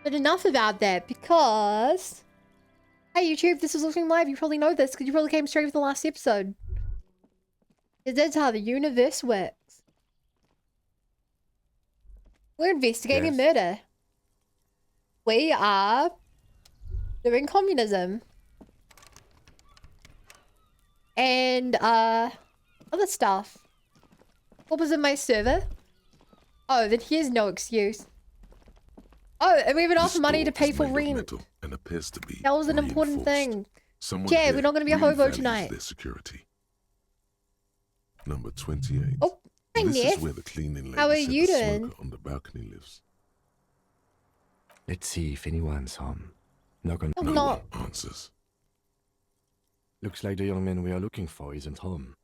But enough about that, because... Hey YouTube, this is Looking Live. You probably know this, because you probably came straight from the last episode. Because that's how the universe works. We're investigating a murder. We are doing communism. And, other stuff. What was in my server? Oh, then here's no excuse. Oh, and we have enough money to pay for rent. And appears to be that was an important thing. Someone Yeah, we're not going to be a hobo tonight. Their security. Number 28. Oh, hi, this Ness. is where the cleaning lady How are said you the doing? smoker on the balcony lives. Let's see if anyone's home. Knock on No No one one answers. Looks like the young man we are looking for isn't home.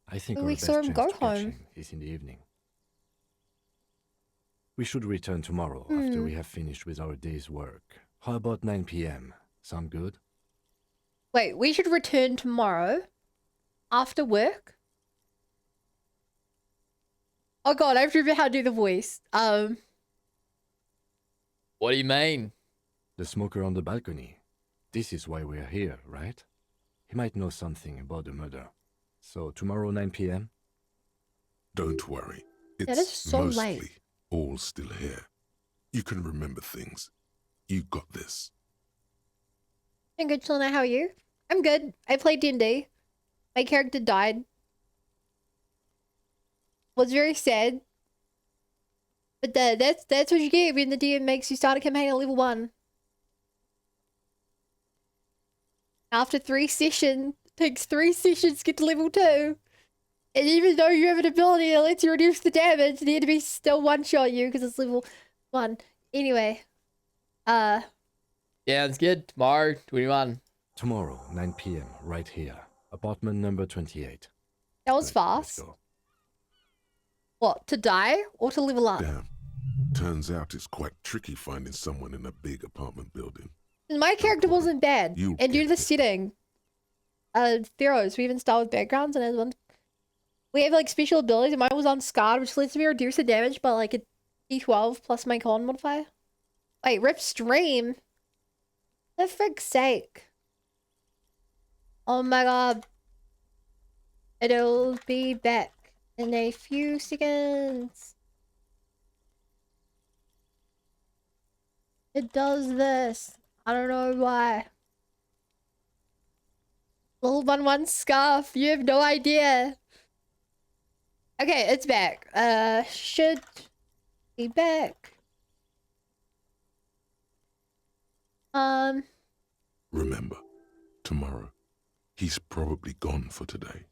I think Well, our we best saw him chance go to catch home. him is in the evening. We should return tomorrow after we have finished with our day's work. How about 9 p.m.? Sound good? Wait, we should return tomorrow? After work? Oh god, I have to remember how to do the voice. What do you mean? The smoker on the balcony. This is why we are here, right? He might know something about the murder. So tomorrow 9 p.m.? Don't worry. It's That is so mostly late. all still here. You can remember things. You got this. I'm good, Shalana, how are you? I'm good. I played D&D. My character died. Was very sad. But that's what you get when the DM makes you start a campaign at level 1. After 3 sessions, takes 3 sessions to get to level 2. And even though you have an ability that lets you reduce the damage, the enemy still one-shot you because it's level 1. Anyway. Yeah, it's good. Tomorrow, 21. Tomorrow, 9 p.m., right here. Apartment number 28. That was Let's fast. go. What, to die or to level up? Damn. Turns out it's quite tricky finding someone in a big apartment building. My character wasn't bad. You And due to the get it. setting, Theros, we even start with backgrounds and as one. We have like special abilities. Mine was on Scarred, which lets me reduce the damage by like a D12 plus my con modifier. Wait, rip stream? For frick's sake. Oh my god. It'll be back in a few seconds. It does this. I don't know why. Little 1-1 scarf. You have no idea. Okay, it's back. Should be back. Remember, tomorrow, he's probably gone for today.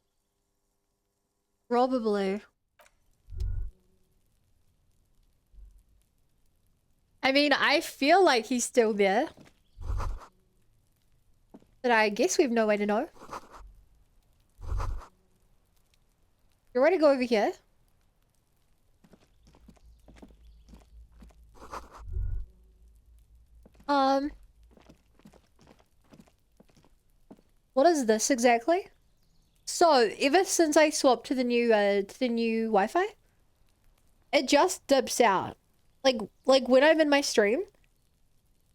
Probably. I mean, I feel like he's still there. But I guess we have no way to know. You're ready to go over here. What is this exactly? So, ever since I swapped to the new Wi-Fi, it just dips out. Like when I'm in my stream,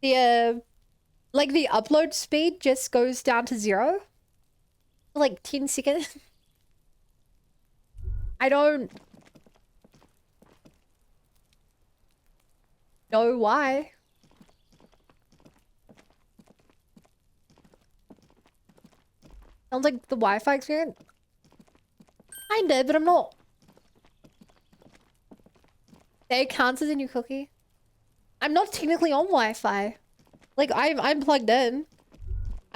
the like the upload speed just goes down to 0 for like 10 seconds. I don't know why. Sounds like the Wi-Fi experience. Kinda, but I'm not. That counts as a new cookie. I'm not technically on Wi-Fi. Like I'm plugged in.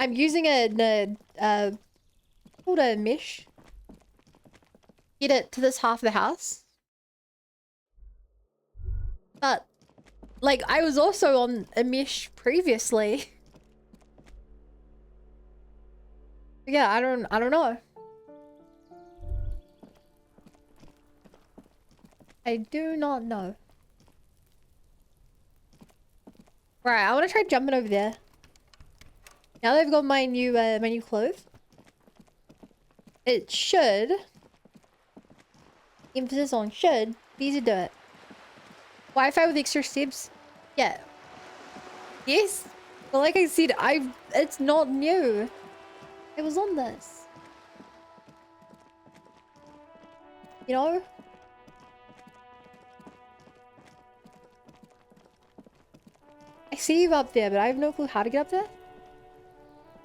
I'm using called a mesh. Get it to this half of the house. But like I was also on a mesh previously. Yeah, I don't know. I do not know. Right, I want to try jumping over there. Now they've got my new clothes. It should, emphasis on should, be easy to do it. Wi-Fi with extra steps? Yeah. Yes, but like I said, it's not new. It was on this. You know? I see you up there, but I have no clue how to get up there.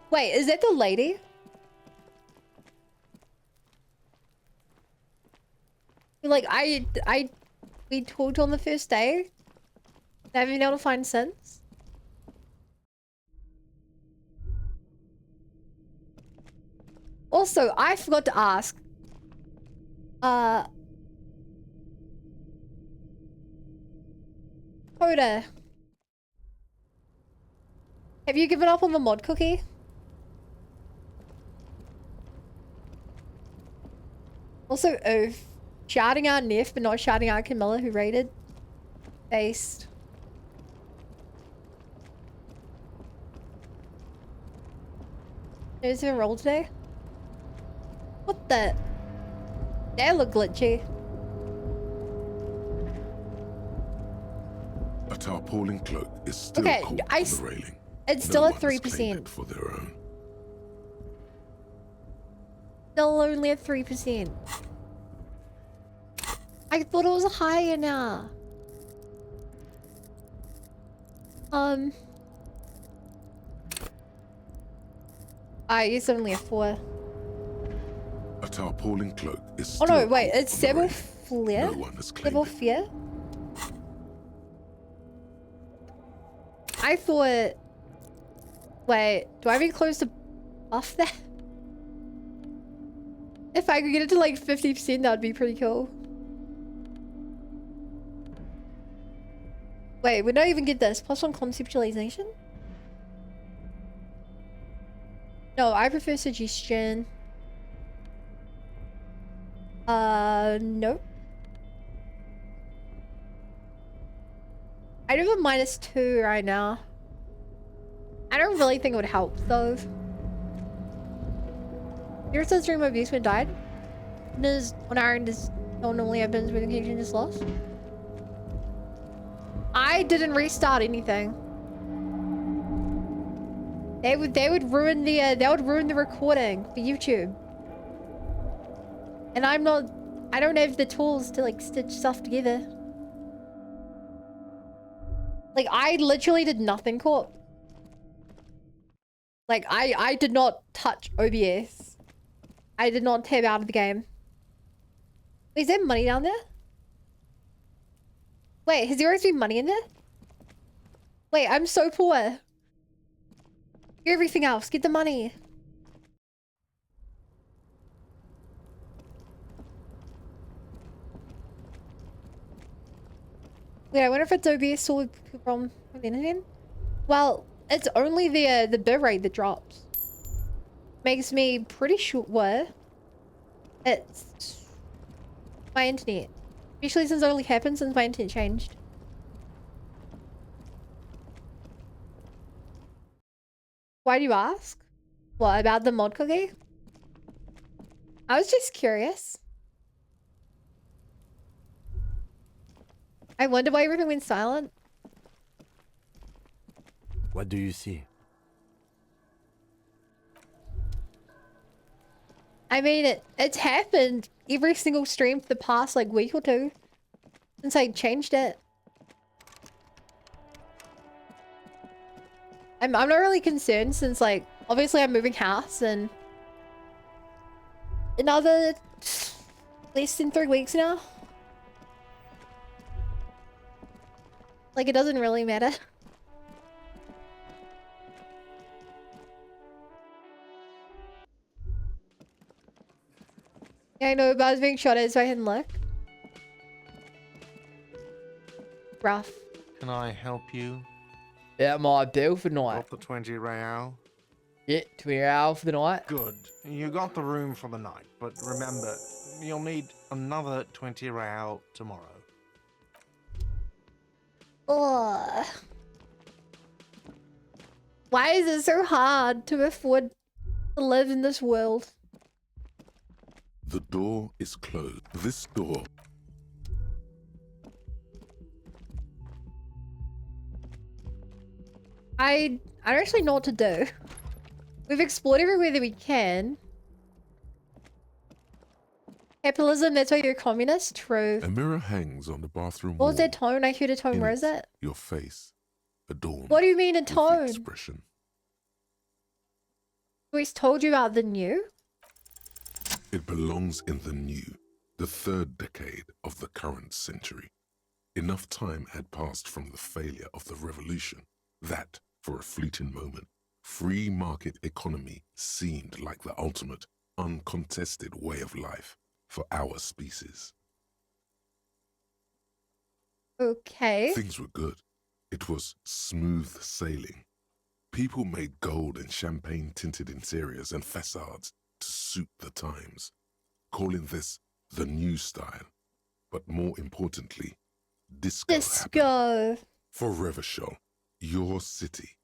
Wait, is that the lady? Like, we talked on the first day. I haven't been able to find since. Also, I forgot to ask. Coda. Have you given up on the mod cookie? Also, oof. Shouting out Neff, but not shouting out Camilla, who raided. Based. There's a roll today? What the? They look glitchy. A tarpaulin cloak is still Okay, caught I on the railing. It's No still at one has claimed 3%. it for their own. Still only at 3%. I thought it was higher now. I guess only a 4. A tarpaulin cloak is Oh still no, wait, caught it's on the Sebel railing. Flare? No one has claimed Sebel it. Fear? I thought... Wait, do I have any close to buff that? If I could get it to like 50%, that would be pretty cool. Wait, we don't even get this. +1 conceptualization? No, I prefer suggestion. Nope. I do have a -2 right now. I don't really think it would help though. Yours says dream abuse when died. When iron does not normally happens when the connection is lost. I didn't restart anything. They would ruin the recording for YouTube. And I don't have the tools to like stitch stuff together. Like I literally did nothing, Corp. Like I did not touch OBS. I did not tab out of the game. Wait, is there money down there? Wait, has there always been money in there? Wait, I'm so poor. Get everything else. Get the money. Wait, I wonder if it's OBS or from internet. Well, it's only the bitrate that drops. Makes me pretty sure it's my internet. Especially since it only happened since my internet changed. Why do you ask? What, about the mod cookie? I was just curious. I wonder why everything went silent. What do you see? I mean, it's happened every single stream for the past like week or two since I changed it. I'm not really concerned since like obviously I'm moving house and another less than 3 weeks now. Like it doesn't really matter. Yeah, I know, but I was being shot at so I hadn't look. Rough. Can I help you? That might do for night. Got the 20 real? Yeah, 20 hours for the night. Good. You got the room for the night, but remember, you'll need another 20 real tomorrow. Ugh. Why is it so hard to afford to live in this world? The door is closed. This door. I don't actually know what to do. We've explored everywhere that we can. Capitalism, that's why you're a communist? True. A mirror hangs on the bathroom What was wall. that tone? I heard a tone. In Where is it? Your face, adorned What do you mean a with the tone? expression. He's told you about the new? It belongs in the new, the third decade of the current century. Enough time had passed from the failure of the revolution that, for a fleeting moment, free market economy seemed like the ultimate, uncontested way of life for our species. Okay. Things were good. It was smooth sailing. People made gold and champagne-tinted interiors and facades to suit the times, calling this the new style. But more importantly, disco happened. Disco. For Revachol, your city,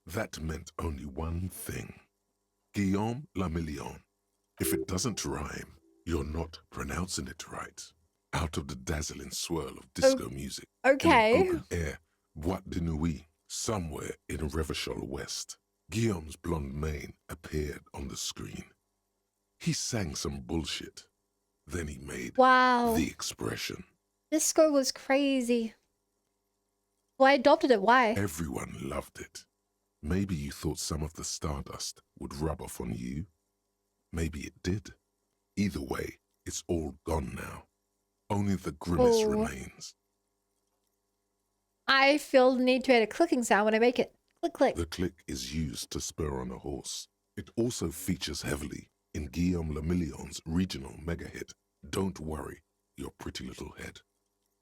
that meant only one thing. Guillaume le Million. If it doesn't rhyme, you're not pronouncing it right. Out of the dazzling swirl of disco music, Okay. in an open air, Boîte de Nuit, somewhere in Revachol West, Guillaume's blonde mane appeared on the screen. He sang some bullshit. Then he made Wow. the expression. Disco was crazy. Well, I adopted it. Why? Everyone loved it. Maybe you thought some of the stardust would rub off on you. Maybe it did. Either way, it's all gone now. Only the grimace Oh. remains. I feel the need to add a clicking sound when I make it. Click, click. The click is used to spur on a horse. It also features heavily in Guillaume le Million's regional mega hit, Don't Worry, Your Pretty Little Head.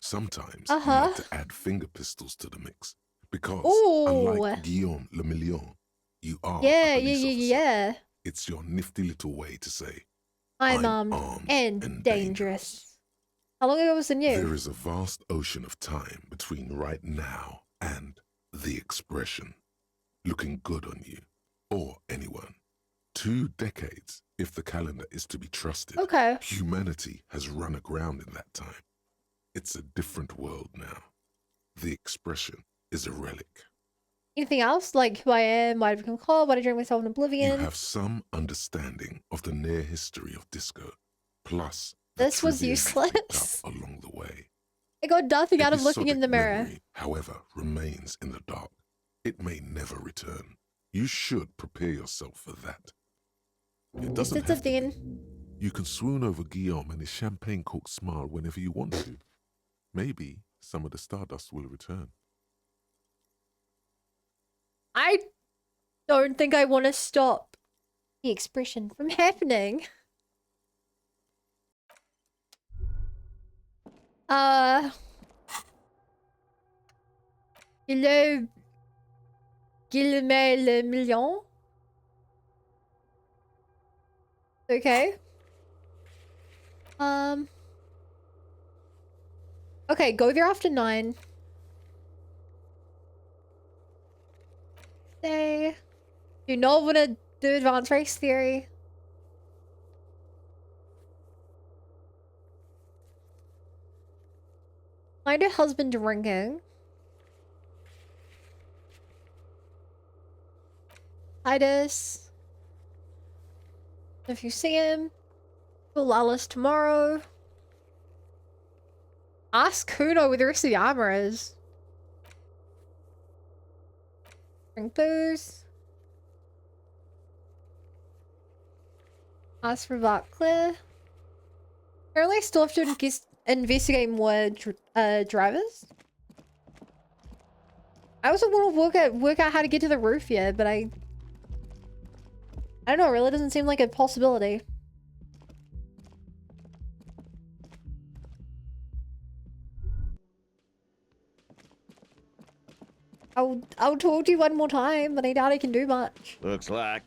Sometimes you like to add finger pistols to the mix, because unlike Guillaume le Million, you are a police officer. Yeah. It's your nifty little way to say, I'm armed and dangerous. How long ago was the new? There is a vast ocean of time between right now and the expression, looking good on you, or anyone. 2 decades, if the calendar is to be trusted. Okay. Humanity has run aground in that time. It's a different world now. The expression is a relic. Anything else? Like who I am, why I become called, why I drink myself in You oblivion? have some understanding of the near history of disco, plus This was trivia you picked useless. up along the way. I got nothing out of looking in the Episodic mirror. memory, however, remains in the dark. It may never return. You should prepare yourself for that. It doesn't It's have a to be. thing. You can swoon over Guillaume and his champagne-corked smile whenever you want to. Maybe some of the stardust will return. I don't think I want to stop the expression from happening. Hello, Guillemets le Million. Okay. Okay, go there after 9. Say, do not want to do advanced race theory. Find her husband drinking. Titus. If you see him, call Alice tomorrow. Ask Kuno where the rest of the armor is. Drink booze. Ask for Barclay. Apparently I still have to investigate more drivers. I also want to work out how to get to the roof yet, but I don't know, it really doesn't seem like a possibility. I'll talk to you one more time, but I doubt I can do much. Looks like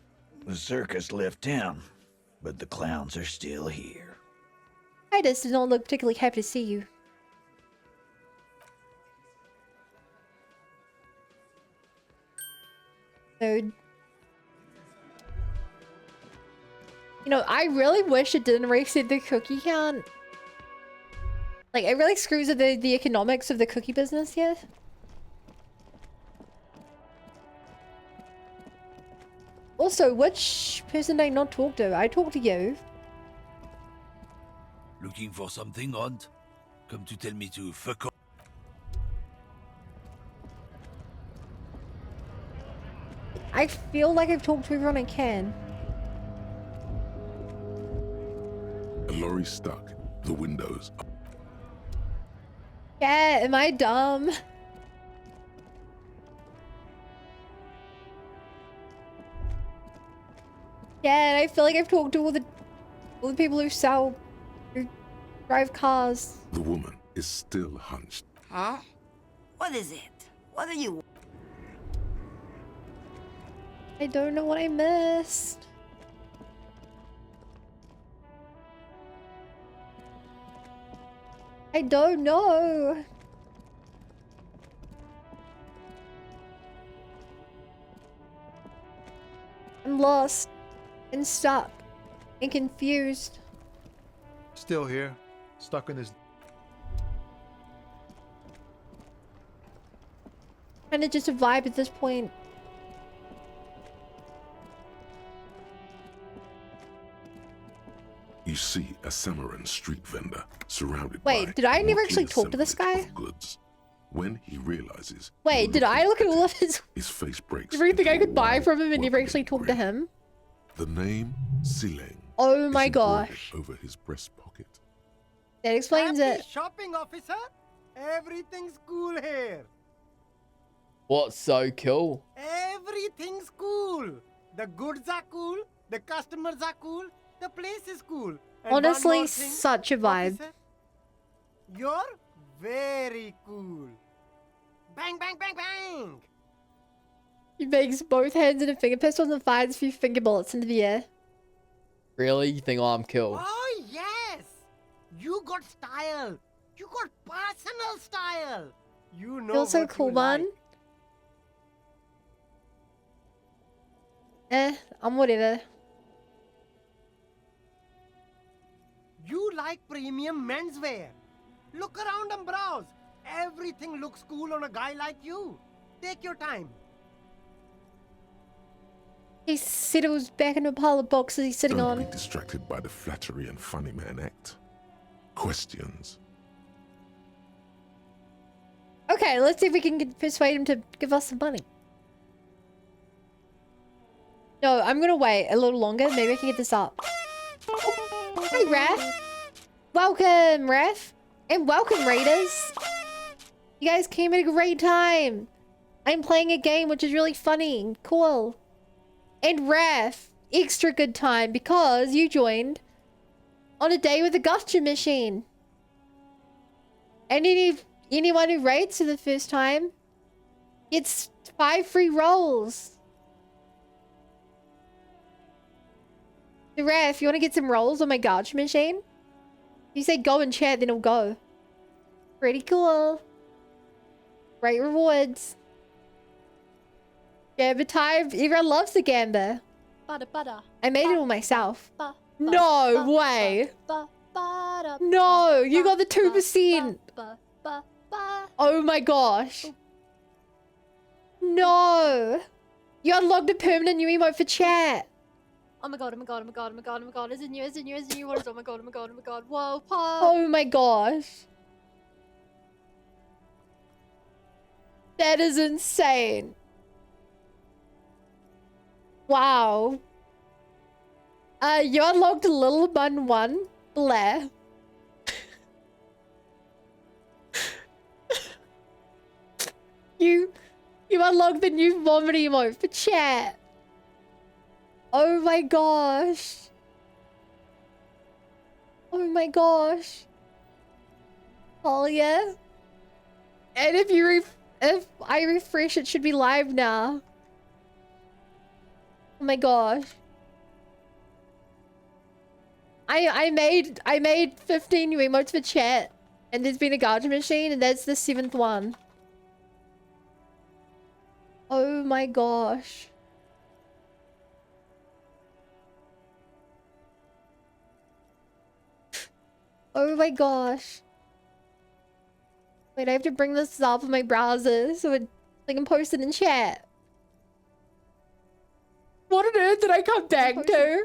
the circus left town, but the clowns are still here. Titus does not look particularly happy to see you. So, you know, I really wish it didn't reset the cookie count. Like, it really screws with the economics of the cookie business here. Also, which person did I not talk to? I talked to you. Looking for something, Hunt? Come to tell me to fuck off. I feel like I've talked to everyone I can. A lorry stuck, the windows up. Yeah, am I dumb? Yeah, and I feel like I've talked to all the people who drive cars. The woman is still hunched. Huh? What is it? What are you? I don't know what I missed. I don't know. I'm lost and stuck and confused. Still here, stuck in this. Kind of just a vibe at this point. You see a Samaran street vendor surrounded Wait, by did I never actually motley talk to this assemblage guy? of goods. When he realizes, Wait, did I look at all of his face breaks. everything I into a could buy wide, from him and never welcoming actually talked to grin. him? The name Sileng. Oh my is embroidered gosh. over his breast pocket. That explains it. Shopping, officer. Everything's cool here. What's so cool? Everything's cool. The goods are cool. The customers are cool. The place is cool. And one Honestly, more thing, such a vibe. officer, you're very cool. Bang, bang, bang, bang. He makes both hands into finger pistols and fires a few finger bullets into the air. Really? You think I'm cool? Oh, yes. You got style. You got personal style. You know Feels so what cool, you man. like. I'm whatever. You like premium menswear. Look around and browse. Everything looks cool on a guy like you. Take your time. He settles back into a pile of boxes he's sitting Don't on. be distracted by the flattery and funny man act. Questions. Okay, let's see if we can persuade him to give us some money. No, I'm gonna wait a little longer. Maybe I can get this up. Hey, Raph. Welcome, Raph. And welcome, Raiders. You guys came at a great time. I'm playing a game which is really funny and cool. And Raph, extra good time because you joined on a day with a gotcha machine. And anyone who rates for the first time gets 5 free rolls. So Raph, if you want to get some rolls on my gotcha machine, you say go in chat, then it'll go. Pretty cool. Great rewards. Gamba time. Everyone loves the gamba. I made it all myself. No way. No, you got the 2%. Oh my gosh. No. You unlocked a permanent new emote for chat. Oh my god, oh my god, oh my god, oh my god, oh my god, is it new, is it new, is it new, what is it? Oh my god, oh my god, oh my god, whoa, pop! Oh my gosh. That is insane. Wow. You unlocked Little Bun 1, Blair. You unlocked the new vomit emote for chat. Oh my gosh. Oh my gosh. Oh yeah. And if I refresh, it should be live now. Oh my gosh. I made 15 new emotes for chat, and there's been a gotcha machine, and that's the 7th one. Oh my gosh. Oh my gosh. Wait, I have to bring this up on my browser so I can post it in chat. What on earth did I come back to?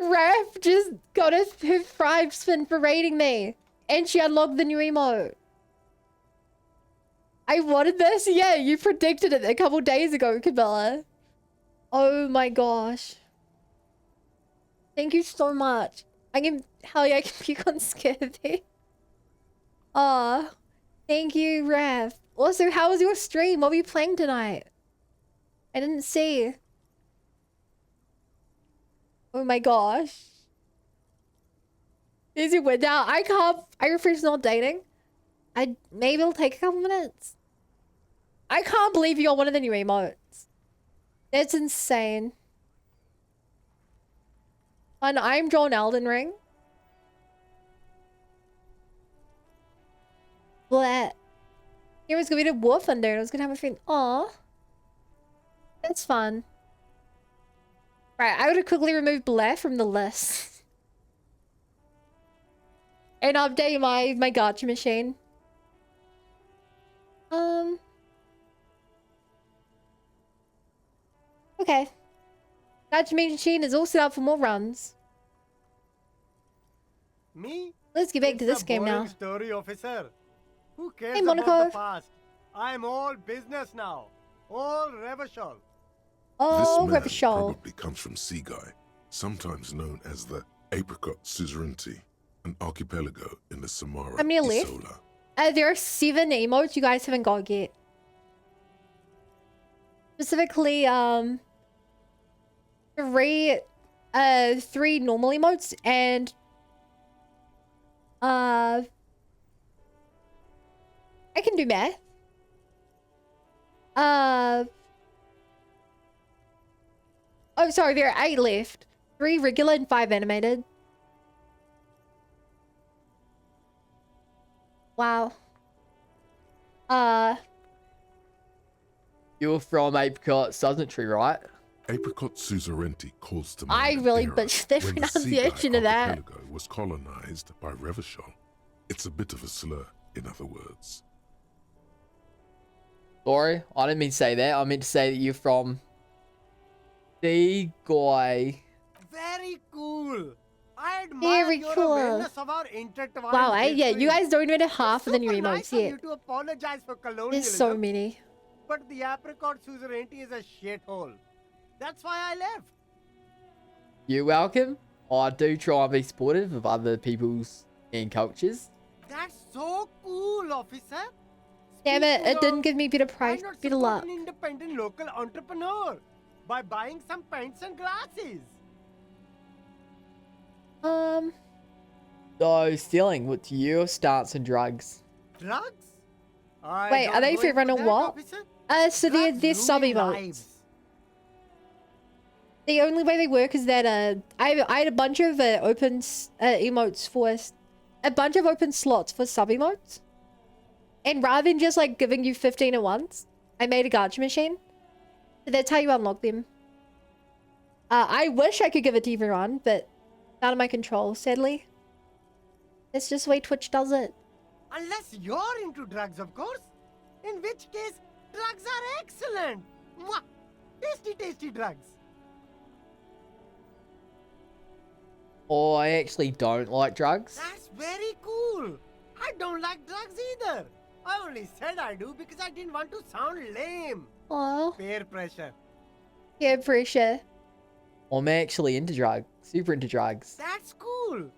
Raph just got her 5 spin for raiding me. And she unlocked the new emote. I wanted this? Yeah, you predicted it a couple days ago, Camilla. Oh my gosh. Thank you so much. Hell yeah, I can puke on Scurvy. Aw. Thank you, Raph. Also, how was your stream? What were you playing tonight? I didn't see. Oh my gosh. Is it went down? I can't. I refuse not dating. Maybe it'll take a couple minutes. I can't believe you got one of the new emotes. That's insane. And I'm drawn Elden Ring. Blah. Here was gonna be the War Thunder and I was gonna have a friend. Aw. That's fun. Right, I would have quickly removed Blah from the list. And update my gacha machine. Okay. Gacha machine is all set up for more runs. Me? Let's get back It's to this a game now. boring story, officer. Who cares Hey, about Monaco. the past? I'm all business now. All Revachol. Oh, this man Revachol. probably comes from Seaguy, sometimes known as the Apricot Suzerainty, an archipelago in the Samara How many are left? Isola. There are 7 emotes you guys haven't got yet. Specifically, 3 normal emotes and I can do math. Oh, sorry, there are 8 left. 3 regular and 5 animated. Wow. You're from Apricot Suzerainty, right? Apricot Suzerainty calls to I mind an really era butchered the when pronunciation Seaguy of that. archipelago was colonized by Revachol. It's a bit of a slur, in other words. Sorry, I didn't mean to say that. I meant to say that you're from the guy. Very cool. I admire Very your cool. awareness of our intertwined Wow, yeah, you history. guys don't even have half of the new Super emotes nice of yet. you to apologize for colonialism, There's so many. but the apricot suzerainty is a shithole. That's why I left. You're welcome. I do try and be supportive of other people's and cultures. That's so cool, officer. Damn it, Speaking it didn't of, give me better why price, not better support luck. an independent local entrepreneur by buying some pens and glasses? So, stealing, what's your stance on drugs? Drugs? I Wait, don't are they go for in running that, what? officer. So they're Drugs sub ruin emotes. lives. The only way they work is that I had a bunch of open emotes for a bunch of open slots for sub emotes, and rather than just like giving you 15 at once, I made a gacha machine. So that's how you unlock them. I wish I could give it to everyone, but out of my control, sadly. That's just the way Twitch does it. Unless you're into drugs, of course. In which case, drugs are excellent. Mwah! Tasty, tasty drugs. Oh, I actually don't like drugs. That's very cool. I don't like drugs either. I only said I do because I didn't want to sound lame. Oh, Peer pressure. yeah, pressure. I'm actually into drugs. Super into drugs. That's cool.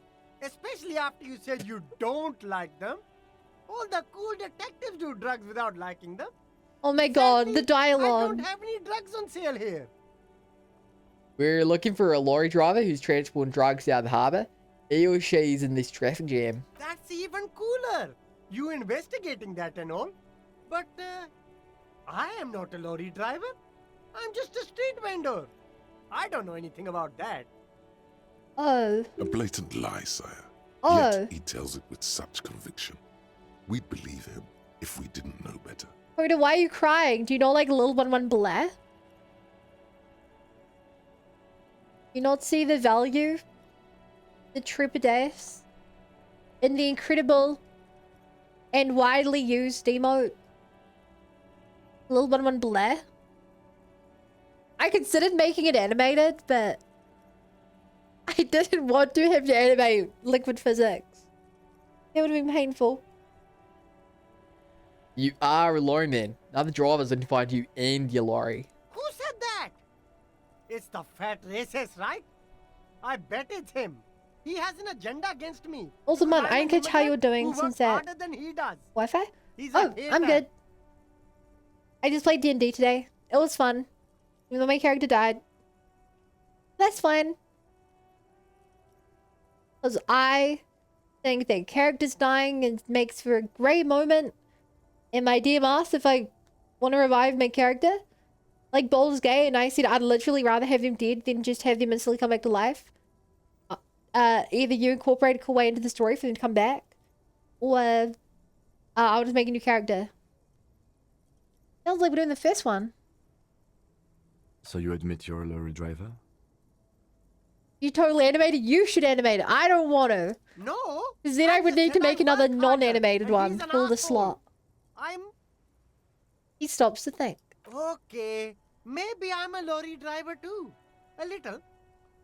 Especially after you said you don't like them. All the cool detectives do drugs without liking them. Oh my god, the Sadly, I dialogue. don't have any drugs on sale here. We're looking for a lorry driver who's transporting drugs out of the harbour. He or she's in this traffic jam. That's even cooler. You investigating that and all. But, I am not a lorry driver. I'm just a street vendor. I don't know anything about that. Oh, A blatant lie, sire. oh. Yet he tells it with such conviction. We'd believe him if we didn't know better. Rhoda, why are you crying? Do you know like Lil 11 Blair? You not see the value, the trepidation, in the incredible and widely used emote Lil 11 Blair? I considered making it animated, but I didn't want to have to animate liquid physics. It would have been painful. You are a lorry man. Other drivers looking to find you and your lorry. Who said that? It's the fat racist, right? I bet it's him. He has an agenda against me. Also, man, Because I I'm didn't a catch how you were immigrant doing who since works that harder than he does. Wi-Fi. He's a Oh, I'm hater. good. I just played D&D today. It was fun. Even though my character died. That's fine. Because I think that characters dying makes for a great moment in my DM asked if I want to revive my character. Like Baldur's Gate, and I said I'd literally rather have them dead than just have them instantly come back to life. Either you incorporate a cool way into the story for them to come back, or I'll just make a new character. Sounds like we're doing the first one. So you admit you're a lorry driver? You totally animated. You should animate it. I don't want to. No. Because then I would just need to said make I another work harder, non-animated and one he's to an fill the asshole. slot. I'm He stops to think. okay. Maybe I'm a lorry driver too. A little.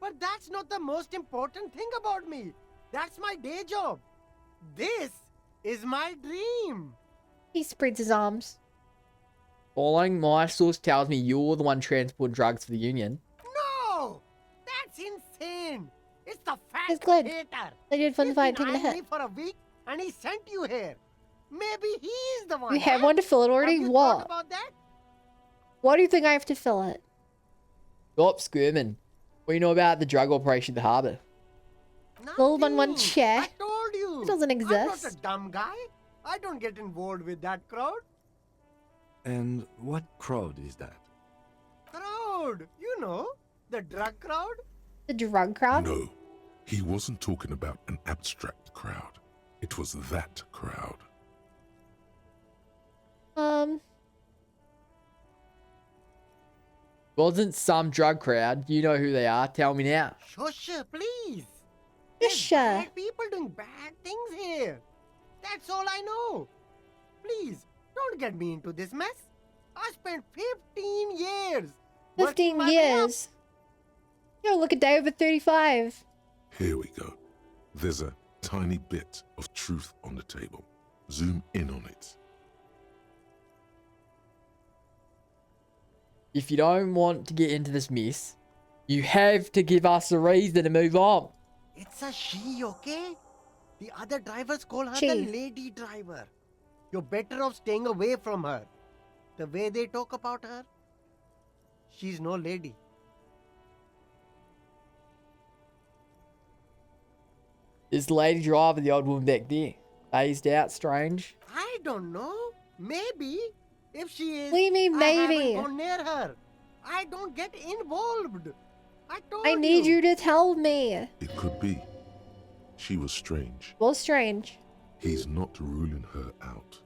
But that's not the most important thing about me. That's my day job. This is my dream. He spreads his arms. Following my source tells me you're the one transporting drugs for the Union. No! That's insane. It's the He's fat glad. hater. They did fun He's fight been taking a eyeing hit. me for a week and he sent you here. Maybe he's the one. You have huh? one to fill it already? Have you What? thought about that? Why do you think I have to fill it? Stop squirming. What do you know about the drug operation at the harbour? Little one Nothing. chair. I told you. It doesn't I'm not exist. a dumb guy. I don't get involved with that crowd. And what crowd is that? Crowd. You know, the drug crowd. The drug crowd? No, he wasn't talking about an abstract crowd. It was that crowd. Wasn't some drug crowd. You know who they are. Tell me now. Shush, please. Shush. There's bad people doing bad things here. That's all I know. Please, don't get me into this mess. I spent 15 years. working 15 my way up. years. Yo, look at day over 35. Here we go. There's a tiny bit of truth on the table. Zoom in on it. If you don't want to get into this mess, you have to give us a reason to move on. It's a she, okay? The other drivers call her She. the lady driver. You're better off staying away from her. The way they talk about her, she's no lady. Is the lady driver the old woman back there? Phased out, strange. I don't know. Maybe. If she is, What do you mean, I maybe? haven't gone near her. I don't get involved. I told I need you to tell me. It could be. She was strange. Well, strange. He's not ruling her out.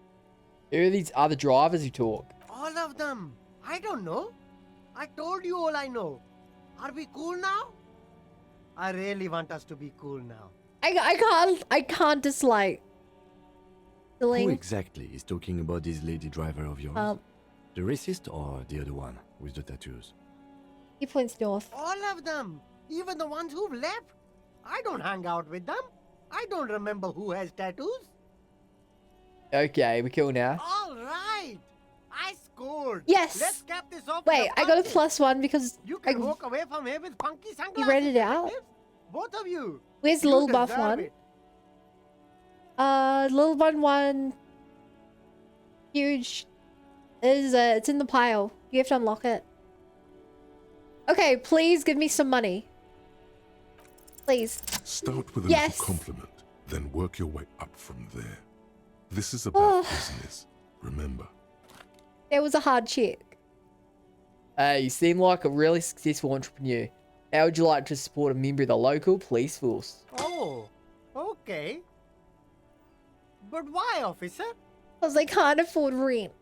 Who are these other drivers who talk? All of them. I don't know. I told you all I know. Are we cool now? I really want us to be cool now. I can't dislike. Who Feeling. exactly is talking about this lady driver of yours? The racist or the other one with the tattoos? He points north. All of them. Even the ones who've left. I don't hang out with them. I don't remember who has tattoos. Okay, we cool now. All right. I scored. Yes. Let's cap this off. Wait, with I got a punches. +1 because You I, can walk away from here with funky sunglasses. you read it out. detectives. Both of you. Where's the You little buff deserve one? it. Little one. Huge. Is it's in the pile. You have to unlock it. Okay, please give me some money. Please. Start with a Yes. little compliment, then work your way up from there. This is about business, remember. It was a hard check. Hey, you seem like a really successful entrepreneur. How would you like to support a member of the local police force? Oh, okay. But why, officer? Because they can't afford rent.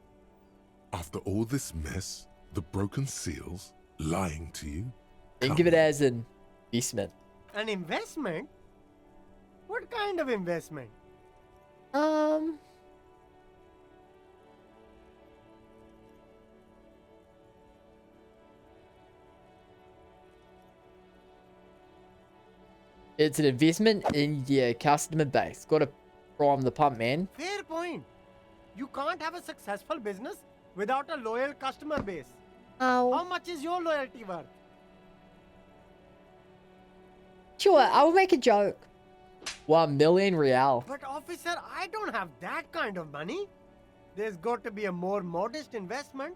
After all this mess, the broken seals, lying to you, Think of it as an investment. An investment? What kind of investment? It's an investment in your customer base. Got to prime the pump, man. Fair point. You can't have a successful business without a loyal customer base. How Oh, much is your loyalty worth? sure. I'll make a joke. 1 million real. But officer, I don't have that kind of money. There's got to be a more modest investment.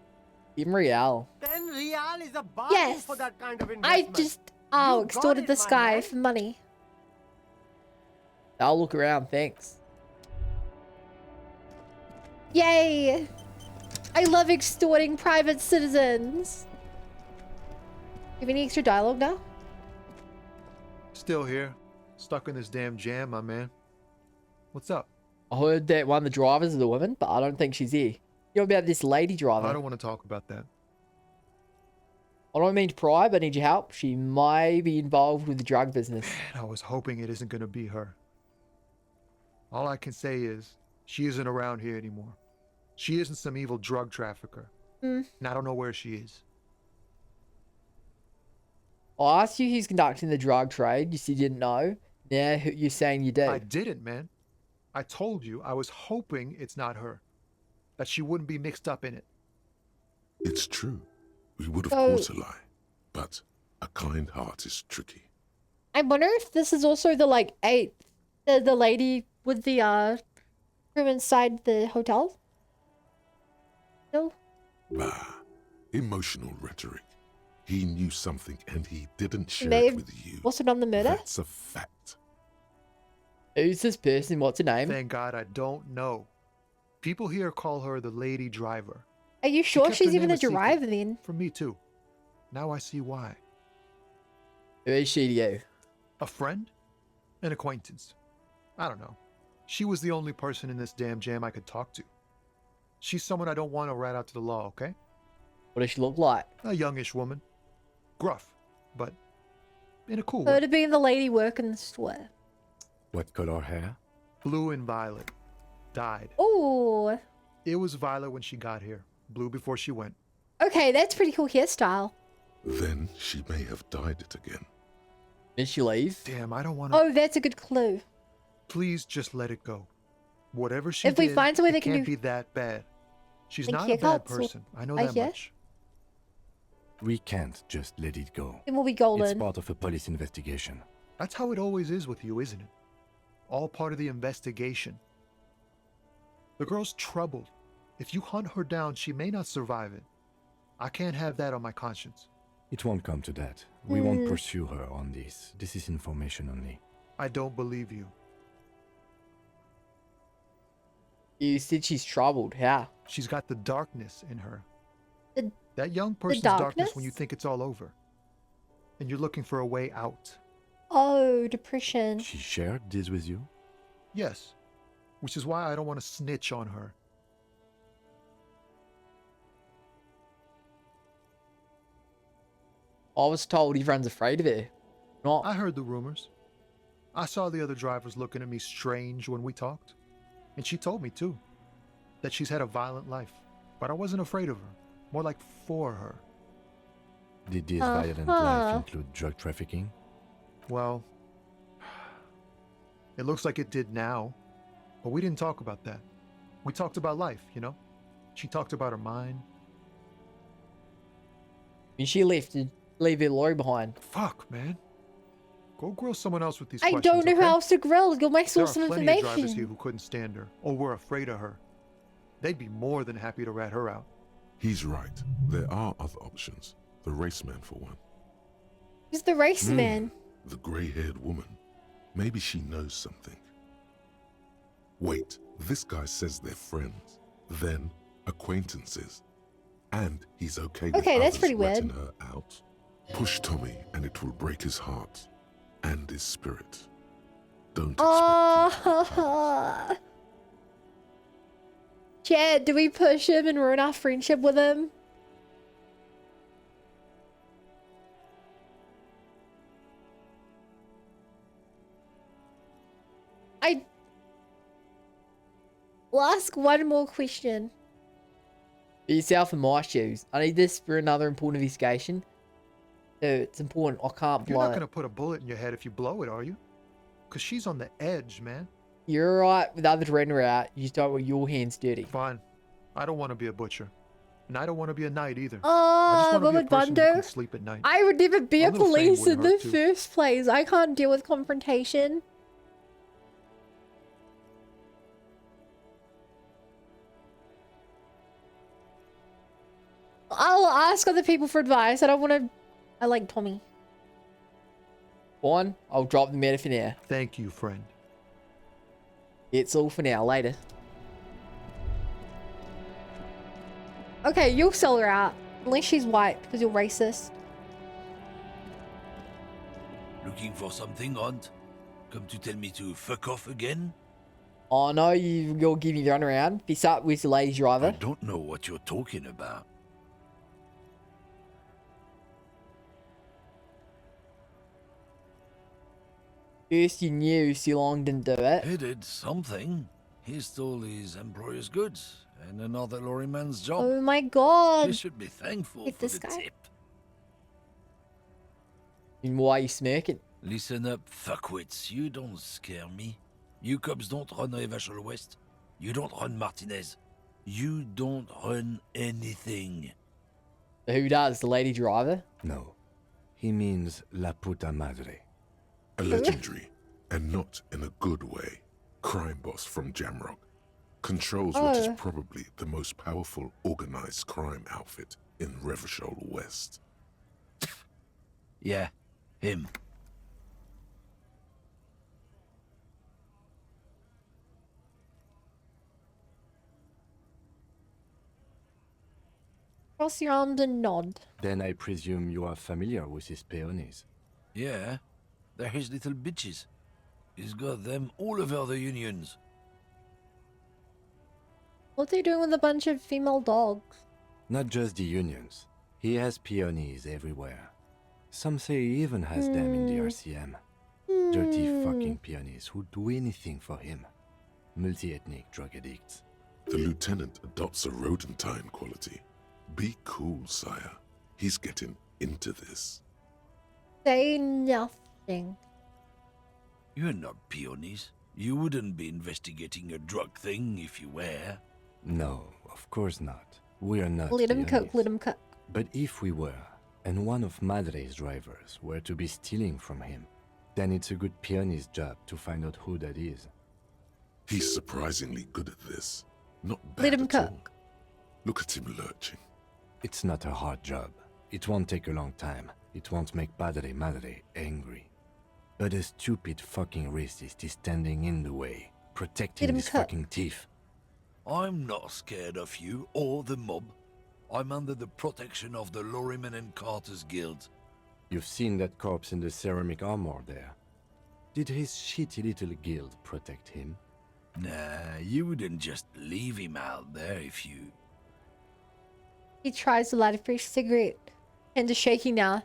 In real. 10 real is a bargain Yes. for that kind of I investment. just You got extorted it, this my guy man. for money. I'll look around, thanks. Yay! I love extorting private citizens. You have any extra dialogue now? Still here. Stuck in this damn jam, my man. What's up? I heard that one of the drivers is a woman, but I don't think she's here. You know about this lady driver? I don't want to talk about that. I don't mean to pry, but I need your help. She may be involved with the drug business. Man, I was hoping it isn't going to be her. All I can say is, she isn't around here anymore. She isn't some evil drug trafficker. Hmm. And I don't know where she is. I asked you who's conducting the drug trade. You said you didn't know. Now you're saying you I did. didn't, man. I told you I was hoping it's not her. That she wouldn't be mixed up in it. It's true. We would of So- course a lie. But a kind heart is tricky. I wonder if this is also the like eighth, the lady with the room inside the hotel. No. Bah. Emotional rhetoric. He knew something and he didn't share May it have with you. also done the murder. That's a fact. Who's this person? What's her name? Thank God I don't know. People here call her the lady driver. Are you sure kept she's her even name a a secret. driver then? For me too. Now I see why. Who is she to you? A friend? An acquaintance. I don't know. She was the only person in this damn jam I could talk to. She's someone I don't want to rat out to the law, okay? What does she look like? A youngish woman. Gruff, but in a cool Could way. have been the lady working the store. What color hair? Blue and violet. Died. Oh, It was violet when she got here. Blue before she went. okay, that's pretty cool hairstyle. Then she may have dyed it again. Did she leave? Damn, I don't want to... Oh, that's a good clue. Please just let it go. Whatever she If we did, find somebody it that can can't do- be that bad. She's like not a bad haircuts or- person. I know like that hair? much. We can't just let it go. Then we'll be It's golden. part of a police investigation. That's how it always is with you, isn't it? All part of the investigation. The girl's troubled. If you hunt her down, she may not survive it. I can't have that on my conscience. It won't come to that. We won't pursue her on this. This is information only. I don't believe you. You said she's troubled. How? She's got the darkness in her. The- That young person's darkness when you darkness? think it's all over. And you're looking for a way out. Oh, depression. She shared this with you? Yes. Which is why I don't want to snitch on her. I was told everyone's afraid of her. Not. I heard the rumors. I saw the other drivers looking at me strange when we talked. And she told me, too, that she's had a violent life. But I wasn't afraid of her. More like for her. Did this violent Uh-huh. life include drug trafficking? Well, it looks like it did now. But we didn't talk about that. We talked about life, you know? She talked about her mind. And she left to leave her lorry behind. Fuck, man. Go grill someone else with these I questions, don't know okay? who else to grill. You're my There source are of plenty of drivers here information. who couldn't stand her, or were afraid of her. They'd be more than happy to rat her out. He's right. There are other options. The raceman, for one. Who's the race man? The grey-haired woman. Maybe she knows something. Wait, this guy says they're friends. Then acquaintances. And he's okay with Okay, that's others pretty ratting weird. her out. Push Tommy and it will break his heart. And his spirit. Don't expect Oh. Chad, do we push him and ruin our friendship with him? We'll ask one more question. Be yourself in my shoes. I need this for another important investigation. So it's important. I can't You're blow not it. going to put a bullet in your head if you blow it, are you? Cause she's on the edge, man. You're right with others renting her out. You just don't want your hands dirty. Fine. I don't want to be a butcher. And I don't want to be a knight either. I just Oh, want to what be a would person Bun who do? can sleep at night. I would never be a A little fame police in wouldn't the hurt, too. first place. I can't deal with confrontation. I'll ask other people for advice. I don't want to... I like Tommy. Fine, I'll drop the matter for now. Thank you, friend. It's all for now. Later. Okay, you'll sell her out. Unless she's white, because you're racist. Looking for something, Aunt? Come to tell me to fuck off again? Oh no, you're giving the runaround. This up with the lady I driver. don't know what you're talking about. First you knew Silong didn't do it. He did something. He stole his employer's goods and another lorryman's job. Oh my He god. should be thankful Hit for this the guy. tip. And why are you smirking? Listen up, fuckwits. You don't scare me. You cops don't run Evashel West. You don't run Martinez. You don't run anything. Who does? The lady driver? No. He means La Puta Madre. A legendary, and not in a good way, crime boss from Jamrock. Controls what is Oh. probably the most powerful organized crime outfit in Revachol West. Yeah, him. Cross your arms and nod. Then I presume you are familiar with his peonies. Yeah, they're his little bitches. He's got them all over the unions. What's he doing with a bunch of female dogs? Not just the unions. He has peonies everywhere. Some say he even has them in the RCM. Dirty fucking peonies who'd do anything for him. Multi-ethnic drug addicts. The lieutenant adopts a rodentine quality. Be cool, sire. He's getting into this. Say nothing. You're not peonies. You wouldn't be investigating a drug thing if you were. No, of course not. We are not Let him cook, peonies. let him cook. But if we were, and one of Madre's drivers were to be stealing from him, then it's a good peony's job to find out who that is. He's surprisingly good at this. Not bad Let him at all. cook. Look at him lurching. It's not a hard job. It won't take a long time. It won't make Padre Madre angry. But a stupid fucking racist is standing in the way, protecting him this cook. fucking thief. I'm not scared of you or the mob. I'm under the protection of the Lorrymen and Carters Guild. You've seen that corpse in the ceramic armor there. Did his shitty little guild protect him? Nah, you wouldn't just leave him out there if you... He tries to light a fresh cigarette. Hand is shaking now.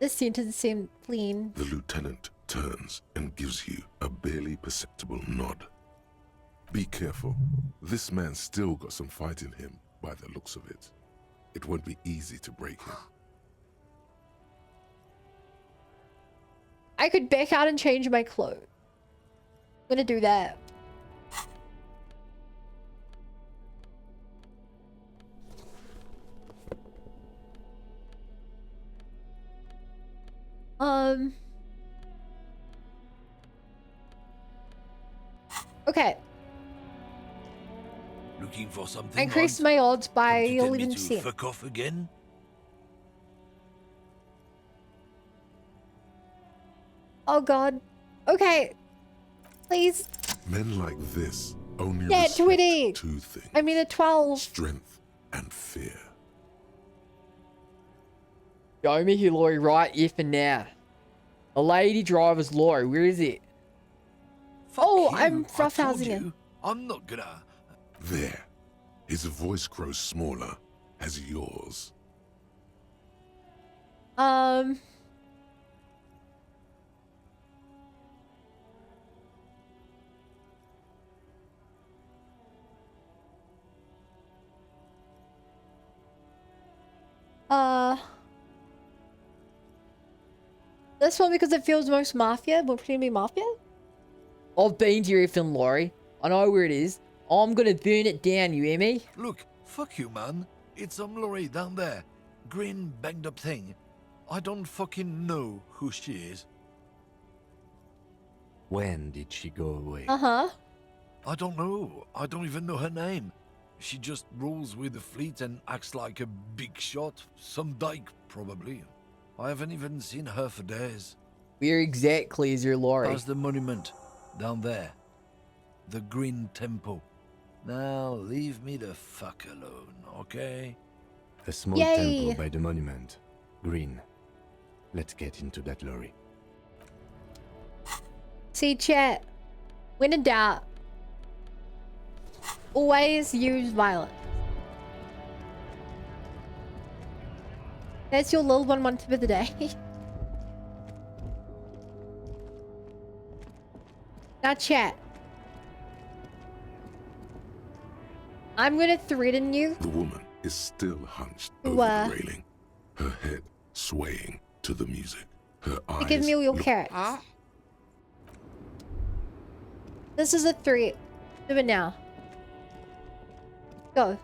The sentence seemed clean. The lieutenant turns and gives you a barely perceptible nod. Be careful. This man's still got some fight in him, by the looks of it. It won't be easy to break him. I could back out and change my clothes. I'm gonna do that. Okay. Looking for something? I increased Aunt? my odds by Come to tell me 11 to cents. fuck off again? Oh god. Okay. Please. Men like this only Yeah, respect 20. two things. I mean a 12. Strength and fear. Show me who Laurie right here for now. A lady driver's Laurie, where is it? Fuck Oh, you, I'm I told roughhousing you. him. I'm not gonna... There. His voice grows smaller as yours. This one because it feels most mafia. We're pretending to be mafia. I've been to your effing lorry. I know where it is. I'm gonna burn it down, you hear me? Look, fuck you, man. It's some lorry down there. Green, banged up thing. I don't fucking know who she is. When did she go away? Uh-huh. I don't know. I don't even know her name. She just rolls with the fleet and acts like a big shot. Some dyke, probably. I haven't even seen her for days. Where exactly is your lorry? Past the monument. Down there. The Green Temple. Now, leave me the fuck alone, okay? A small Yay. temple by the monument. Green. Let's get into that lorry. See, chat. When in doubt, always use violence. That's your little one tip of the day. Now, chat. I'm gonna threaten you. The woman is still hunched Ooh, over the railing, her head swaying to the music. Her eyes Give me all your look carrots. This is a threat. Do it now. Go.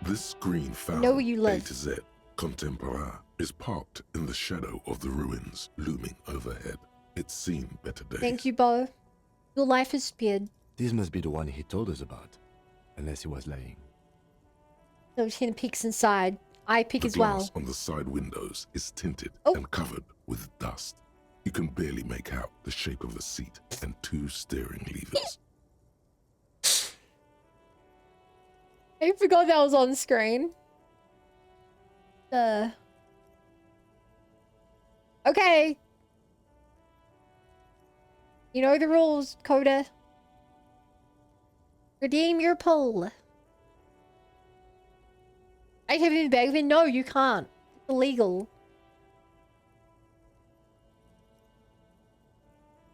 This green fountain, Know where you A live. to Z, contemporaire, is parked in the shadow of the ruins looming overhead. It's seen better days. Thank you, Bo. Your life is spared. This must be the one he told us about. Unless he was lying. Those hidden peaks inside. I peek The as well. glass on the side windows is tinted Oh. and covered with dust. You can barely make out the shape of a seat and 2 steering levers. I forgot that was on screen. Okay. You know the rules, Coda. Redeem your pull. I have in bag then. No, you can't. It's illegal.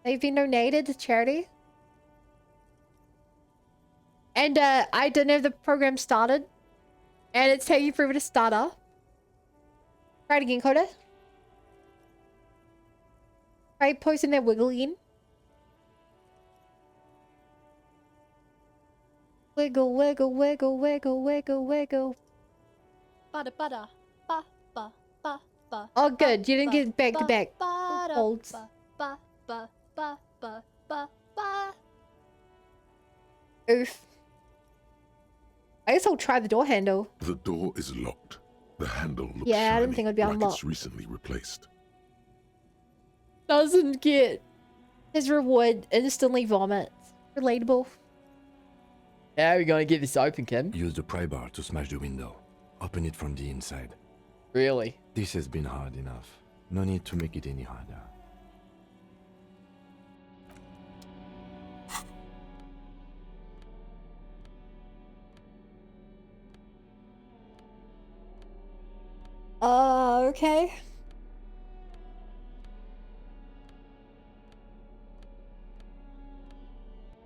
They've been donated to charity. And I didn't have the program started. And it's taking forever to start up. Try it again, Coda. Try posting that wiggle again. Wiggle, wiggle, wiggle, wiggle, wiggle, wiggle. Bada bada. Ba ba ba ba. Oh, good. You didn't get back to back Bada holds. ba ba ba ba ba ba ba. Oof. I guess I'll try the door handle. The door is locked. The handle looks Yeah, I didn't shiny, think it would be like unlocked. it's recently replaced. Doesn't get his reward, instantly vomits. Relatable. How are we gonna get this open, Kim? Use the pry bar to smash the window. Open it from the inside. Really? This has been hard enough. No need to make it any harder. Okay.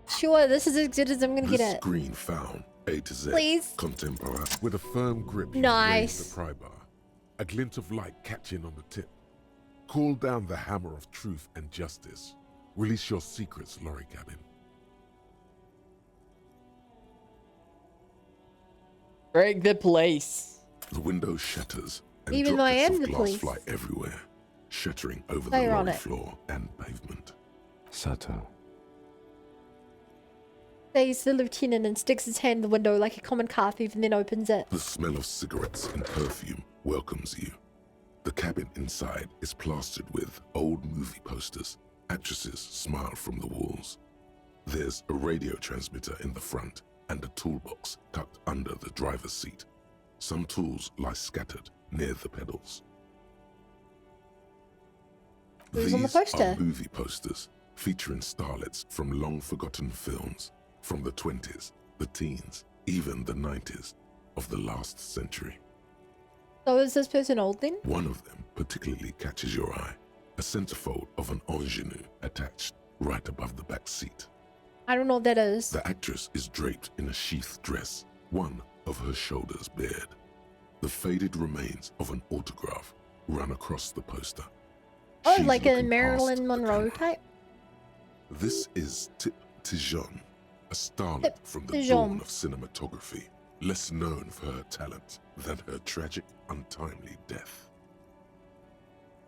Sure, this is as good as I'm gonna This get it. screen found A to Z. Please. Contemporary. With a firm grip, you Nice. raise the pry bar. A glint of light catching on the tip. Call down the hammer of truth and justice. Release your secrets, Lorry Cabin. Break the police. The window shatters, and Even though I droplets am of the glass police. fly everywhere, shattering over They're the on lorry it. floor and pavement. Subtle. Says the lieutenant and sticks his hand in the window like a common car thief and then opens it. The smell of cigarettes and perfume welcomes you. The cabin inside is plastered with old movie posters. Actresses smile from the walls. There's a radio transmitter in the front and a toolbox tucked under the driver's seat. Some tools lie scattered near the pedals. Who's on the These poster? are movie posters featuring starlets from long-forgotten films from the 20s, the teens, even the 90s of the last century. So is this person old then? One of them particularly catches your eye, a centerfold of an ingenue attached right above the back seat. I don't know what that is. The actress is draped in a sheathed dress, one of her shoulders bared. The faded remains of an autograph run across the poster. Oh, She's like a looking Marilyn past the Monroe camera. type? This is Tijon, a starlet from the Tijon. dawn of cinematography, less known for her talent than her tragic, untimely death.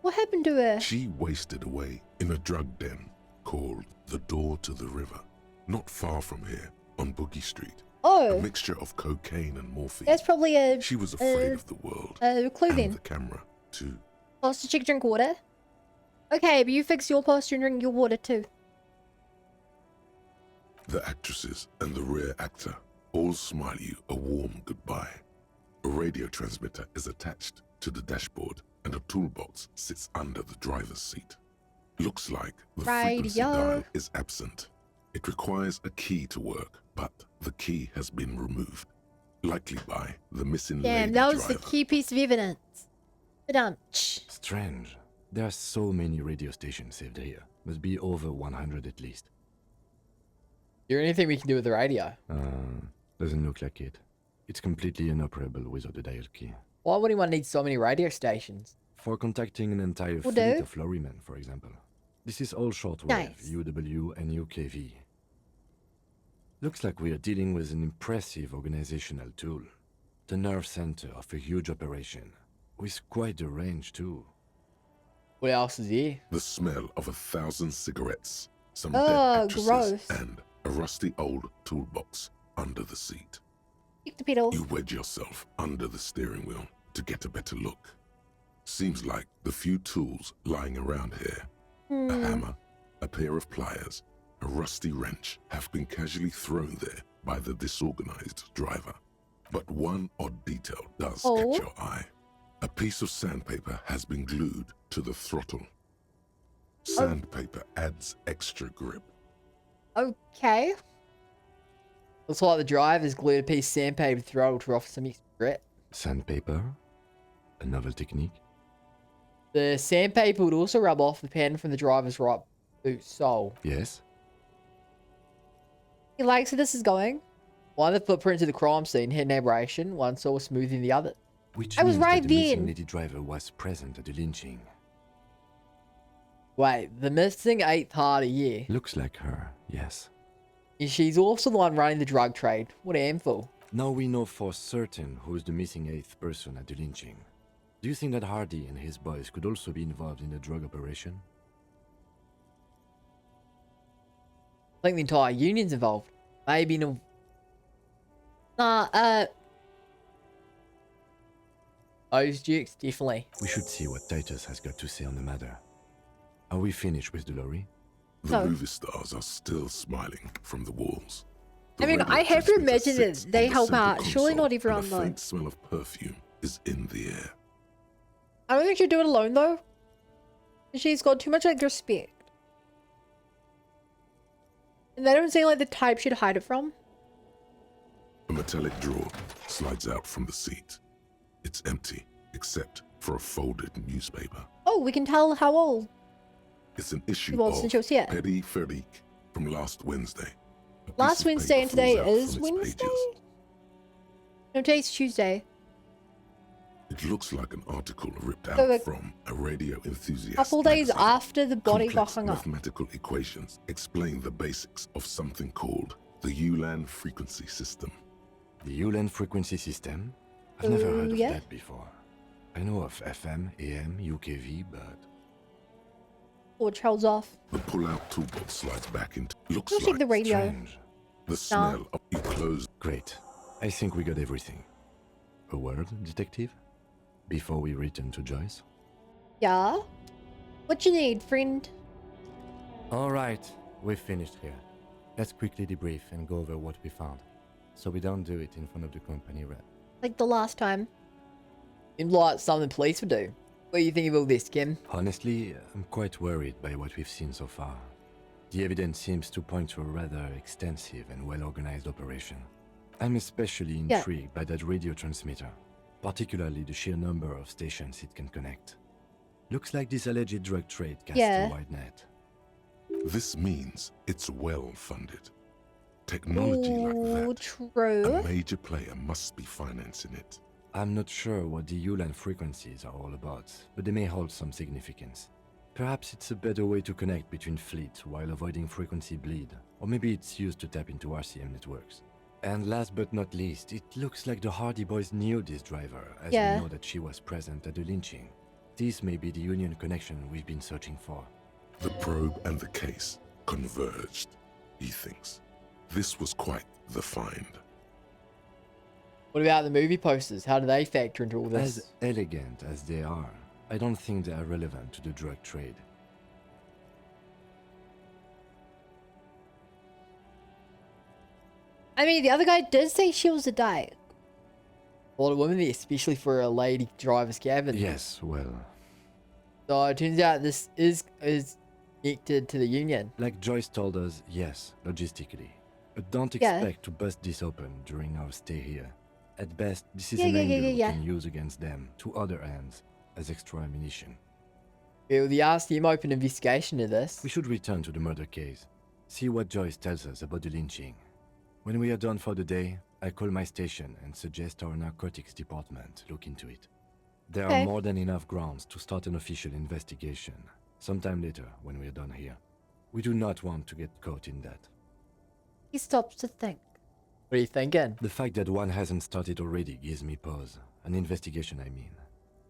What happened to her? She wasted away in a drug den called the Door to the River, not far from here on Boogie Street. Oh, A mixture of cocaine and morphine. that's probably a She was afraid of the world clue and then. the camera too. Posture chick drink water. Okay, but you fix your posture and drink your water too. The actresses and the rear actor all smile you a warm goodbye. A radio transmitter is attached to the dashboard and a toolbox sits under the driver's seat. Looks like the frequency Radio. dial is absent. It requires a key to work, but the key has been removed, likely by the missing Damn, lady that was driver. the key piece of evidence. Ba-dum-tsh. Strange. There are so many radio stations saved here. Must be over 100 at least. Is there anything we can do with the radio? Doesn't look like it. It's completely inoperable without the dial key. Why would anyone need so many radio stations? For contacting an entire Will fleet do. of lorrymen, for example. This is all shortwave, Nice. UW and UKV. Looks like we are dealing with an impressive organizational tool. The nerve center of a huge operation, with quite a range too. What else is here? The smell of 1,000 cigarettes, some Oh, dead actresses, gross. and a rusty old toolbox under the seat. Kick the pedal. You wedge yourself under the steering wheel to get a better look. Seems like the few tools lying around here, a hammer, a pair of pliers, a rusty wrench, have been casually thrown there by the disorganized driver. But one odd detail does catch your eye. A piece of sandpaper has been glued to the throttle. Sandpaper adds extra grip. Okay. Looks like the driver's glued a piece of sandpaper to the throttle to offer some extra grip. Sandpaper? A novel technique? The sandpaper would also rub off the pen from the driver's right boot sole. Yes? He likes where this is going. One of the footprints of the crime scene had an aberration, one saw smooth in the other. Which I was means right that the missing then. lady driver was present at the lynching. Wait, the missing 8th heart a year. Looks like her, yes. She's also the one running the drug trade. What a handful. Now we know for certain who is the missing 8th person at the lynching. Do you think that Hardy and his boys could also be involved in the drug operation? I think the entire union's involved. Maybe in a... Those dukes, definitely. We should see what Titus has got to say on the matter. Are we finished with the lorry? The No. movie stars are still smiling from the walls. I mean, radio I have to transmitter imagine that sits they on the help center out. Surely console, not everyone, and though. a faint smell of perfume is in the air. I don't think she'd do it alone though. She's got too much like respect. And they don't seem like the type she'd hide it from. A metallic drawer slides out from the seat. It's empty, except for a folded newspaper. Oh, we can tell how old. It's an issue Well, of since she was here. Petit Férique from last Wednesday. A piece Last of Wednesday and paper today falls out is from its Wednesday? pages. No, today's Tuesday. It looks like an article ripped out So a from a radio enthusiast. Couple days magazine. after the body got Complex hung up. mathematical equations explain the basics of something called the Ulan frequency system. The Ulan frequency system? I've never heard of yeah. that before. I know of FM, AM, UKV, but... Or trails off. The pull-out toolbox slides back into. Looks We'll like take the radio. Strange. the smell of you closed. Great. I think we got everything. A word, detective? Before we return to Joyce? Yeah? What you need, friend? Alright, we've finished here. Let's quickly debrief and go over what we found, so we don't do it in front of the company rep. Like the last time. Seems like something police would do. What do you think of all this, Kim? Honestly, I'm quite worried by what we've seen so far. The evidence seems to point to a rather extensive and well-organized operation. I'm especially Yeah. intrigued by that radio transmitter, particularly the sheer number of stations it can connect. Looks like this alleged drug trade casts Yeah. a wide net. This means it's well funded. Technology Ooh, like that, true. a major player must be financing it. I'm not sure what the Ulan frequencies are all about, but they may hold some significance. Perhaps it's a better way to connect between fleets while avoiding frequency bleed, or maybe it's used to tap into RCM networks. And last but not least, it looks like the Hardy Boys knew this driver, as Yeah. we know that she was present at the lynching. This may be the Union connection we've been searching for. The probe and the case converged, he thinks. This was quite the find. What about the movie posters? How do they factor into all this? As elegant as they are, I don't think they are relevant to the drug trade. I mean, the other guy did say she was a dyke. A lot of women there, especially for a lady driver's cabin. Yes, well, So it turns out this is connected to the Union. like Joyce told us, yes, logistically. But don't Yeah. expect to bust this open during our stay here. At best, this is Yeah, an yeah, yeah, angle we yeah. can use against them to other ends as extra ammunition. Well, the RCM open investigation of this. We should return to the murder case, see what Joyce tells us about the lynching. When we are done for the day, I call my station and suggest our narcotics department look into it. There Okay. are more than enough grounds to start an official investigation, sometime later when we are done here. We do not want to get caught in that. He stops to think. What are you thinking? The fact that one hasn't started already gives me pause. An investigation, I mean.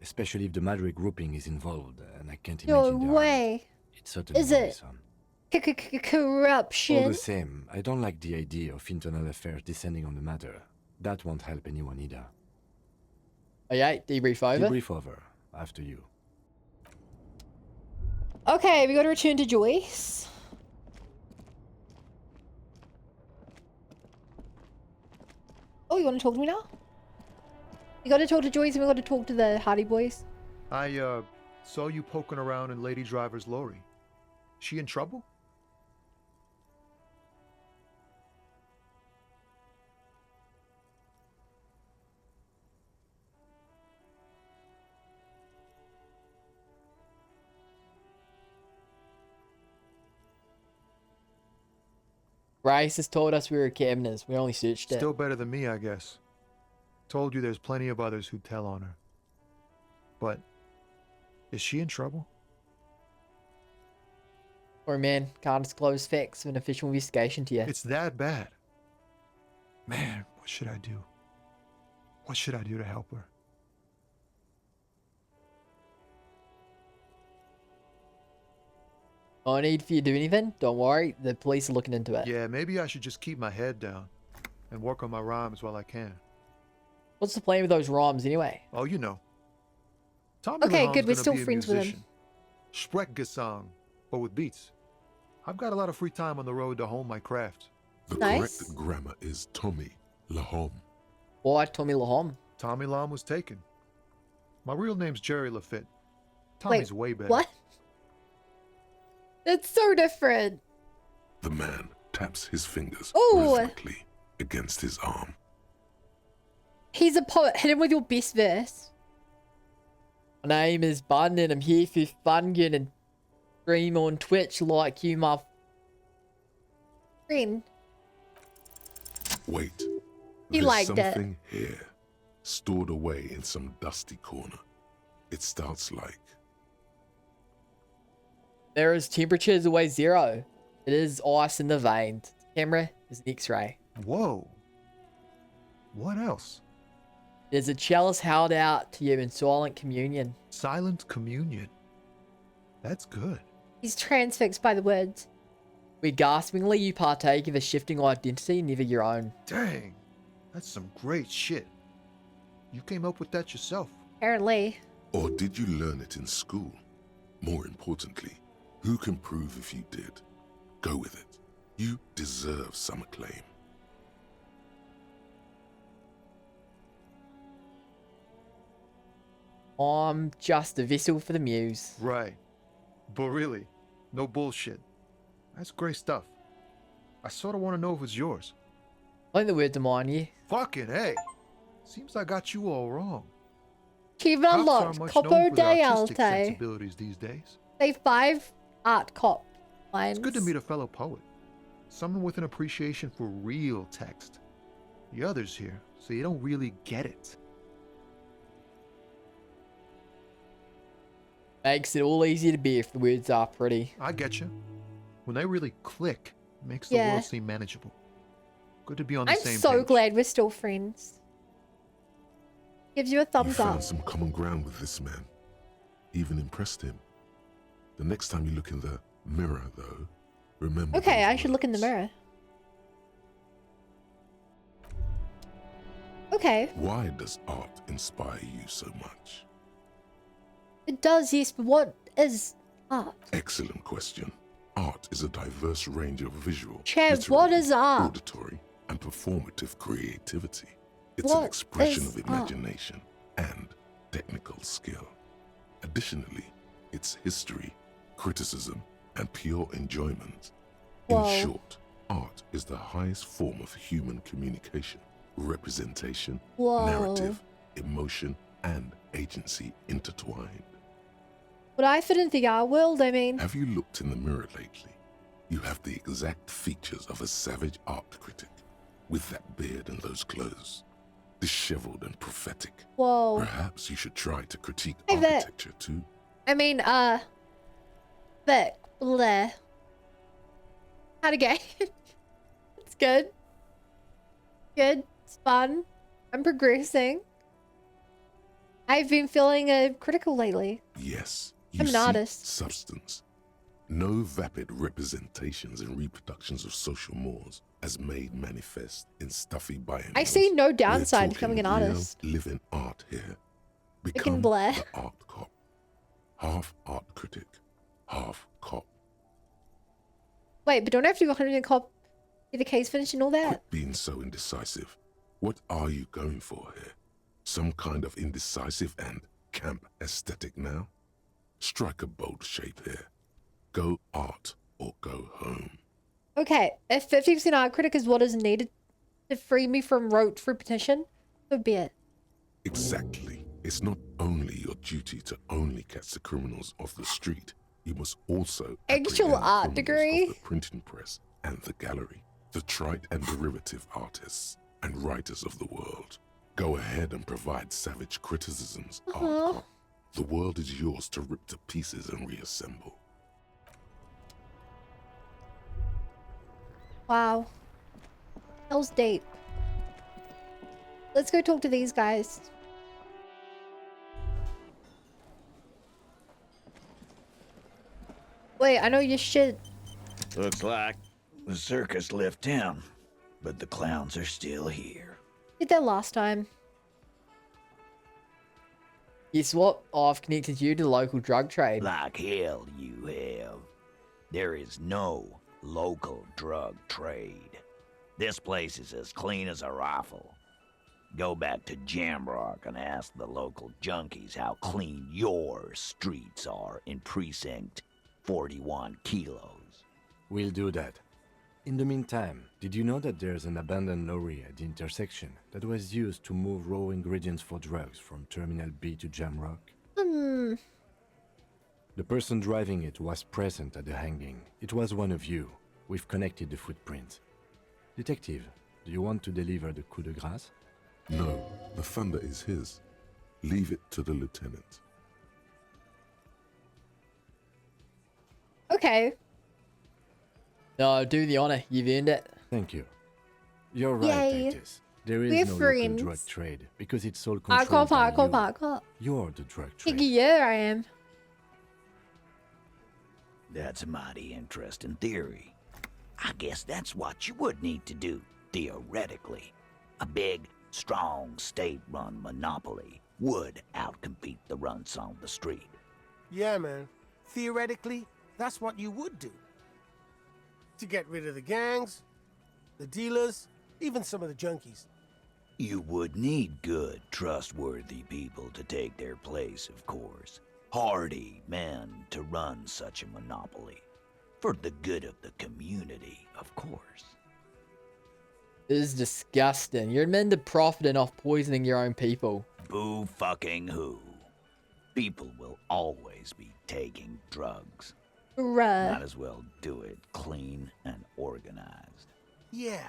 Especially if the Madre grouping is involved, and I can't No imagine they aren't. way. It's certainly Is it worrisome. All Corruption. the same, I don't like the idea of internal affairs descending on the matter. That won't help anyone either. Okay, debrief over. Debrief over. After you. Okay, we got to return to Joyce. Oh, you want to talk to me now? We got to talk to Joyce and we got to talk to the Hardy Boys. I saw you poking around in Lady Driver's lorry. She in trouble? Grace has told us we were cabiners. We only searched it. Still better than me, I guess. Told you there's plenty of others who'd tell on her. But is she in trouble? Or man, can't disclose facts of an official investigation to you. It's that bad. Man, what should I do? What should I do to help her? No need for you to do anything. Don't worry, the police are looking into it. Yeah, maybe I should just keep my head down and work on my rhymes while I can. What's the plan with those rhymes anyway? Oh, you know. Tommy Okay, Lahome's good, we're gonna still be a friends with him. musician. Sprechgesang, but with beats. I've got a lot of free time on the road to hone my craft. The Nice. correct grammar is Tommy Lahome. Why Tommy Lahom? Tommy Lahm was taken. My real name's Jerry Lafitte. Tommy's way better. What? It's so different. The man taps his fingers Ooh. rhythmically against his arm. He's a poet. Hit him with your best verse. My name is Bun and I'm here for fun and stream on Twitch like you, my Friend. Wait. He there's liked it. something here, stored away in some dusty corner. It starts like, There is temperatures always 0. It is ice in the veins. Camera is an X-ray. Whoa. What else? There's a chalice held out to you in silent communion. Silent communion. That's good. He's transfixed by the words. Where gaspingly you partake of a shifting identity, never your own. Dang. That's some great shit. You came up with that yourself. Apparently. or did you learn it in school? More importantly, who can prove if you did? Go with it. You deserve some acclaim. I'm just a vessel for the muse. Right. But really, no bullshit. That's great stuff. I sort of want to know if it's yours. Like the words of mine, yeah. Fucking A. Seems I got you all wrong. Achievement Cops unlocked. aren't much Copo known for their de artistic Alte. sensibilities these days. Say 5 art cop lines. It's good to meet a fellow poet. Someone with an appreciation for real text. The others here, so you don't really get it. Makes it all easier to be if the words are pretty. I get you. When they really click, it makes the Yeah. world seem manageable. Good to be on the I'm same so page. glad we're still friends. Gives you a You thumbs up. found some common ground with this man. Even impressed him. The next time you look in the mirror, though, remember. Okay, those I should look in the words. mirror. Okay. Why does art inspire you so much? It does, yes, but what is art? Excellent question. Art is a diverse range of visual, Chav, what literary, is art? auditory, and performative creativity. It's What an expression is of art? imagination and technical skill. Additionally, it's history, criticism, and pure enjoyment. Whoa. In short, art is the highest form of human communication, representation, Whoa. narrative, emotion, and agency intertwined. Would I fit into the art world? I mean, Have you looked in the mirror lately? You have the exact features of a savage art critic, with that beard and those clothes, disheveled and prophetic. whoa. Perhaps you should try to critique Hey, Vic. architecture too. I mean, but bleh. How'd it go? It's good. Good. It's fun. I'm progressing. I've been feeling critical lately. Yes, you I'm an see artist. substance. No vapid representations and reproductions of social mores as made manifest in stuffy biennials. I see no We're downside to talking becoming an real, artist. living art here. Freaking Become bleh. the art cop. Half art critic, half cop. Wait, but don't I have to go 100 and cop get the case finished and all that? Quit being so indecisive. What are you going for here? Some kind of indecisive and camp aesthetic now? Strike a bold shape here. Go art or go home. Okay, if 50% art critic is what is needed to free me from rote repetition, so be it. Exactly. It's not only your duty to only catch the criminals off the street. You must also Actual apprehend art criminals degree? of the printing press and the gallery, the trite and derivative artists and writers of the world. Go ahead and provide savage criticisms, art cop. The world is yours to rip to pieces and reassemble. Wow. That was deep. Let's go talk to these guys. Wait, I know your shit. Looks like the circus left town, but the clowns are still here. Did that last time. Guess what? I've connected you to the local drug trade. Like hell you have. There is no local drug trade. This place is as clean as a rifle. Go back to Jamrock and ask the local junkies how clean your streets are in Precinct 41 kilos. We'll do that. In the meantime, did you know that there's an abandoned lorry at the intersection that was used to move raw ingredients for drugs from Terminal B to Jamrock? The person driving it was present at the hanging. It was one of you. We've connected the footprint. Detective, do you want to deliver the coup de grace? No, the thunder is his. Leave it to the lieutenant. Okay. No, do the honor. You've earned it. Thank you. You're right, Yay. Titus. There is We're no friends. local drug trade because it's all Hardcore, controlled by hardcore, you. hardcore. You're the drug trade. Yeah, I am. That's a mighty interesting theory. I guess that's what you would need to do, theoretically. A big, strong, state-run monopoly would outcompete the runts on the street. Yeah, man. Theoretically, that's what you would do. To get rid of the gangs, the dealers, even some of the junkies. You would need good, trustworthy people to take their place, of course. Hardy men to run such a monopoly. For the good of the community, of course. This is disgusting. You're meant to profiting off poisoning your own people. Boo fucking who. People will always be taking drugs. Bruh. Might as well do it clean and organized. Yeah,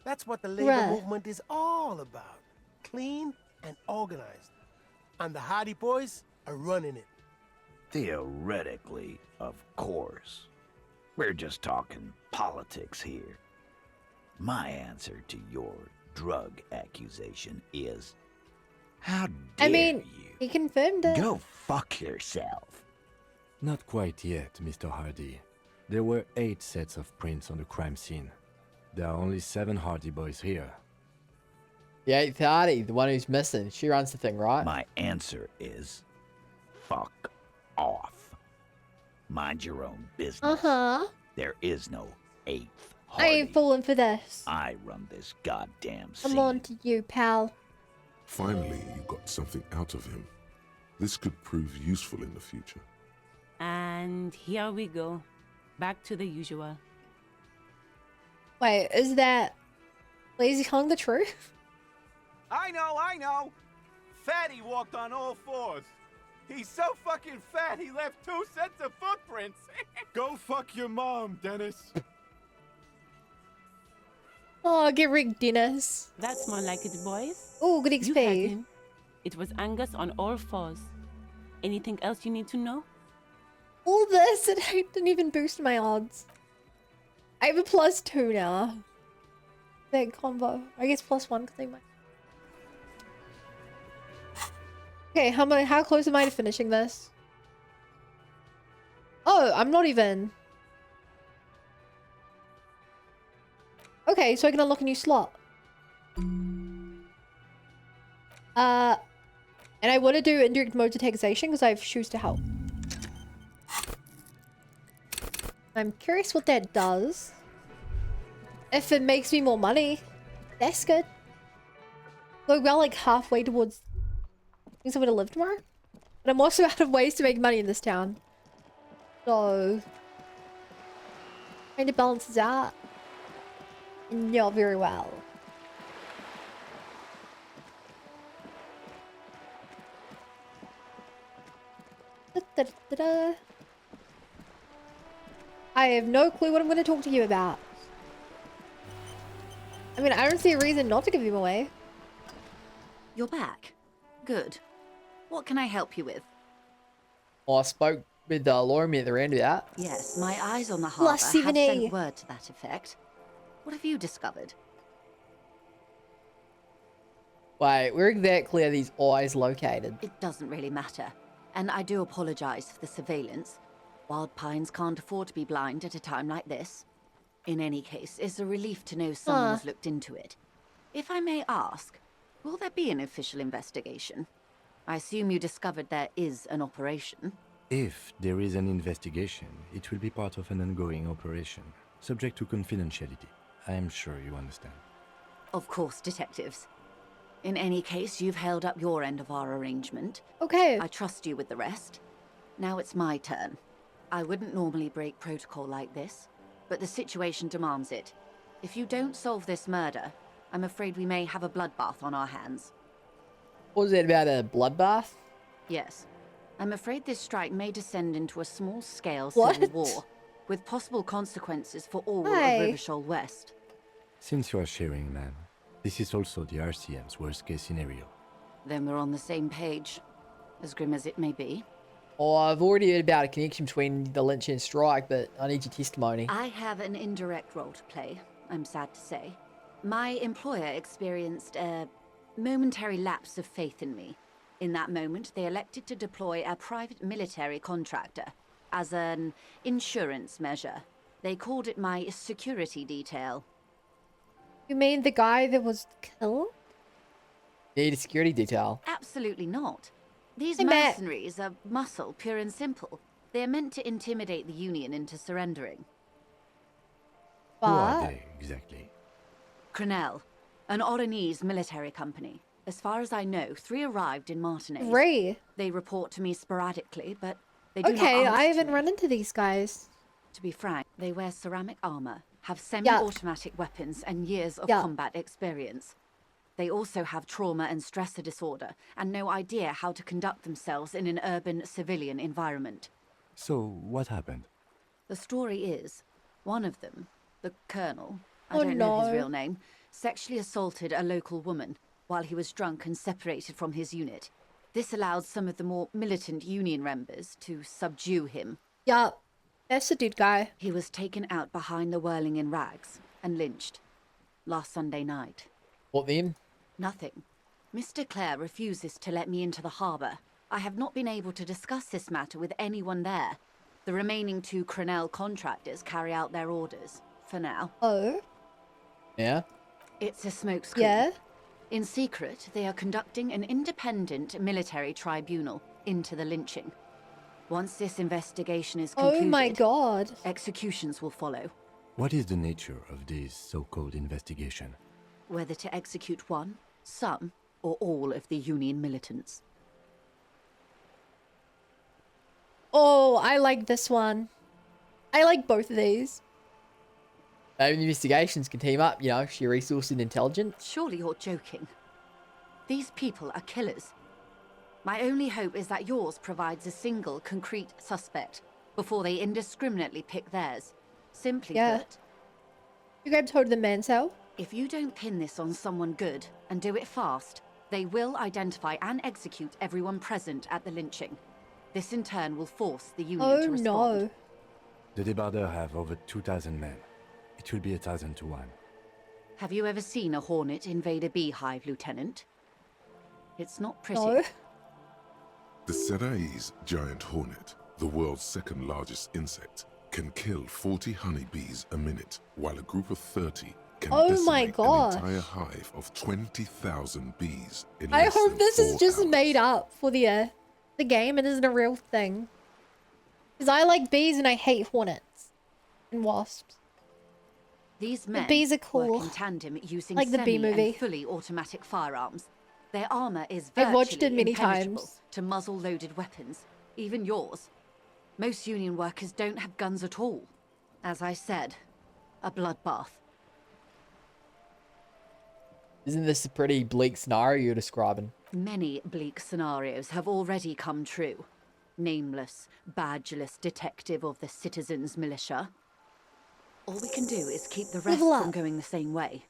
that's what the labor Bruh. movement is all about. Clean and organized. And the Hardy Boys are running it. Theoretically, of course. We're just talking politics here. My answer to your drug accusation is, how dare I mean, you? he confirmed it. Go fuck yourself. Not quite yet, Mr. Hardy. There were 8 sets of prints on the crime scene. There are only 7 Hardy boys here. The 8th Hardy, the one who's missing. She runs the thing, right? My answer is, fuck off. Mind your own business. Uh-huh. There is no 8th I Hardy. ain't falling for this. I run this goddamn scene. I'm on to you, pal. Finally, you got something out of him. This could prove useful in the future. And here we go. Back to the usual. Wait, is that Lazy Kong the truth? I know. Fatty walked on all 4s. He's so fucking fat, he left 2 sets of footprints. Go fuck your mom, Dennis. Oh, get rigged, Dennis. That's more like it, boys. Oh, good You had XP. him. It was Angus on all 4s. Anything else you need to know? All this, and I didn't even boost my odds. I have a +2 now. That combo. I guess +1 because I might. Okay, how close am I to finishing this? Oh, I'm not even. Okay, so I can unlock a new slot. And I want to do indirect mode to taxation because I have shoes to help. I'm curious what that does. If it makes me more money, that's good. We're well like halfway towards being somewhere to live tomorrow. But I'm also out of ways to make money in this town. So kind of balances out. Not very well. Da-da-da-da. I have no clue what I'm going to talk to you about. I mean, I don't see a reason not to give him away. You're back. Good. What can I help you with? Oh, I spoke with Lorimy at the end of that. Yes, my eyes on the harbour have +70. sent word to that effect. What have you discovered? Wait, where exactly are these eyes located? It doesn't really matter. And I do apologize for the surveillance. Wild Pines can't afford to be blind at a time like this. In any case, it's a relief to know someone has looked into it. If I may ask, will there be an official investigation? I assume you discovered there is an operation. If there is an investigation, it will be part of an ongoing operation, subject to confidentiality. I am sure you understand. Of course, detectives. In any case, you've held up your end of our arrangement. Okay. I trust you with the rest. Now it's my turn. I wouldn't normally break protocol like this, but the situation demands it. If you don't solve this murder, I'm afraid we may have a bloodbath on our hands. What was it about a bloodbath? Yes. I'm afraid this strike may descend into a small-scale What? civil war, with possible consequences for all Hi. of Rivershall West. Since you are sharing, ma'am, this is also the RCM's worst-case scenario. Then we're on the same page, as grim as it may be. Oh, I've already heard about a connection between the lynch and strike, but I need your testimony. I have an indirect role to play, I'm sad to say. My employer experienced a momentary lapse of faith in me. In that moment, they elected to deploy a private military contractor as an insurance measure. They called it my security detail. You mean the guy that was killed? Need a security detail. Absolutely not. These Hey, Matt. mercenaries are muscle, pure and simple. They're meant to intimidate the Union into surrendering. Who are But they, exactly? Crenell, an Oranese military company. As far as I know, 3 arrived in Martinez. Ray. They report to me sporadically, but they do not Okay, answer I to haven't me. run into these guys. To be frank, they wear ceramic armor, have semi-automatic weapons, and years of Yeah. combat experience. They also have trauma and stressor disorder, and no idea how to conduct themselves in an urban civilian environment. So, what happened? The story is, one of them, the colonel, I Oh, don't know his no. real name, sexually assaulted a local woman while he was drunk and separated from his unit. This allows some of the more militant Union members to subdue him. Yup. That's a dude guy. He was taken out behind the whirling in rags and lynched last Sunday night. What then? Nothing. Mr. Clare refuses to let me into the harbour. I have not been able to discuss this matter with anyone there. The remaining 2 Crenell contractors carry out their orders, for now. Oh? Yeah? It's a smokescreen. Yeah? In secret, they are conducting an independent military tribunal into the lynching. Once this investigation is concluded, Oh my god. executions will follow. What is the nature of this so-called investigation? Whether to execute one, some, or all of the Union militants. Oh, I like this one. I like both of these. Investigations can team up, you know, sheer resource and intelligence. Surely you're joking. These people are killers. My only hope is that yours provides a single, concrete suspect before they indiscriminately pick theirs. Simply put, You grabbed hold of the man's cell? if you don't pin this on someone good and do it fast, they will identify and execute everyone present at the lynching. This in turn will force the Union to respond. No. The Debardeurs have over 2,000 men. It will be 1,000 to 1. Have you ever seen a hornet invade a beehive, Lieutenant? It's not pretty. No. The Serai's giant hornet, the world's second largest insect, can kill 40 honeybees a minute, while a group of 30 can Oh my decimate gosh. an entire hive of 20,000 bees in I less hope than this is 4 just hours. made up for the game and isn't a real thing. Because I like bees and I hate hornets. And wasps. These The men bees are cool. work in tandem using Like the bee semi movie. and fully automatic firearms. Their armor is I've virtually watched it many impenetrable times. to muzzle-loaded weapons, even yours. Most Union workers don't have guns at all. As I said, a bloodbath. Isn't this a pretty bleak scenario you're describing? Many bleak scenarios have already come true. Nameless, badgeless detective of the citizens' militia. All we can do is keep the rest Level from up. going the same way.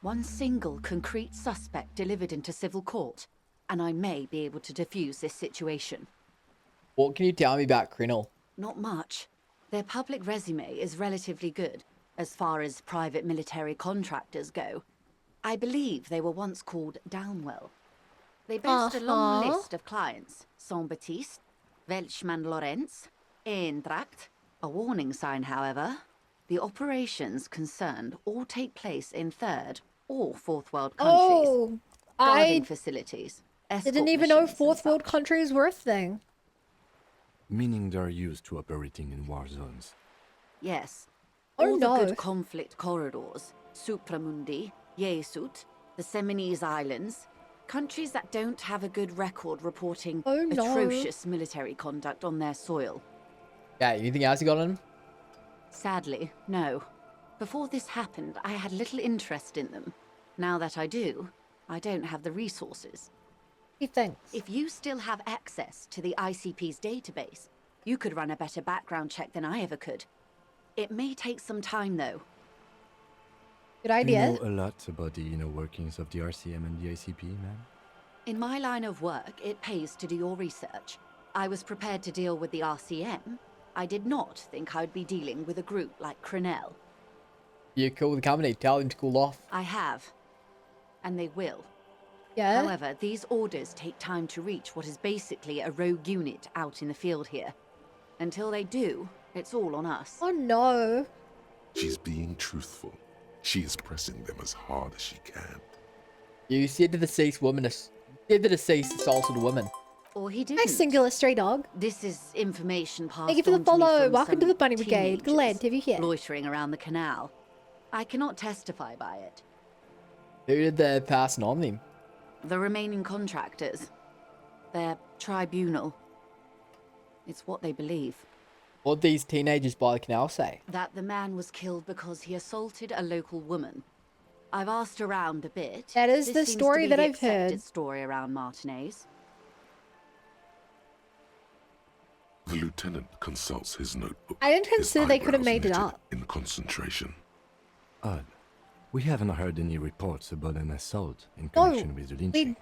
One single concrete suspect delivered into civil court, and I may be able to defuse this situation. What can you tell me about Crenell? Not much. Their public resume is relatively good, as far as private military contractors go. I believe they were once called Downwell. They boast a long Uh-huh. list of clients. Saint-Baptiste, Welchman Lorenz, Eintracht. A warning sign, however. The operations concerned all take place in third or fourth world countries. Oh, Guarding I facilities. didn't escort even know missions and fourth world such. countries were a thing. Meaning they're used to operating in war zones. Yes. Oh, All no. the good conflict corridors. Supramundi, Yesut, the Seminese Islands. Countries that don't have a good record reporting Oh, no. atrocious military conduct on their soil. Yeah, anything else you got on him? Sadly, no. Before this happened, I had little interest in them. Now that I do, I don't have the resources. He thinks. If you still have access to the ICP's database, you could run a better background check than I ever could. It may take some time, though. Good idea. You know a lot about the inner workings of the RCM and the ICP, man? In my line of work, it pays to do your research. I was prepared to deal with the RCM. I did not think I'd be dealing with a group like Crenell. You cool with the company, tell them to cool off. I have. And they will. Yeah. However, these orders take time to reach what is basically a rogue unit out in the field here. Until they do, it's all on us. Oh no. She's being truthful. She is pressing them as hard as she can. You said the deceased assaulted a woman. Or he Hi, didn't. singular stray dog. This is information passed Thank you for the on to me follow. from Welcome to some the Bunny Brigade. teenagers Glad to be here. loitering around the canal. I cannot testify by it. Who did the passing on them? The remaining contractors. Their tribunal. It's what they believe. What these teenagers by the canal say? That the man was killed because he assaulted a local woman. I've asked around a bit. That is This the seems to story be that the I've accepted heard. story around Martinez. The lieutenant consults his notebook. I didn't his consider they could have eyebrows made it knitted up. in concentration. Odd. We haven't heard any reports about an assault in connection with the lynching.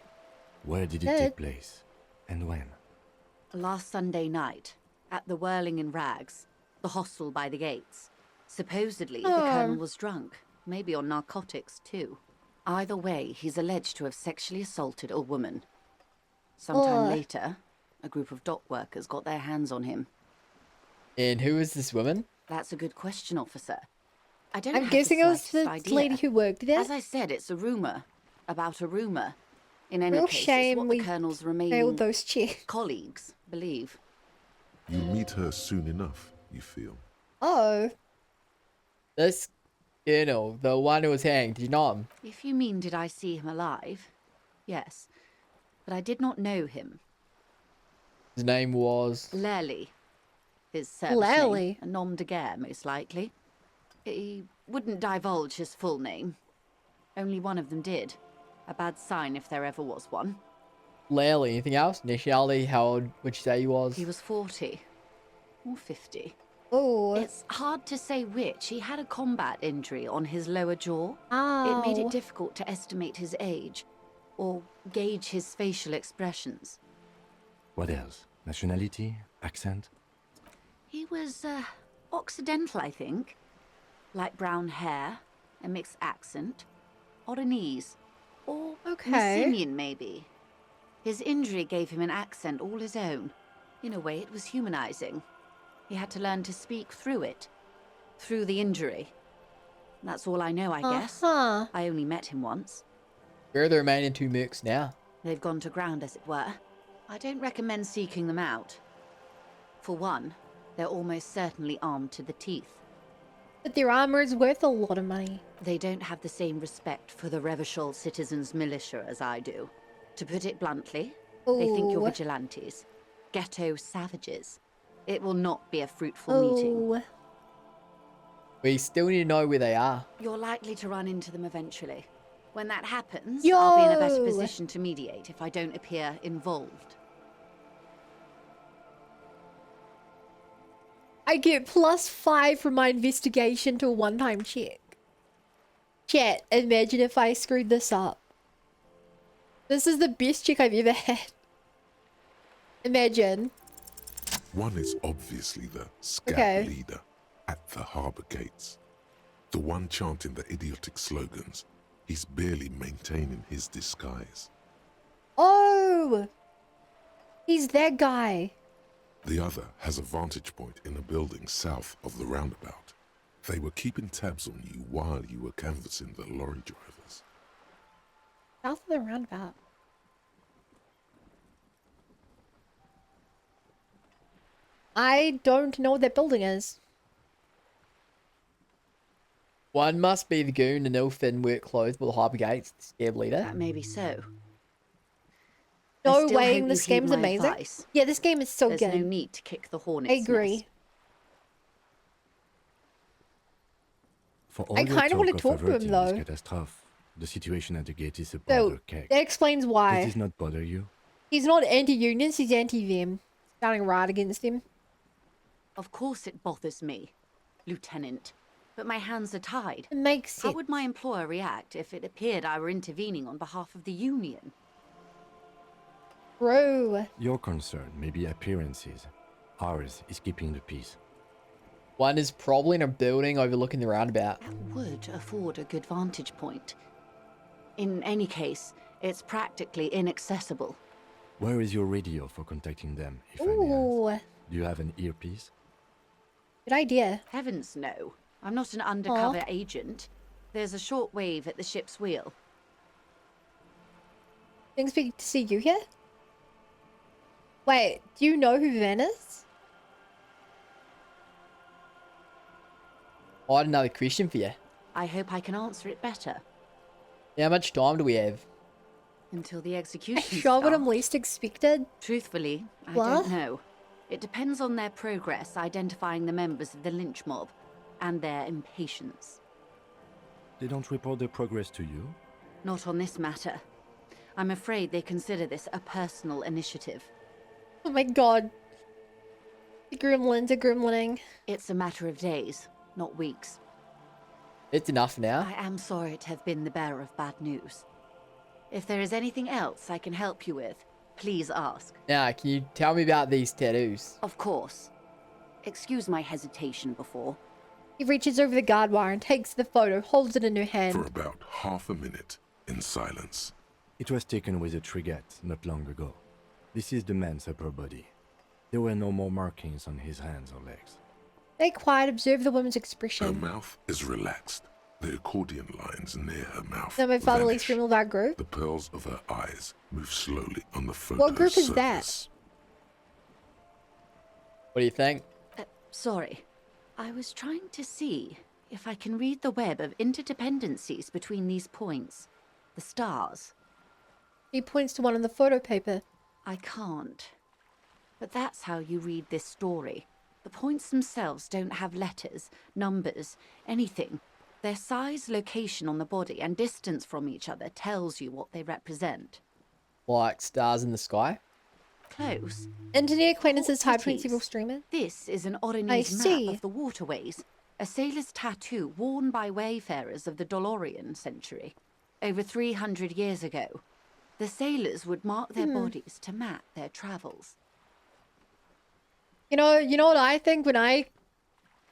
Where did it did. take place? And when? Last Sunday night, at the Whirling in Rags, the hostel by the gates. Supposedly, the colonel was drunk, maybe on narcotics too. Either way, he's alleged to have sexually assaulted a woman. Sometime later, a group of dock workers got their hands on him. And who is this woman? That's a good question, officer. I don't I'm have guessing it was the slightest idea. lady who worked there. As I said, it's a rumor about a rumor. In any Real case, shame it's what we the colonel's failed remaining those chicks. colleagues believe. You'll meet her soon enough, you feel. Oh. This colonel, the one who was hanged, did you know him? If you mean did I see him alive? Yes. But I did not know him. His name was... Lely. His service Lely? name, a nom de guerre, most likely. He wouldn't divulge his full name. Only one of them did. A bad sign if there ever was one. Lely. Anything else? Nationality? How old would you say he was? He was 40. Or 50. Oh. It's hard to say which. He had a combat injury on his lower jaw. Ow. It made it difficult to estimate his age. Or gauge his facial expressions. What else? Nationality? Accent? He was, Occidental, I think. Light brown hair, a mixed accent, Oranese, or Messinian, maybe. His injury gave him an accent all his own. In a way, it was humanizing. He had to learn to speak through it. Through the injury. That's all I know, I guess. I only met him once. Where are the remaining two mooks now? They've gone to ground, as it were. I don't recommend seeking them out. For one, they're almost certainly armed to the teeth. But their armor is worth a lot of money. They don't have the same respect for the Revachol citizens' militia as I do. To put it bluntly, they think you're vigilantes. Ghetto savages. It will not be a fruitful meeting. We still need to know where they are. You're likely to run into them eventually. When that happens, I'll be in a better position to mediate if I don't appear involved. I get +5 from my investigation to a one-time check. Chat, imagine if I screwed this up. This is the best check I've ever had. Imagine. One is obviously the scat leader at the harbour gates. The one chanting the idiotic slogans. He's barely maintaining his disguise. Oh! He's that guy. The other has a vantage point in a building south of the roundabout. They were keeping tabs on you while you were canvassing the lorry drivers. South of the roundabout. I don't know what that building is. One must be the goon in ill-thin work clothes with the harbour gates, the scab leader. That may be so. No way, this game's amazing. Advice. Yeah, this game is so There's good. no need to kick the hornet's I agree. nest. For all I the kind of want to talk to him averting though. this catastrophe, the situation at the gate is a So border cake. that explains why. Does this not bother you? He's not anti-unions, he's anti-them. Starting right against them. Of course it bothers me, Lieutenant. But my hands are tied. It makes sense. How would my employer react if it appeared I were intervening on behalf of the Union? Bro. Your concern may be appearances. Ours is keeping the peace. One is probably in a building overlooking the roundabout. That would afford a good vantage point. In any case, it's practically inaccessible. Where is your radio for contacting them, if I may Ooh. ask? Do you have an earpiece? Good idea. Heavens no. I'm not an undercover agent. There's a shortwave at the ship's wheel. Didn't expect to see you here? Wait, do you know who Van is? I had another question for you. I hope I can answer it better. How much time do we have? Until the execution Sure what I'm starts. least expected? Truthfully, I What? don't know. It depends on their progress identifying the members of the lynch mob and their impatience. They don't report their progress to you? Not on this matter. I'm afraid they consider this a personal initiative. Oh my god. The gremlins are gremlining. It's a matter of days, not weeks. It's enough now. I am sorry to have been the bearer of bad news. If there is anything else I can help you with, Please ask. Now, can you tell me about these tattoos? Of course. Excuse my hesitation before. He reaches over the guard wire and takes the photo, holds it in her hand. For about half a minute, in silence. It was taken with a trigette not long ago. This is the man's upper body. There were no more markings on his hands or legs. Stay quiet, observe the woman's Her expression. mouth is relaxed. The accordion lines near her mouth Then my fatherly vanish. scream of our group. The pearls of her eyes move slowly on the photo's What group is that? surface. What do you think? Sorry. I was trying to see if I can read the web of interdependencies between these points. The stars. He points to one on the photo paper. I can't. But that's how you read this story. The points themselves don't have letters, numbers, anything. Their size, location on the body, and distance from each other tells you what they represent. Like stars in the sky? Close. Internet acquaintances Port type between cities. several streamers. This is an I Oronese see. map of the waterways. A sailor's tattoo worn by wayfarers of the Dolorian century. Over 300 years ago. The sailors would mark their bodies to map their travels. You know what I think when I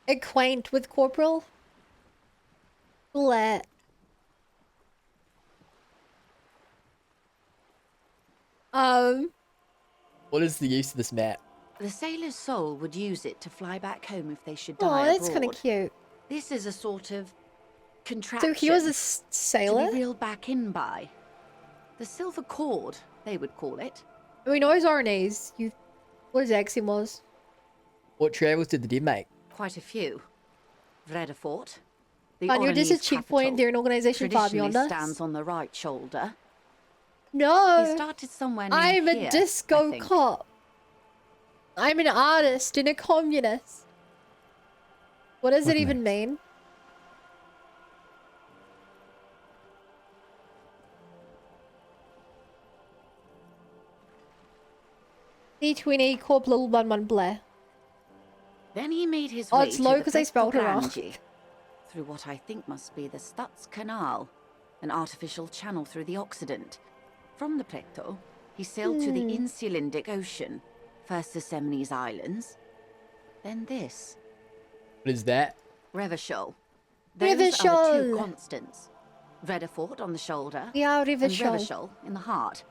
acquaint with Corporal? Let. What is the use of this map? The sailor's soul would use it to fly back home if they should Oh, die that's kind of abroad. cute. This is a sort of contraction. So he was a to sailor? be reeled back in by. The silver cord, they would call it. We know his RNAs. What his accent was. What travels did the dead make? Quite a few. Vredefort. The I knew this is Oronese checkpoint. capital, They're an organization far traditionally beyond us. stands on the right shoulder. No. He started somewhere near I'm here, a I disco think. cop. I'm an artist and a communist. What does What it even mean? D20 Corp Little 11 Blair. Then he made his Oh, way it's to low the 'cause I spelled it wrong. Plectograngi, through what I think must be the Stutz Canal, an artificial channel through the Occident. From the Plecto, he sailed to the Insulindic Ocean, first the Semnes Islands, then this, What is that? Revachol. Those are the two Revachol. constants. Vredefort on the shoulder, Yeah, and Revachol. Revachol in the heart.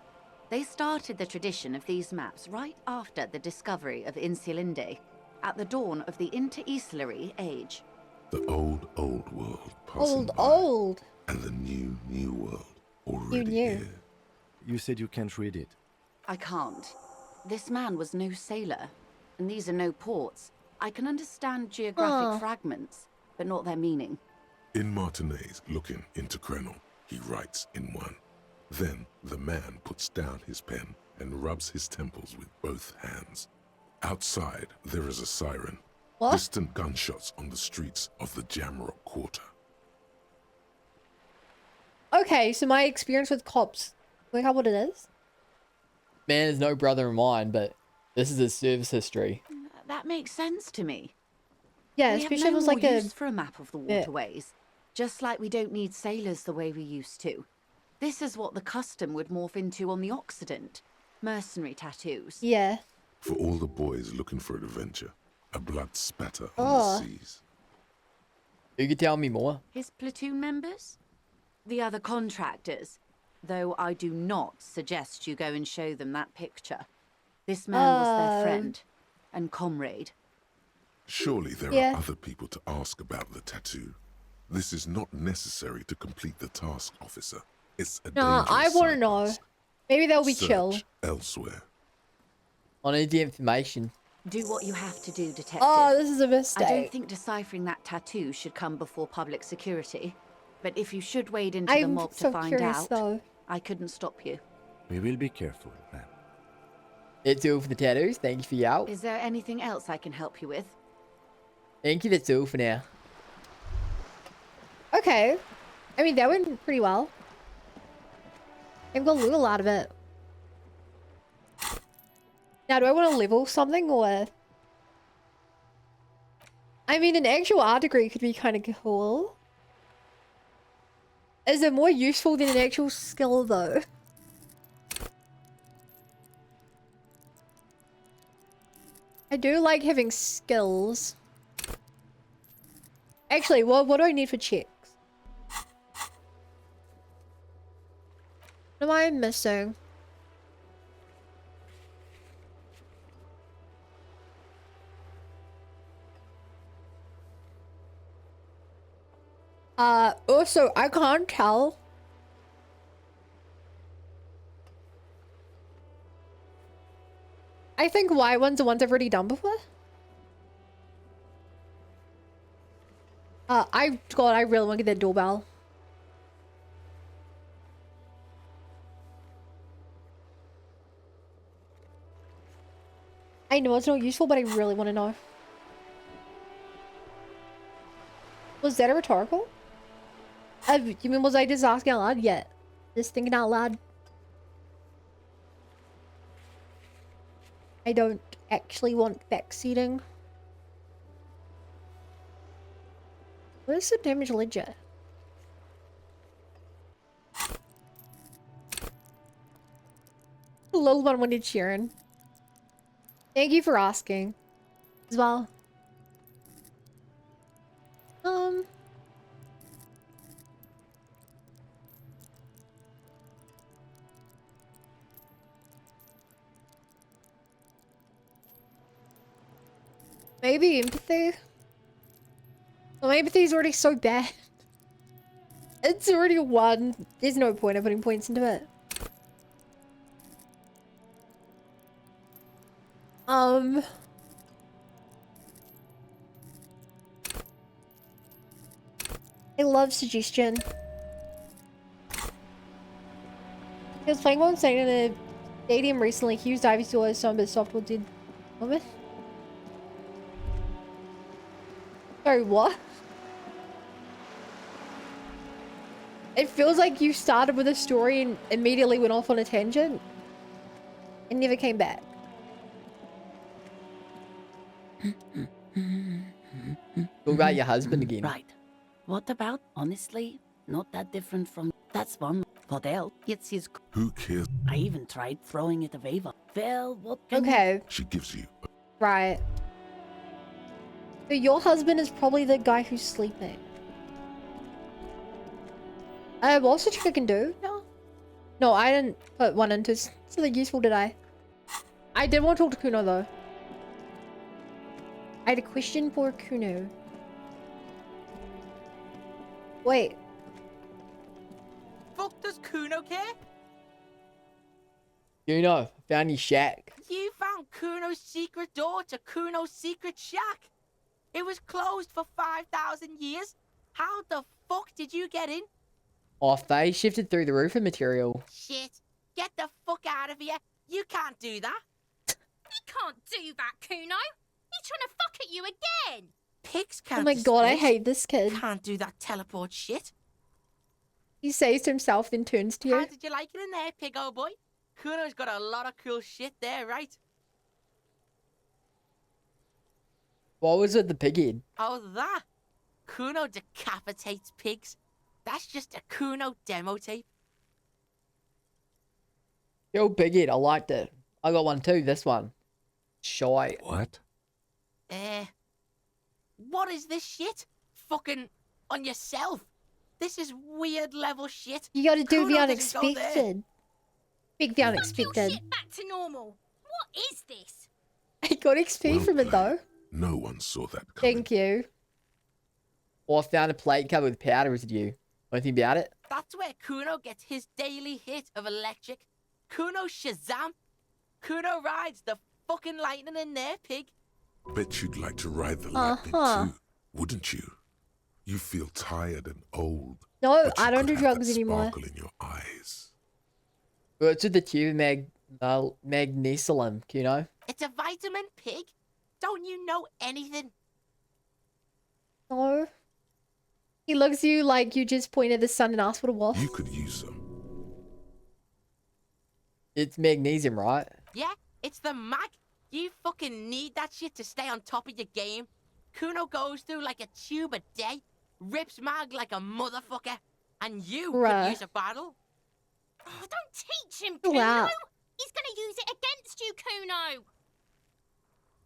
They started the tradition of these maps right after the discovery of Insulinde, at the dawn of the Interinsulary Age. The old world passing by, Old. and the new world already knew. here. You said you can't read it. I can't. This man was no sailor, and these are no ports. I can understand geographic Aw. fragments, but not their meaning. In Martinez looking into Krenel, he writes in one. Then the man puts down his pen and rubs his temples with both hands. Outside, there is a siren. What? Distant gunshots on the streets of the Jamrock Quarter. Okay, so my experience with cops. Look how what it is. Man is no brother of mine, but this is his service history. That makes sense to me. Yeah, We have especially if no it was more like a use for a map of the waterways. Just like we don't need sailors the way we used to. This is what the custom would morph into on the Occident. Mercenary tattoos. yeah. For all the boys looking for adventure, a blood spatter on Oh. the seas. Who could tell me more? His platoon members? The other contractors. Though I do not suggest you go and show them that picture. This man was their friend and comrade. Surely there Yeah. are other people to ask about the tattoo. This is not necessary to complete the task, officer. It's a Nah, I dangerous want to side know. task. Maybe they'll be Search chill. elsewhere. I need the information. Do what you have to do, detective. Oh, this is a I mistake. don't think deciphering that tattoo should come before public security. But if you should wade into the I'm mob so to find curious out, though. I couldn't stop you. We will be careful, ma'am. That's all for the tattoos. Thank you for your help. Is there anything else I can help you with? Thank you. That's all for now. Okay. I mean, that went pretty well. I've got a little out of it. Now, do I want to level something or... I mean, an actual art degree could be kind of cool. Is it more useful than an actual skill, though? I do like having skills. Actually, what do I need for checks? What am I missing? Also, I can't tell. I think white ones are ones I've already done before. God, I really want to get that doorbell. I know it's not useful, but I really want to know. Was that a rhetorical? You mean, was I just asking out loud? Yeah. Just thinking out loud. I don't actually want backseating. Where's the damage ledger? A little one wanted Sharon. Thank you for asking as well. Maybe empathy. Well, empathy's already so bad. It's already a 1. There's no point of putting points into it. I love suggestion. He was playing one insane in a stadium recently. He used Ivy Still as some, but softball did. What? Sorry, what? It feels like you started with a story and immediately went off on a tangent and never came back. Talk about your husband again. Right. What about, honestly, not that different from... That's one. What else? It's his... Who cares? I even tried throwing it a favor. Well, what can Okay. She gives you. Right. So your husband is probably the guy who's sleeping. What else did you can do? No. No, I didn't put one into something useful, did I? I did want to talk to Kuno though. I had a question for Kuno. Wait. Fuck does Kuno care? Kuno, found your shack. You found Kuno's secret door to Kuno's secret shack. It was closed for 5,000 years. How the fuck did you get in? Off they shifted through the roof of material. Shit. Get the fuck out of here. You can't do that. He can't do that, Kuno. He's trying to fuck at you again. Pigs can't. Oh my god, I hate this kid. Can't do that teleport shit. He says to himself, then turns to you. How did you like it in there, pig old boy? Kuno's got a lot of cool shit there, right? What was with the pig head? Oh, that. Kuno decapitates pigs. That's just a Kuno demo tape. Yo, pig head, I liked it. I got one too, this one. Shy. What? What is this shit? Fucking on yourself. This is weird level shit. You gotta do Kuno the doesn't go there. unexpected. Big the unexpected. Shit back to normal. What is this? I got XP from it though. No one saw that coming. Thank you. Or I found a plate covered with powder residue. Know anything about it? That's where Kuno gets his daily hit of electric. Kuno Shazam. Kuno rides the fucking lightning in there, pig. Bet you'd like to ride the lightning too, wouldn't you? You feel tired and old. No, but you I don't could do have drugs that anymore. Sparkle in your eyes. What's with the tube magnesium, you know? It's a vitamin, pig. Don't you know anything? No. He looks at you like you just pointed at the sun and asked what it was. You could use some. It's magnesium, right? Yeah, it's the mag. You fucking need that shit to stay on top of your game. Kuno goes through like a tube a day, rips mag like a motherfucker, and you Bruh. could use a battle. Oh, don't teach him, Chill Kuno. out. He's gonna use it against you, Kuno.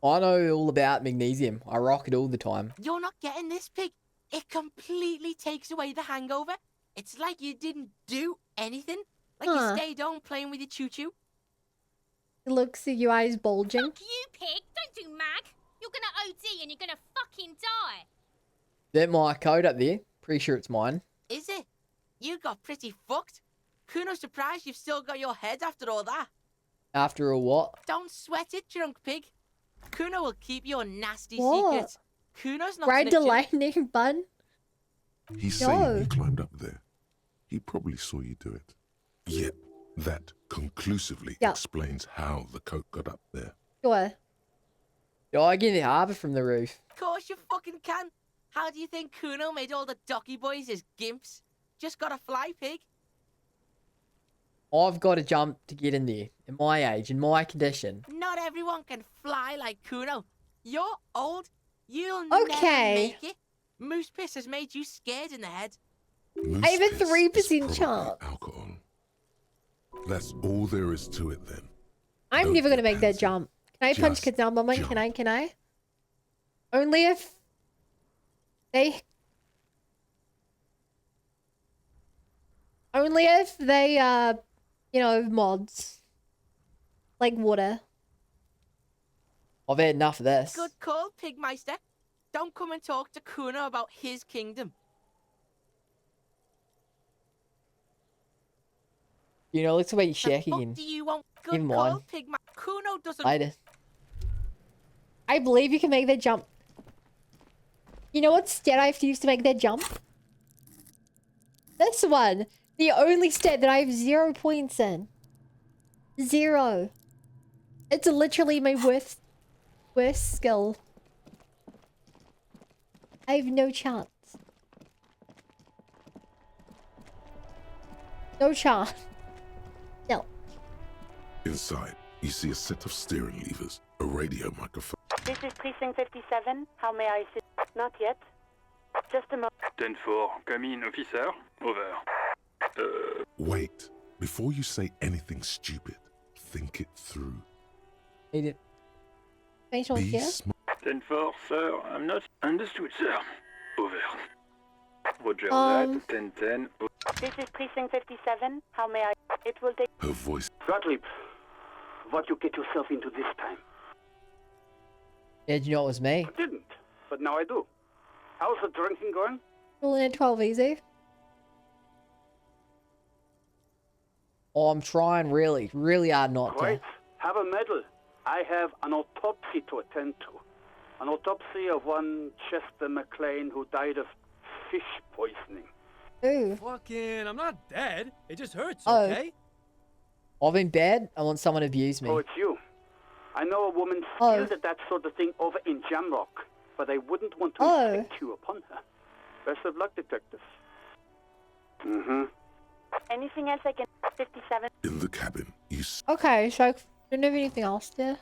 I know all about magnesium. I rock it all the time. You're not getting this, Pig. It completely takes away the hangover. It's like you didn't do anything. Like you stayed home playing with your choo-choo. It looks at your eyes bulging. Fuck you, Pig. Don't do mag. You're gonna OD and you're gonna fucking die. That my code up there. Pretty sure it's mine. Is it? You got pretty fucked. Kuno's surprised you've still got your head after all that. After a what? Don't sweat it, drunk pig. Kuno will keep your nasty What? secrets. Kuno's not Ride the snitching. lightning, bun. He's No. saying you climbed up there. He probably saw you do it. Yet, that conclusively Yeah. explains how the coat got up there. Sure. Do I get in the harbour from the roof? Of course you fucking can. How do you think Kuno made all the docky boys his gimps? Just gotta fly, pig. I've got to jump to get in there. In my age, in my condition. Not everyone can fly like Kuno. You're old. You'll Okay. never make it. Moose piss has made you scared in the head. I have a Moose piss 3% is chance. probably alcohol. That's all there is to it then. I'm Don't never gonna get make that handsy. jump. Can I punch Just kids down, Mama? jump. Can I? Only if they you know, mods. Like water. I've had enough of this. Good call, Pigmeister. Don't come and talk to Kuno about his kingdom. You know, let's wait The shack fuck again. do you want? Give Good him call, one. Pigmeister. Kuno doesn't. Later. I believe you can make that jump. You know what stat I have to use to make that jump? This one. The only stat that I have 0 points in. 0. It's literally my worst skill. I have no chance. No chance. No. Inside, you see a set of steering levers, a radio microphone. This is Precinct 57. How may I assist? Not yet. Just a moment. 10-4, come in, officer. Over. Wait, before you say anything stupid, think it through. Need it. Thanks, on Be here. smart. 10-4, sir. I'm not understood, sir. Over. Roger Um. that. 10-10. This is Precinct 57. How may I? It will take. Her voice. Gottlieb, what you get yourself into this time? Did you know it was me? I didn't, but now I do. How's the drinking going? Rolling at 12 easy. Oh, I'm trying really, really hard not Right. to. Have a medal. I have an autopsy to attend to. An autopsy of one Chester McLean who died of fish poisoning. Ooh. Fucking, I'm not dead. It just hurts, Oh. okay? I've been bad. I want someone to abuse me. Oh, it's you. I know a woman Oh. skilled at that sort of thing over in Jamrock, but I wouldn't want to Oh. inflict you upon her. Best of luck, detective. Mm-hmm. Anything else I can? 57. In the cabin, you Okay, so I don't have anything else there.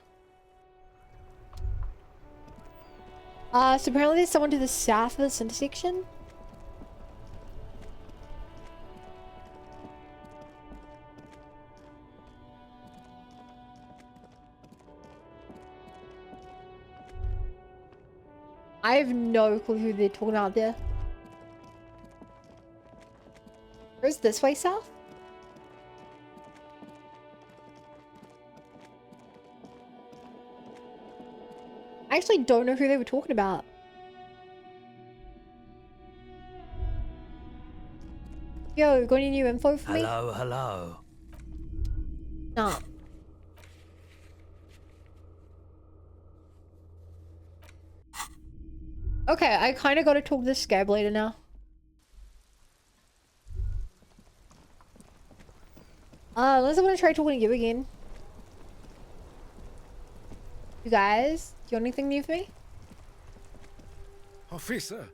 So apparently there's someone to the south of this intersection. I have no clue who they're talking about there. Where's this way south? I actually don't know who they were talking about. Yo, got any new info for me? Hello. Nah. Okay, I kind of got to talk to this scab later now. Unless I want to try talking to you again. You guys, do you want anything new for me? Officer.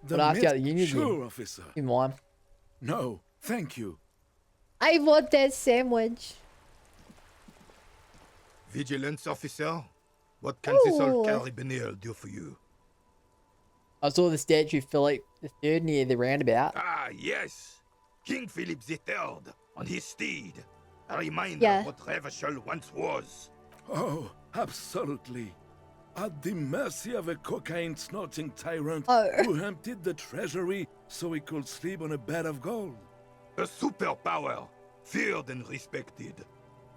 But I've got the union. Sure, officer. You mind? No, thank you. I want that sandwich. Vigilance officer, what can this old Ooh. carabinier do for you? I saw the statue of Philip III near the roundabout. Ah, yes. King Philip III on his steed. A reminder Yeah. of what Revachol once was. Oh, Absolutely. At the mercy of a cocaine-snorting tyrant who emptied the treasury so he could sleep on a bed of gold. A superpower, feared and respected.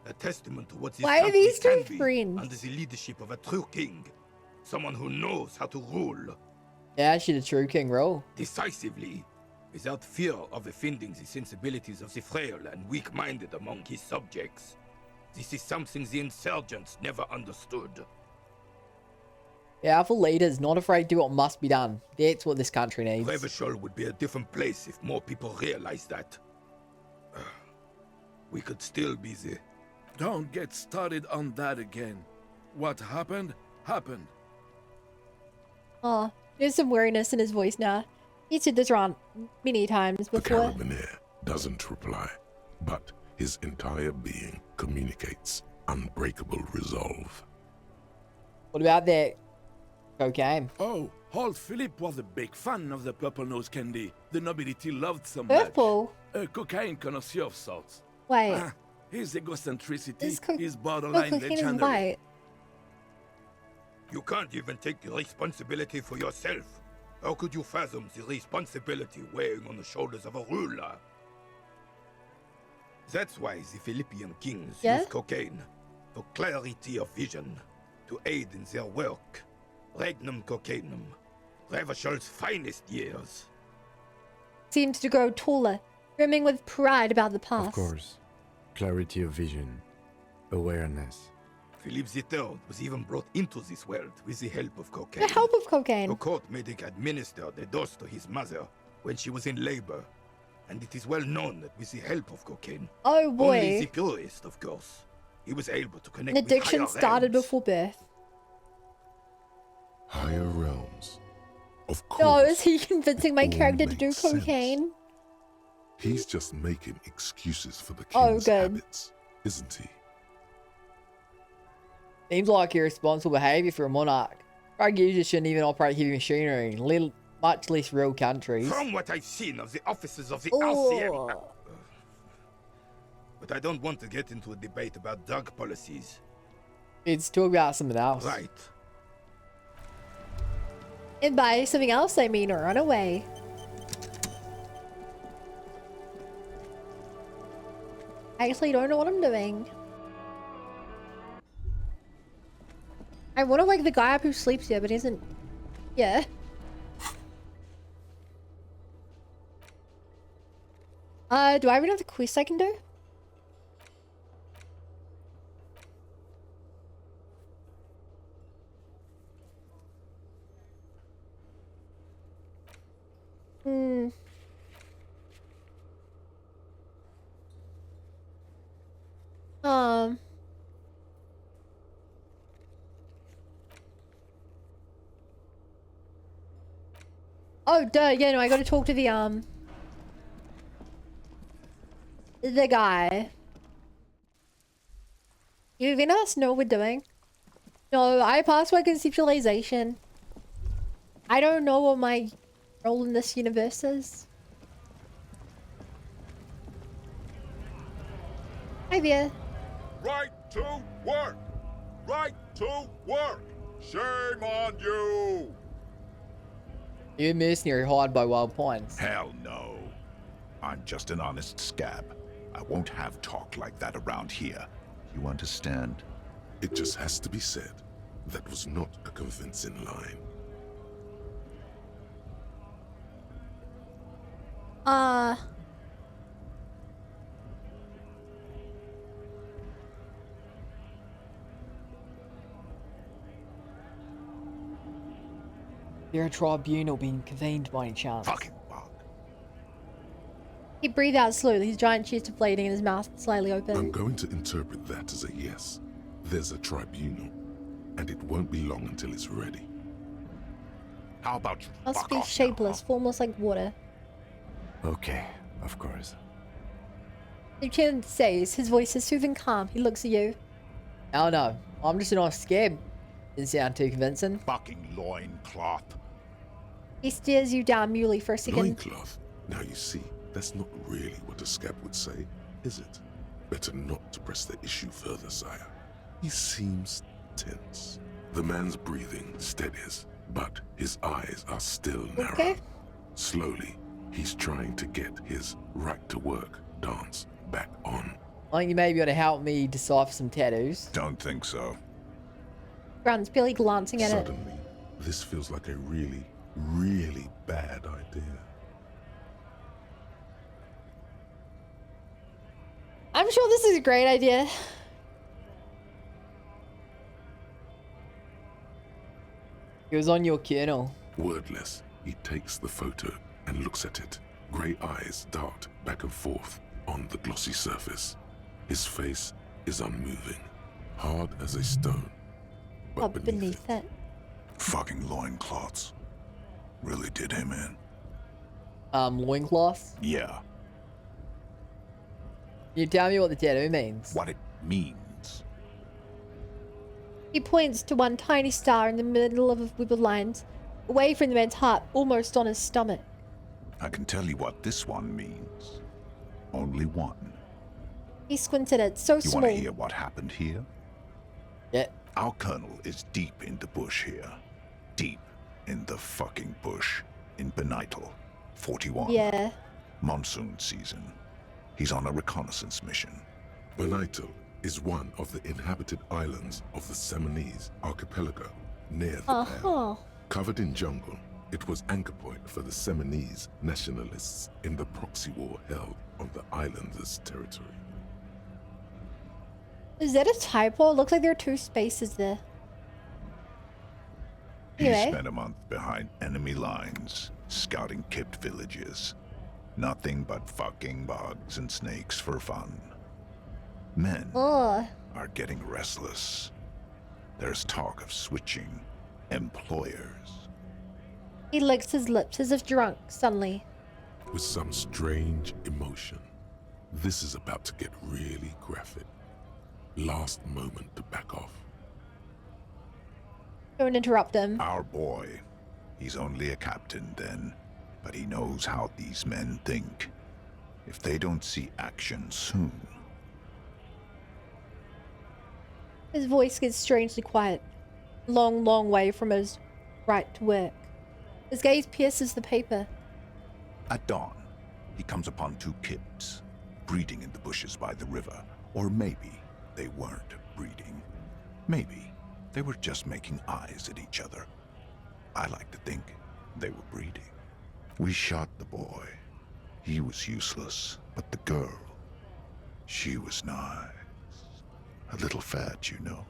A testament to what this Why are country these can two be friends? under the leadership of a true king. Someone who knows how to rule. Yeah, actually the true king rule. Decisively, without fear of offending the sensibilities of the frail and weak-minded among his subjects. This is something the insurgents never understood. Powerful leaders not afraid to do what must be done. That's what this country needs. Revachol would be a different place if more people realized that. We could still be the... Don't get started on that again. What happened, happened. Oh, there's some weariness in his voice now. He said this around many times The before. carabiner doesn't reply, but his entire being communicates unbreakable resolve. What about that cocaine? Oh, old Philip was a big fan of the purple nose candy the nobility loved so much. Purple? A cocaine connoisseur of sorts. Wait. His egocentricity This is borderline cocaine is legendary. white. You can't even take the responsibility for yourself. How could you fathom the responsibility weighing on the shoulders of a ruler? That's why the Philippian kings use cocaine for clarity of vision, to aid in their work. Regnum cocainum, Revachol's finest years. Seems to grow taller, brimming with pride about the past. Of course. Clarity of vision. Awareness. Philippe III was even brought into this world with the help of cocaine. The help of cocaine. The court made him administer the dose to his mother when she was in labor. And it is well known that with the help of cocaine, Oh boy. only the purest, of course, he was able to connect An with higher addiction started realms. before birth. Higher realms. Of course. No, is he convincing my all character to do makes sense. cocaine? He's just making excuses for the Oh, king's good. habits, isn't he? Seems like irresponsible behavior for a monarch. Drug users shouldn't even operate heavy machinery in little, much less real countries. From what I've seen of the officers of the Oh. RCM. But I don't want to get into a debate about drug policies. It's talk about something else. Right. And by something else, I mean run away. I actually don't know what I'm doing. I want to wake the guy up who sleeps here, but isn't. Yeah. Do I have another quest I can do? Hmm. Oh, duh. Yeah, no, I gotta talk to the guy. You even us know what we're doing? No, I passed my conceptualization. I don't know what my role in this universe is. Hi there. Right to work! Right to work! Shame on you! You mercenary hired by Wild Pines. Hell no. I'm just an honest scab. I won't have talk like that around here. You understand? It just has to be said. That was not a convincing line. There a tribunal being convened by any chance? Fucking bug. He breathed out slowly, his giant chest deflating and his mouth slightly I'm open. going to interpret that as a yes. There's a tribunal, and it won't be long until it's ready. How about you Must fuck be off? shapeless, formless like water. Okay, of course. Lieutenant says, his voice is soothing calm. He looks at you. Oh no, I'm just an honest scab. Didn't sound too convincing. Fucking loincloth. He stares you down muley for a second. Loincloth? Now you see, that's not really what a scab would say, is it? Better not to press the issue further, sire. He seems tense. The man's breathing steadies, but his eyes are still narrow. Okay. Slowly, he's trying to get his right-to-work dance back on. I think you may be able to help me decipher some tattoos. Don't think so. Grant's barely glancing at it. Suddenly, this feels like a really, really bad idea. I'm sure this is a great idea. It was on your kennel. Wordless, he takes the photo and looks at it. Grey eyes dart back and forth on the glossy surface. His face is unmoving, hard as a stone. But beneath it. Fucking loincloths. Really did him in. Loincloth? Yeah. You tell me what the tattoo means. What it means. He points to one tiny star in the middle of a web of lines, away from the man's heart, almost on his stomach. I can tell you what this one means. Only one. He squints at it, so You small. want to hear what happened here? Yeah. Our colonel is deep in the bush here. Deep in the fucking bush. In Benital, 41. Yeah. Monsoon season. He's on a reconnaissance mission. Benital is one of the inhabited islands of the Seminese archipelago near the Pale. Covered in jungle, it was anchor point for the Seminese nationalists in the proxy war held on the islanders' territory. Is that a typo? It looks like there are two spaces there. He Anyway. spent a month behind enemy lines, scouting kept villages. Nothing but fucking bugs and snakes for fun. Men are getting restless. There's talk of switching employers. He licks his lips as if drunk, suddenly. With some strange emotion, this is about to get really graphic. Last moment to back off. Don't interrupt him. Our boy. He's only a captain then, but he knows how these men think. If they don't see action soon. His voice gets strangely quiet. Long, long way from his right to work. His gaze pierces the paper. At dawn, he comes upon two kips, breeding in the bushes by the river. Or maybe they weren't breeding. Maybe they were just making eyes at each other. I like to think they were breeding. We shot the boy. He was useless, but the girl, she was nice. A little fat, you know,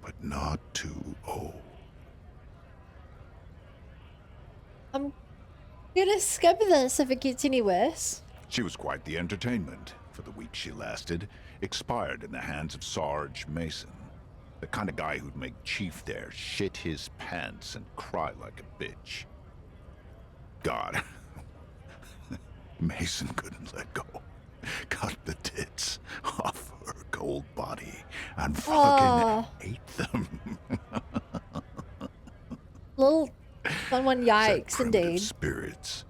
but not too old. I'm gonna skip this if it gets any worse. She was quite the entertainment for the week she lasted. Expired in the hands of Sarge Mason. The kind of guy who'd make Chief there shit his pants and cry like a bitch. God. Mason couldn't let go. Cut the tits off her cold body and fucking ate them. Little someone yikes Primitive indeed. spirits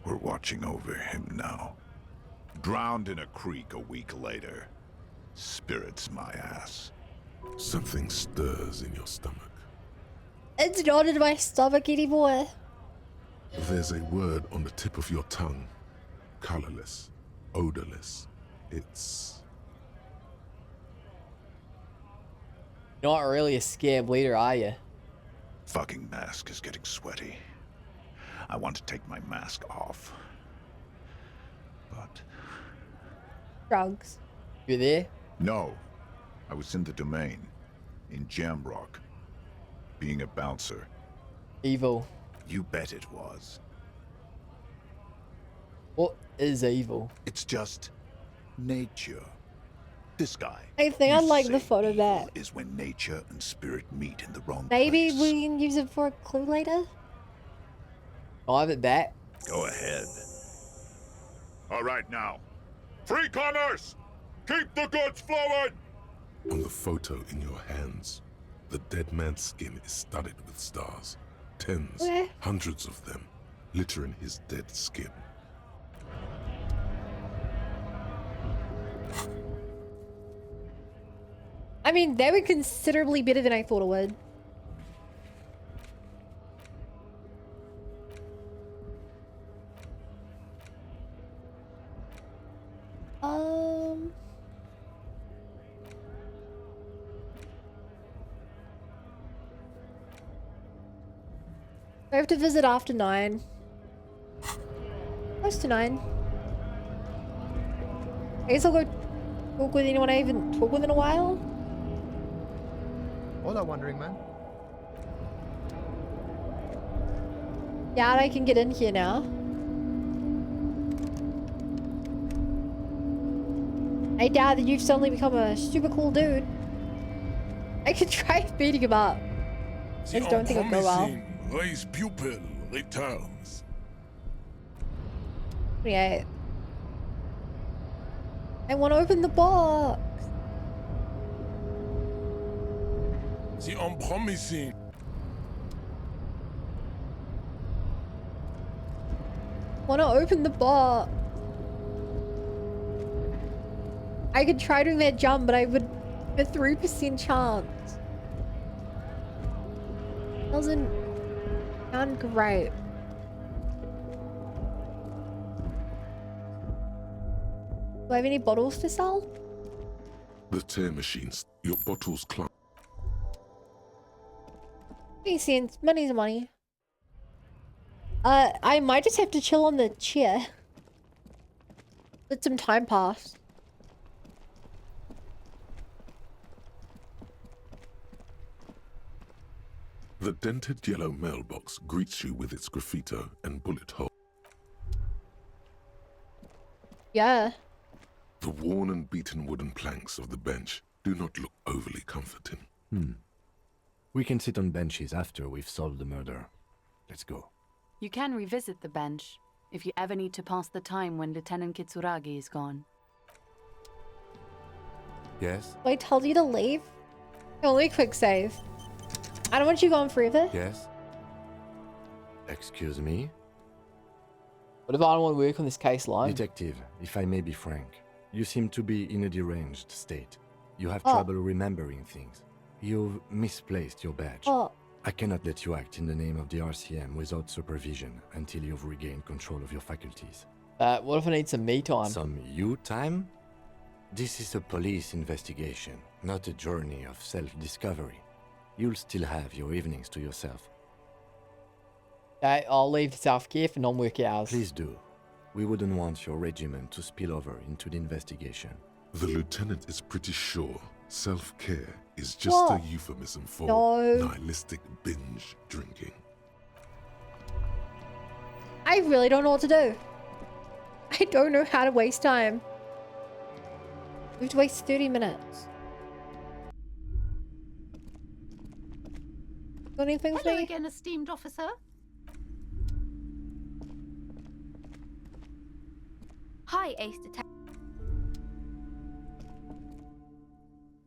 were watching over him now. Drowned in a creek a week later. Spirits my ass. Something stirs in your stomach. It's not in my stomach anymore. There's a word on the tip of your tongue. Colorless. Odorless. It's... Not really a scab leader, are you? Fucking mask is getting sweaty. I want to take my mask off. But... Drugs. You there? No. I was in the domain. In Jamrock. Being a bouncer. Evil. You bet it was. What is evil? It's just... nature. This guy. I think I like the photo back. Is when nature and spirit meet in the wrong Maybe place. we can use it for a clue later? I'll have it back. Go ahead. All right now. Free commerce! Keep the goods flowing! On the photo in your hands, the dead man's skin is studded with stars. Tens, hundreds of them, littering his dead skin. I mean, they were considerably better than I thought it would. I have to visit after 9. Close to 9. I guess I'll go talk with anyone I haven't talked with in a while. Hola, Wandering Man. Yeah, I can get in here now. I doubt that you've suddenly become a super cool dude. I could try beating him up. I just don't think it'll go well. Race pupil returns. 28. I want to open the box. The unpromising. Want to open the box. I could try doing that jump, but I would have a 3% chance. Doesn't sound great. Do I have any bottles to sell? The tear machines, your bottles climb. Makes sense. Money's money. I might just have to chill on the chair. Let some time pass. The dented yellow mailbox greets you with its graffito and bullet hole. Yeah. The worn and beaten wooden planks of the bench do not look overly comforting. We can sit on benches after we've solved the murder. Let's go. You can revisit the bench if you ever need to pass the time when Lieutenant Kitsuragi is gone. Yes? I told you to leave? Only a quick save. I don't want you going forever. Yes? Excuse me? What if I don't want to work on this case line? Detective, if I may be frank, you seem to be in a deranged state. You have Oh. trouble remembering things. You've misplaced your badge. Oh. I cannot let you act in the name of the RCM without supervision until you've regained control of your faculties. What if I need some me time? Some you time? This is a police investigation, not a journey of self-discovery. You'll still have your evenings to yourself. Okay, I'll leave self-care for non-work hours. Please do. We wouldn't want your regiment to spill over into the investigation. The lieutenant is pretty sure self-care is just What? a euphemism for No. nihilistic binge drinking. I really don't know what to do. I don't know how to waste time. We have to waste 30 minutes. Got anything for Hello me? again, esteemed officer. Hi, Ace Detective.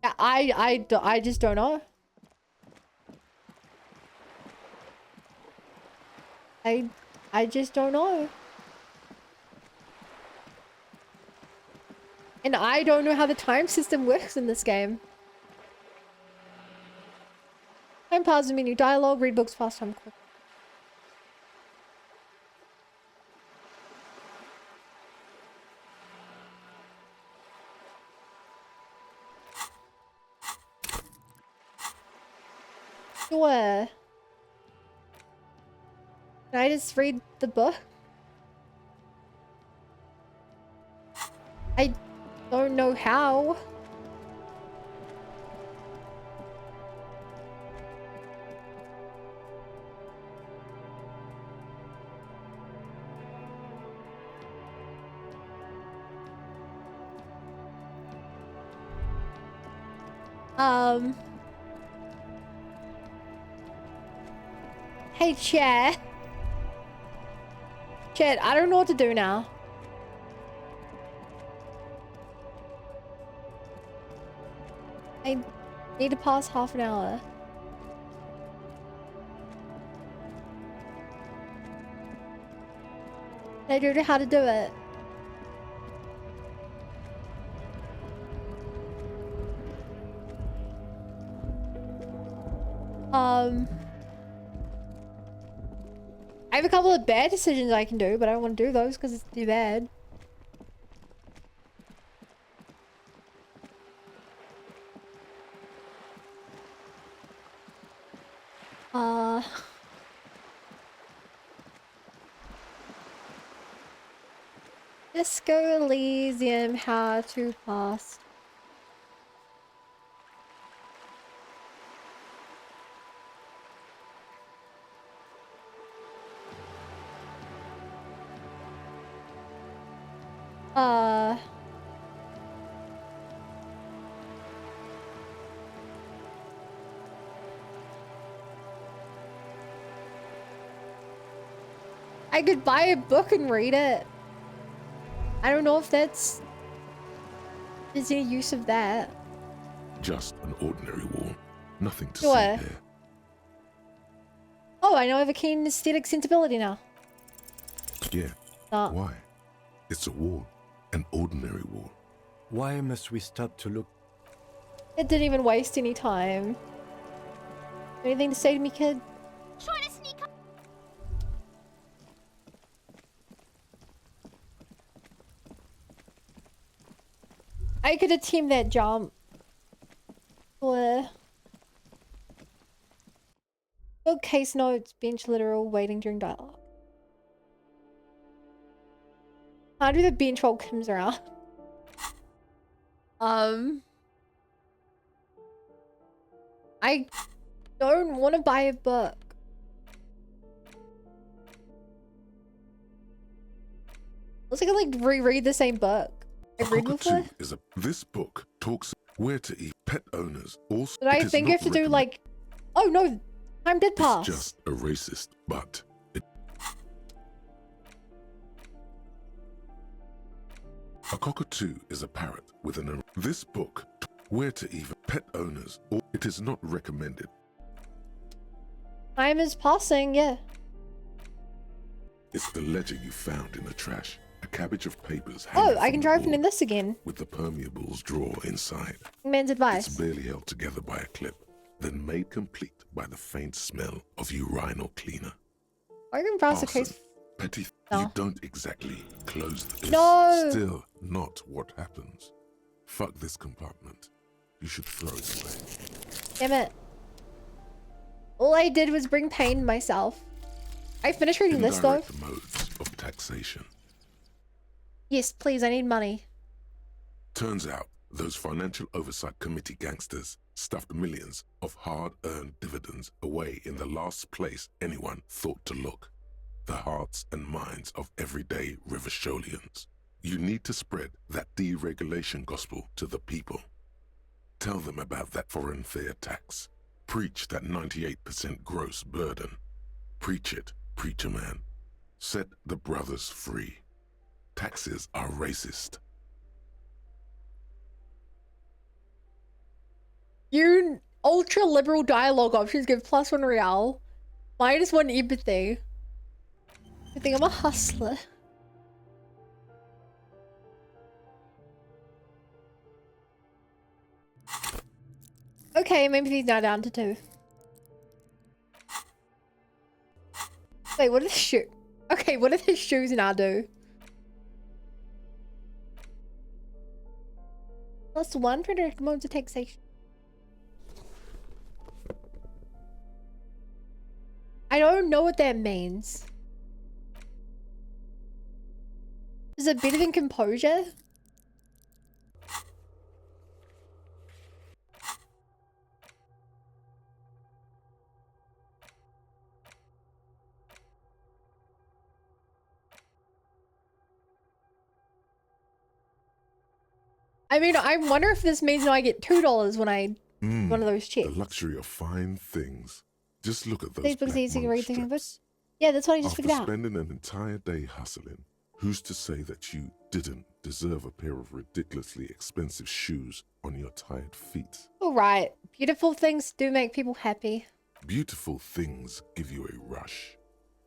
Yeah, I just don't know. I just don't know. And I don't know how the time system works in this game. Time pause the menu, dialogue, read books, fast time quick. Sure. Can I just read the book? I don't know how. Hey, Chat. Chat, I don't know what to do now. I need to pass half an hour. I don't know how to do it. I have a couple of bad decisions I can do, but I don't want to do those because it's too bad. Disco Elysium, how to pass. I could buy a book and read it. I don't know if there's any use of that. Just an ordinary wall. Nothing to Sure. see here. Oh, I know I have a keen aesthetic sensibility now. Yeah. Not. Why? It's a wall. An ordinary wall. Why must we stop to look? It didn't even waste any time. Anything to say to me, kid? Trying to sneak up. I could have teamed that jump. Bookcase notes, bench literal, waiting during dialogue. How do the bench while Kim's around? I don't want to buy a book. Looks like I like reread the same book I've read before. This book talks where to eat. Pet owners also. But I think you have to do like, oh no, time did pass. It's just a racist, but a cockatoo is a parrot with an. This book, where to even pet owners, or it is not recommended. Time is passing, yeah. It's the ledger you found in the trash. A cabbage of papers. Oh, I can try opening this again. With the permeables drawer inside. Man's advice. It's barely held together by a clip, then made complete by the faint smell of urinal cleaner. I can browse the case. Petty, no. You don't exactly close the. No. Still not what happens. Fuck this compartment. You should throw it away. Damn it. All I did was bring pain to myself. I finished reading this though. Indirect modes of taxation. Yes, please, I need money. Turns out, those Financial Oversight Committee gangsters stuffed millions of hard-earned dividends away in the last place anyone thought to look. The hearts and minds of everyday Riversholians. You need to spread that deregulation gospel to the people. Tell them about that foreign fair tax. Preach that 98% gross burden. Preach it, preacher man. Set the brothers free. Taxes are racist. You ultra liberal dialogue options give +1 real, -1 empathy. I think I'm a hustler. Okay, maybe he's now down to 2. Wait, what are the shoes? Okay, what do the shoes now do? +1 for direct modes of taxation. I don't know what that means. Is it better than composure? I mean, I wonder if this means now I get $2 when I one of those checks. The luxury of fine things. Just look at those. These books black easy to monk read through strips. books. Yeah, that's what I just After figured out. spending an entire day hustling, who's to say that you didn't deserve a pair of ridiculously expensive shoes on your tired feet? All right, beautiful things do make people happy. Beautiful things give you a rush.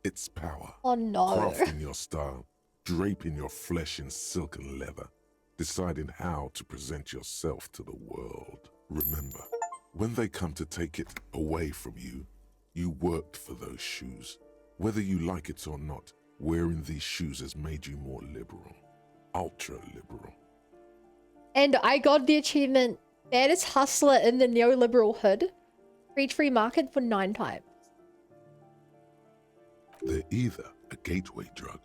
It's power. Oh no. Crafting your style, draping your flesh in silk and leather, deciding how to present yourself to the world. Remember, when they come to take it away from you, you worked for those shoes. Whether you like it or not, wearing these shoes has made you more liberal. Ultra liberal. And I got the achievement, baddest hustler in the neoliberal hood. Reach free market for 9 times. They're either a gateway drug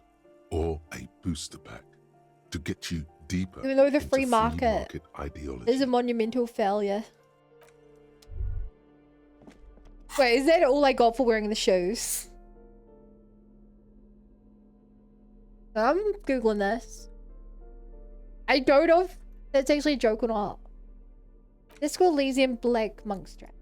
or a booster pack to get you deeper Even though the into free market ideology. is a monumental failure. Wait, is that all I got for wearing the shoes? I'm googling this. I don't know if that's actually a joke or not. Let's go Elysium black monk strap.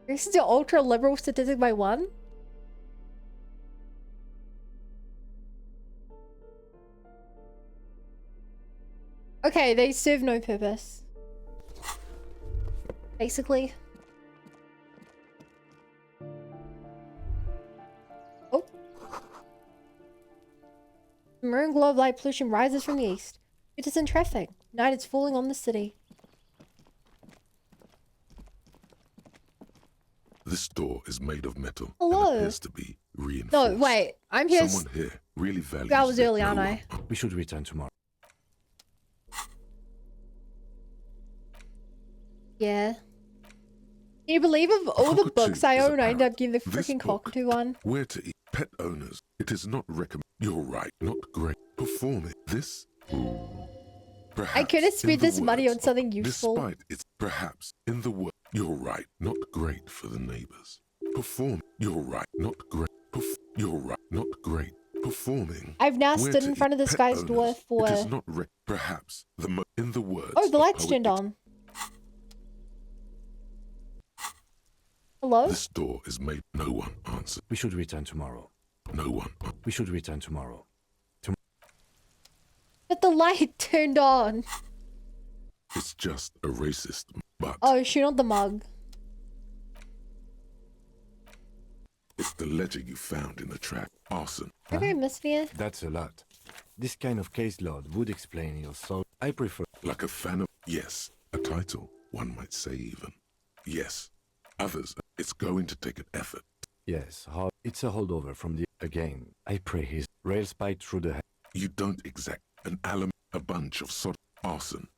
This is the ultra liberal statistic by 1. Okay, they serve no purpose. Basically. Oh. Maroon glow of light pollution rises from the east. It is in traffic. Night is falling on the city. This door is made of metal. Hello. And appears to be reinforced. No, wait. I'm here. Someone here really values 2 hours early, aren't no I? We should return tomorrow. Yeah. Can you believe of all the books I is own, I end apparent. up getting the This freaking book, cockatoo one? Where to eat. Pet owners, it is not recommended. You're right, not great. Perform it. This. Perhaps I could have in spent the this money words on something of- useful. Despite it's perhaps in the word. You're right, not great for the neighbors. Perform. You're right, not great. You're right, not great. Performing. I've now Where stood to in front of eat. this Pet guy's door owners, for... It is not perhaps in the words. Oh, the of lights poet turned on. Hello? This door is made. No one answered. We should return tomorrow. No one. We should return tomorrow. But the light turned on. It's just a racist. But Oh, shoot not the mug. it's the letter you found in the trap. Arson. Okay, Miss Mia. That's a lot. This kind of case load would explain your soul. I prefer... Like a fan of... Yes, a title, one might say even. Yes, others, it's going to take an effort. Yes, it's a holdover from the... Again, I pray his rail spike through the... You don't exact an alum, a bunch of sod, arson.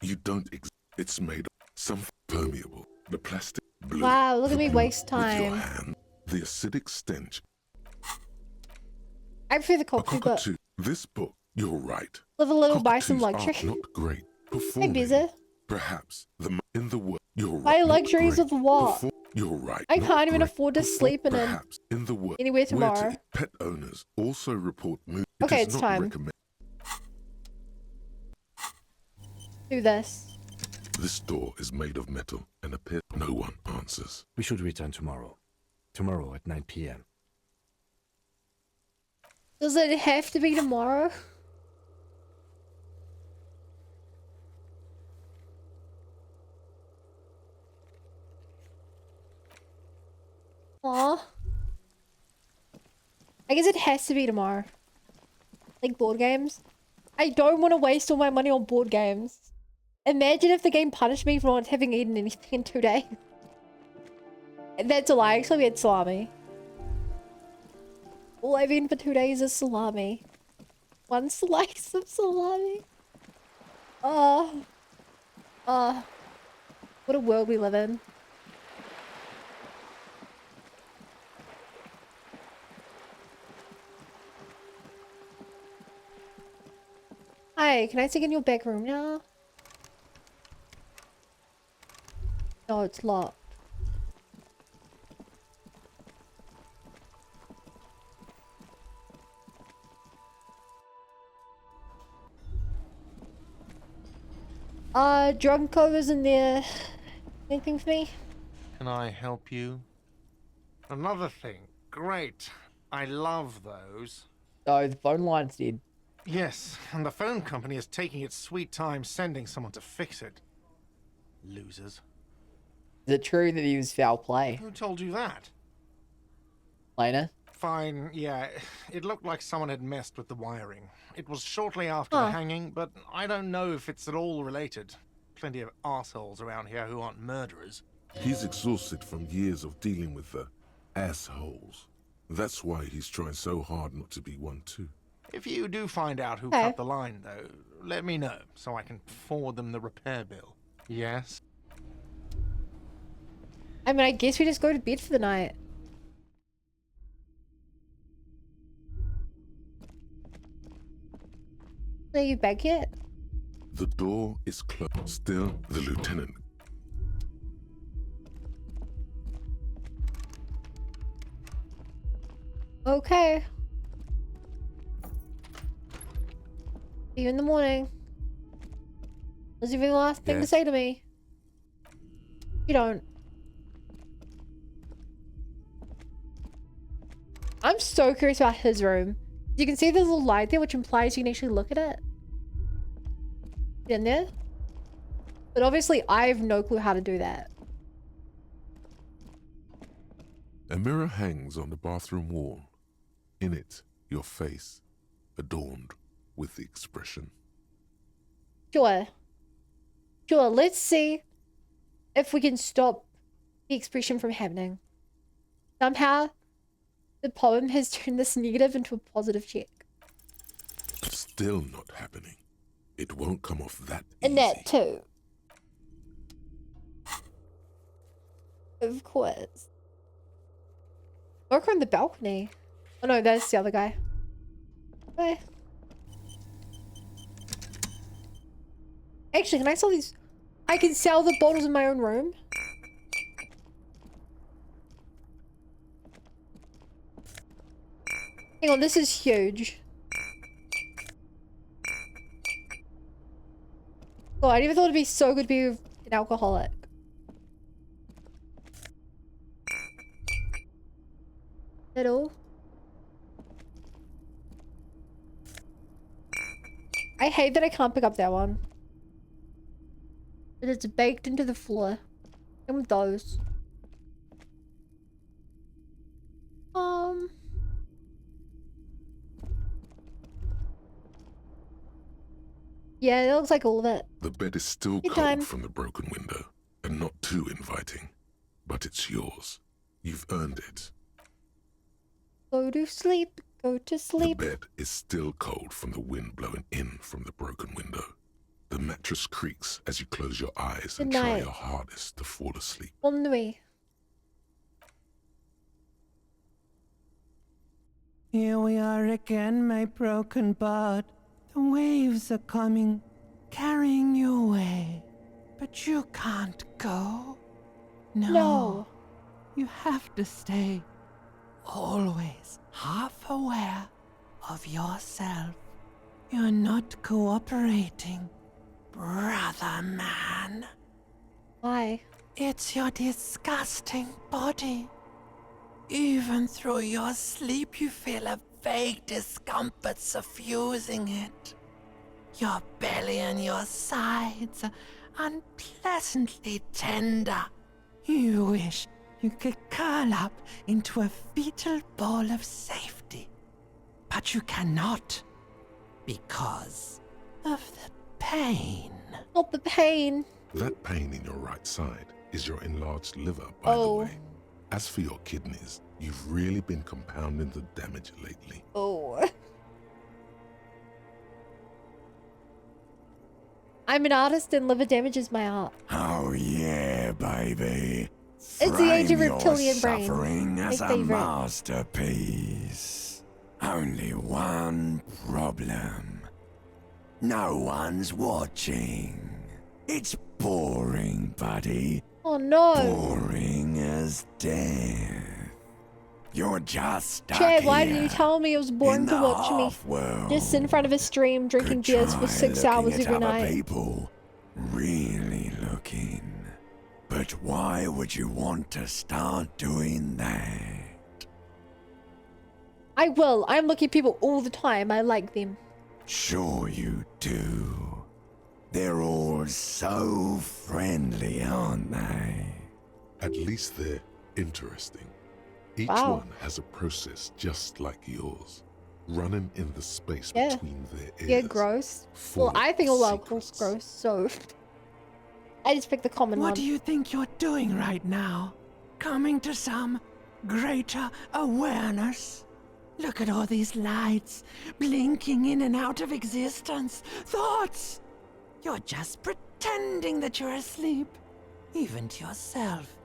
You don't it's made of some permeable, the plastic blue. Wow, look at me blue waste with your time. hand, the acidic stench. I prefer the A cockatoo, but cockatoo. This book, you're right. live a little, buy some Cockatoos luxury. are not great. Hey, Performing, Bizza. perhaps, in the world, you're right. Buy not luxuries great. of what? You're right. I not can't even great. afford to sleep in Perhaps in the world. anywhere Where to tomorrow. eat. Pet owners also report mood. Okay, is it's not time. recommend- Do this. This door is made of metal and appears no one answers. We should return tomorrow. Tomorrow at 9 p.m. Does it have to be tomorrow? Aw. I guess it has to be tomorrow. Like board games. I don't want to waste all my money on board games. Imagine if the game punished me for not having eaten anything in 2 days. That's a lie. Actually, we had salami. All I've eaten for 2 days is salami. 1 slice of salami. What a world we live in. Hi, can I take in your back room now? No, it's locked. Drunko isn't there. Anything for me? Can I help you? Another thing. Great. I love those. Oh, the phone line's dead. Yes, and the phone company is taking its sweet time sending someone to fix it. Losers. Is it true that he was foul play? Who told you that? Lena? Fine, yeah. It looked like someone had messed with the wiring. It was shortly after the hanging, but I don't know if it's at all related. Plenty of assholes around here who aren't murderers. He's exhausted from years of dealing with the assholes. That's why he's trying so hard not to be one too. If you do find out who cut the line, though, let me know so I can forward them the repair bill. Yes? I mean, I guess we just go to bed for the night. Are you back yet? The door is closed. Still, the lieutenant. Okay. See you in the morning. Is there any last thing to say to me? You don't. I'm so curious about his room. You can see there's a little light there, which implies you can actually look at it. In there. But obviously, I have no clue how to do that. A mirror hangs on the bathroom wall. In it, your face, adorned with the expression. Sure. Sure, let's see if we can stop the expression from happening. Somehow, the poem has turned this negative into a positive check. Still not happening. It won't come off that easy. And that too. Of course. Look on the balcony. Oh no, that's the other guy. Okay. Actually, can I sell these? I can sell the bottles in my own room. Hang on, this is huge. Oh, I never thought it'd be so good to be an alcoholic. At all? I hate that I can't pick up that one. But it's baked into the floor. And with those. Yeah, it looks like all of it. The bed is still Good cold time. from the broken window, and not too inviting. But it's yours. You've earned it. Go to sleep. Go to sleep. The bed is still cold from the wind blowing in from the broken window. The mattress creaks as you close your eyes and Good try night. your hardest to fall asleep. Bonne nuit. Here we are again, my broken bud. The waves are coming, carrying you away. But you can't go. No. You have to stay. Always half aware of yourself. You're not cooperating, brother man. Why? It's your disgusting body. Even through your sleep, you feel a vague discomfort suffusing it. Your belly and your sides are unpleasantly tender. You wish you could curl up into a fetal ball of safety. But you cannot, because of the pain. Not the pain. That pain in your right side is your enlarged liver, by the way. As for your kidneys, you've really been compounding the damage lately. Oh. I'm an artist and liver damage is my art. Oh yeah, baby. It's the age of Frame your reptilian brain. suffering as My a favorite. masterpiece. Only one problem. No one's watching. It's boring, buddy. Oh no. Boring as death. You're just stuck Chad, why here didn't you tell me it was boring in to the watch me? half-world. Just in front of a stream drinking beers for Try 6 looking hours at every other night. people, really looking. But why would you want to start doing that? I will. I'm looking at people all the time. I like them. Sure you do. They're all so friendly, aren't they? At least they're interesting. Each Wow. one has a process just like yours, running in the space Yeah. between their ears. Yeah, gross. Well, full I think of all alcohol's gross, so I just picked the common What one. do you think you're doing right now? Coming to some greater awareness? Look at all these lights blinking in and out of existence. Thoughts! You're just pretending that you're asleep, even to yourself,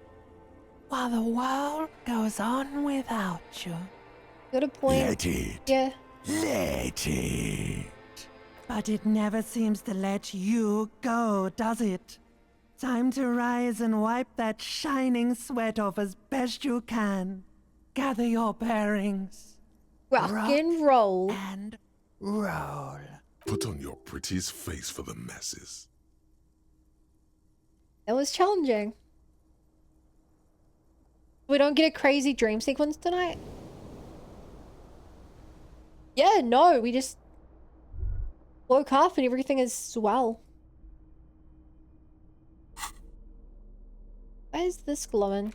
while the world goes on without you. Got a point. Let it. Yeah. Let it. But it never seems to let you go, does it? Time to rise and wipe that shining sweat off as best you can. Gather your bearings. Rock and roll. And roll. Put on your prettiest face for the masses. That was challenging. We don't get a crazy dream sequence tonight? Yeah, no, we just woke up and everything is swell. Why is this glowing?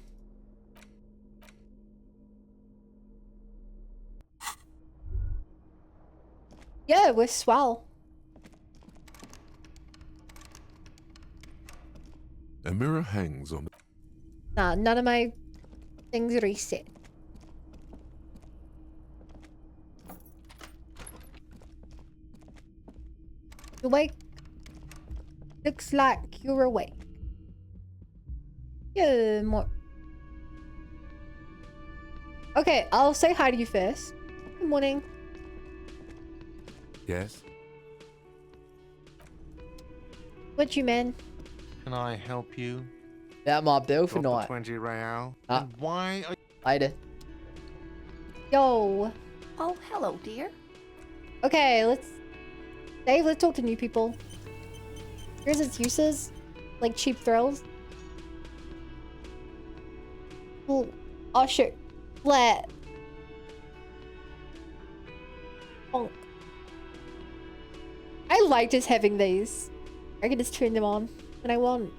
Yeah, we're swell. A mirror hangs on. Nah, none of my things reset. You awake? Looks like you're awake. Yeah, more. Okay, I'll say hi to you first. Good morning. Yes? What you, man? Can I help you? That my bill for Drop night. the 20 real. Ah. And why are Later. Yo. Oh, hello, dear. Okay, let's talk to new people. Here's its uses. Like cheap thrills. Oh shit. Flat. Bonk. I like just having these. I can just turn them on when I want.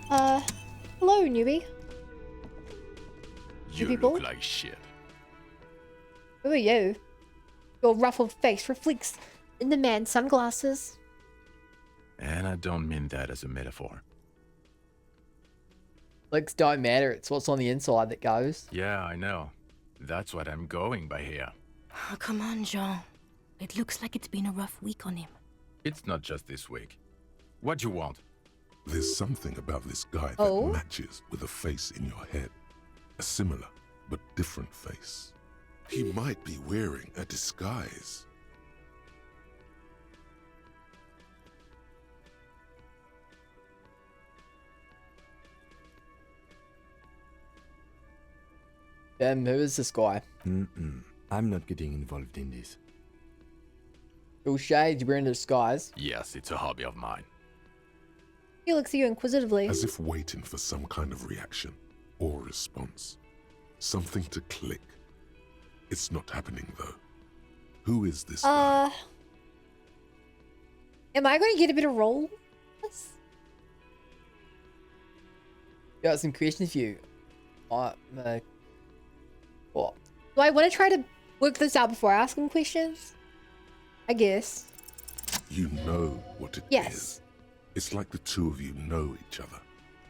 Hello, newbie. You people? look like shit. Who are you? Your ruffled face reflects in the man's sunglasses. And I don't mean that as a metaphor. Looks don't matter. It's what's on the inside that goes. Yeah, I know. That's what I'm going by here. Oh, come on, Jean. It looks like it's been a rough week on him. It's not just this week. What you want? There's something about this guy that Oh? matches with a face in your head. A similar but different face. He might be wearing a disguise. Who is this guy? I'm not getting involved in this. Cool shades, you're wearing a disguise. Yes, it's a hobby of mine. He looks at you inquisitively. As if waiting for some kind of reaction or response. Something to click. It's not happening though. Who is this guy? Am I going to get a bit of roll? Got some questions for you. What? Do I want to try to work this out before I ask him questions? I guess. You know what it is. Yes. It's like the two of you know each other.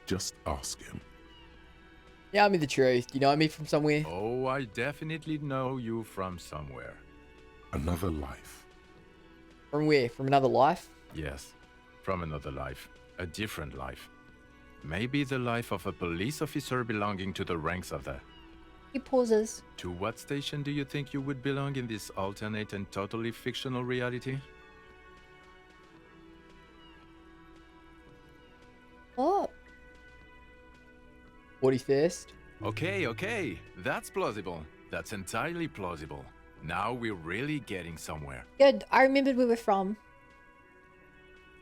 Just ask him. Tell me the truth. Do you know me from somewhere? Oh, I definitely know you from somewhere. Another life. From where? From another life? Yes, from another life. A different life. Maybe the life of a police officer belonging to the ranks of the... He pauses. To what station do you think you would belong in this alternate and totally fictional reality? Oh. 41st. Okay. That's plausible. That's entirely plausible. Now we're really getting somewhere. Good. I remembered where we're from.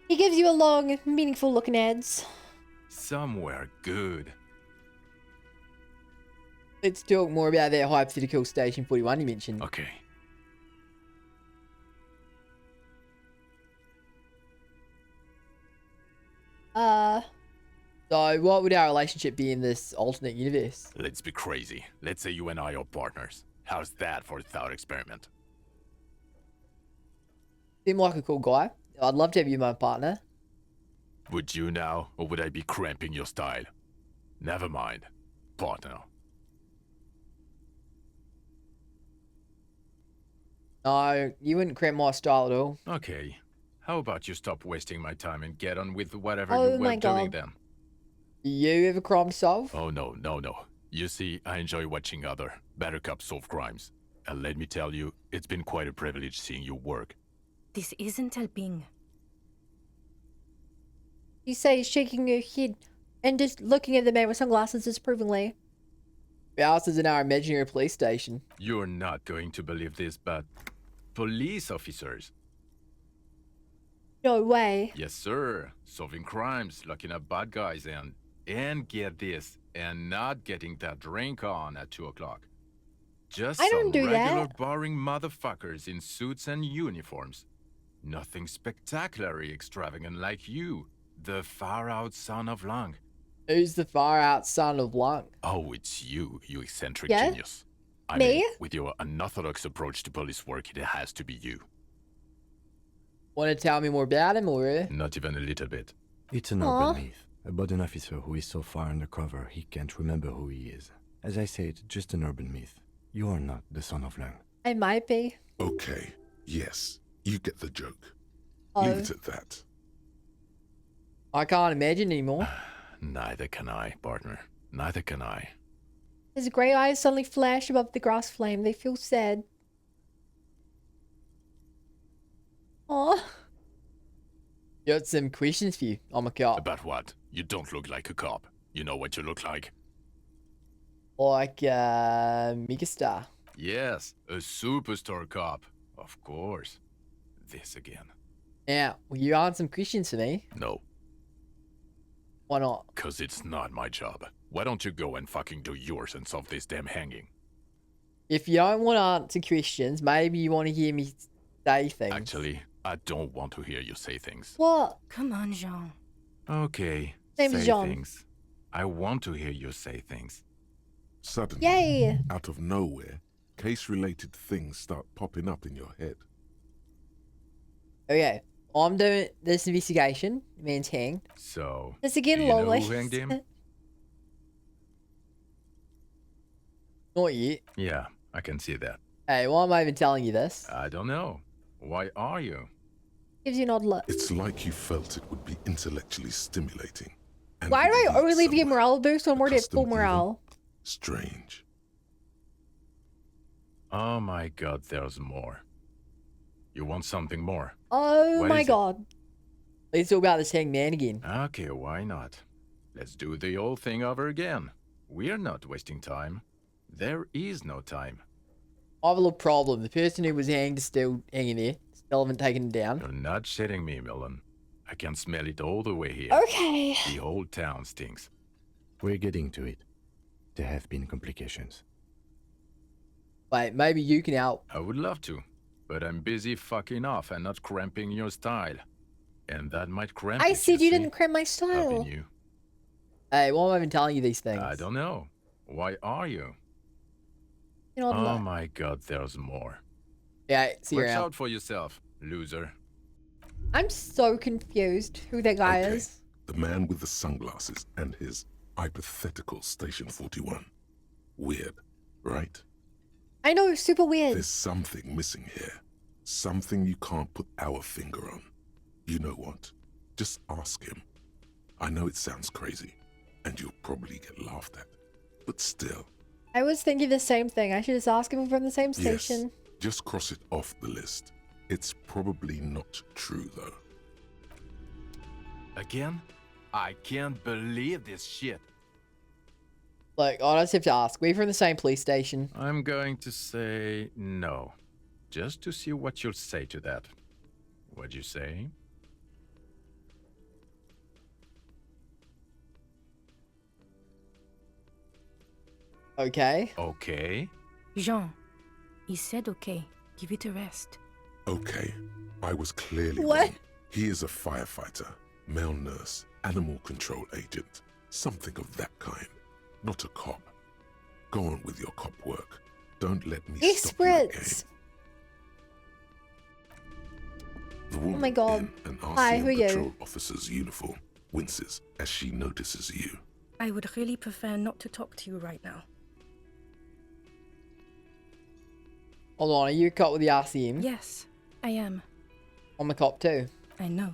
He gives you a long, meaningful looking ads. Somewhere good. Let's talk more about that hypothetical Station 41 you mentioned. Okay. So what would our relationship be in this alternate universe? Let's be crazy. Let's say you and I are partners. How's that for a thought experiment? Seem like a cool guy. I'd love to have you my partner. Would you now, or would I be cramping your style? Never mind. Partner. No, you wouldn't cramp my style at all. Okay. How about you stop wasting my time and get on with whatever Oh you my were doing God. then? You ever crime solve? Oh no, no, no. You see, I enjoy watching other better cops solve crimes. And let me tell you, it's been quite a privilege seeing you work. This isn't helping. You say shaking your head and just looking at the man with sunglasses disapprovingly. Ours is in our imaginary police station. You're not going to believe this, but police officers. No way. Yes, sir. Solving crimes, locking up bad guys, and get this, and not getting that drink on at 2 o'clock. Just I don't some do regular that. boring motherfuckers in suits and uniforms. Nothing spectacularly extravagant like you, the far-out son of Lang. Who's the far-out son of Lung? Oh, it's you, you eccentric Yeah? genius. I Me? mean, with your unorthodox approach to police work, it has to be you. Want to tell me more about him, or? Not even a little bit. It's an Aw. urban myth about an officer who is so far undercover he can't remember who he is. As I said, just an urban myth. You are not the son of Lang. I might be. Okay, yes, you get the joke. Oh. Leave it at that. I can't imagine anymore. Neither can I, partner. Neither can I. His grey eyes suddenly flash above the grass flame. They feel sad. Aw. Got some questions for you. I'm a cop. About what? You don't look like a cop. You know what you look like? Like, megastar. Yes, a superstar cop. Of course. This again. Now, will you answer some questions for me? No, Why not? 'cause it's not my job. Why don't you go and fucking do yours and solve this damn hanging? If you don't want to answer questions, maybe you want to hear me say things. Actually, I don't want to hear you say things. What? Come on, Jean. Okay, Name's say Jean. things. I want to hear you say things. Suddenly, Yay! out of nowhere, case-related things start popping up in your head. Okay, I'm doing this investigation. Man's hanged. So, This do again, you know lovely. who hanged him? Not yet. Yeah, I can see that. Hey, why am I even telling you this? I don't know. Why are you? Gives you an odd look. It's like you felt it would be intellectually stimulating. and Why do I lead always get somewhere. morale boost when I'm already at full Accustomed morale? Strange. Oh my god, there's more. You want something more? Oh What my is it? god. Let's talk about this hanged man again. Okay, why not? Let's do the old thing over again. We're not wasting time. There is no time. I have a little problem. The person who was hanged is still hanging there. Still haven't taken him down. You're not shitting me, Millen. I can smell it all the way here. Okay. The whole town stinks. We're getting to it. There have been complications. Wait, maybe you can help. I would love to, but I'm busy fucking off and not cramping your style. And that might cramp I it, said you see? didn't cramp my Up style. in you. Hey, why am I even telling you these things? I don't know. Why are you? You know, Oh my god, there's more. Yeah, see you Watch around. out for yourself, loser. I'm so confused who that guy Okay. is. The man with the sunglasses and his hypothetical Station 41. Weird, right? I know, super weird. There's something missing here. Something you can't put our finger on. You know what? Just ask him. I know it sounds crazy, and you'll probably get laughed at. But still, I was thinking the same thing. I should just ask him from the same station. yes, just cross it off the list. It's probably not true, though. Again? I can't believe this shit. Look, I just have to ask. We're from the same police station. I'm going to say no. Just to see what you'll say to that. What'd you say? Okay. Okay. Jean, he said okay. Give it a rest. Okay, I was clearly What? wrong. He is a firefighter, male nurse, animal control agent, something of that kind. Not a cop. Go on with your cop work. Don't let me stop you again. Spritz. The woman Oh my God. in an Hi, who are RCM you? patrol officer's uniform winces as she notices you. I would really prefer not to talk to you right now. Hold on, are you a cop with the RCM? Yes, I am. I'm a cop too. I know.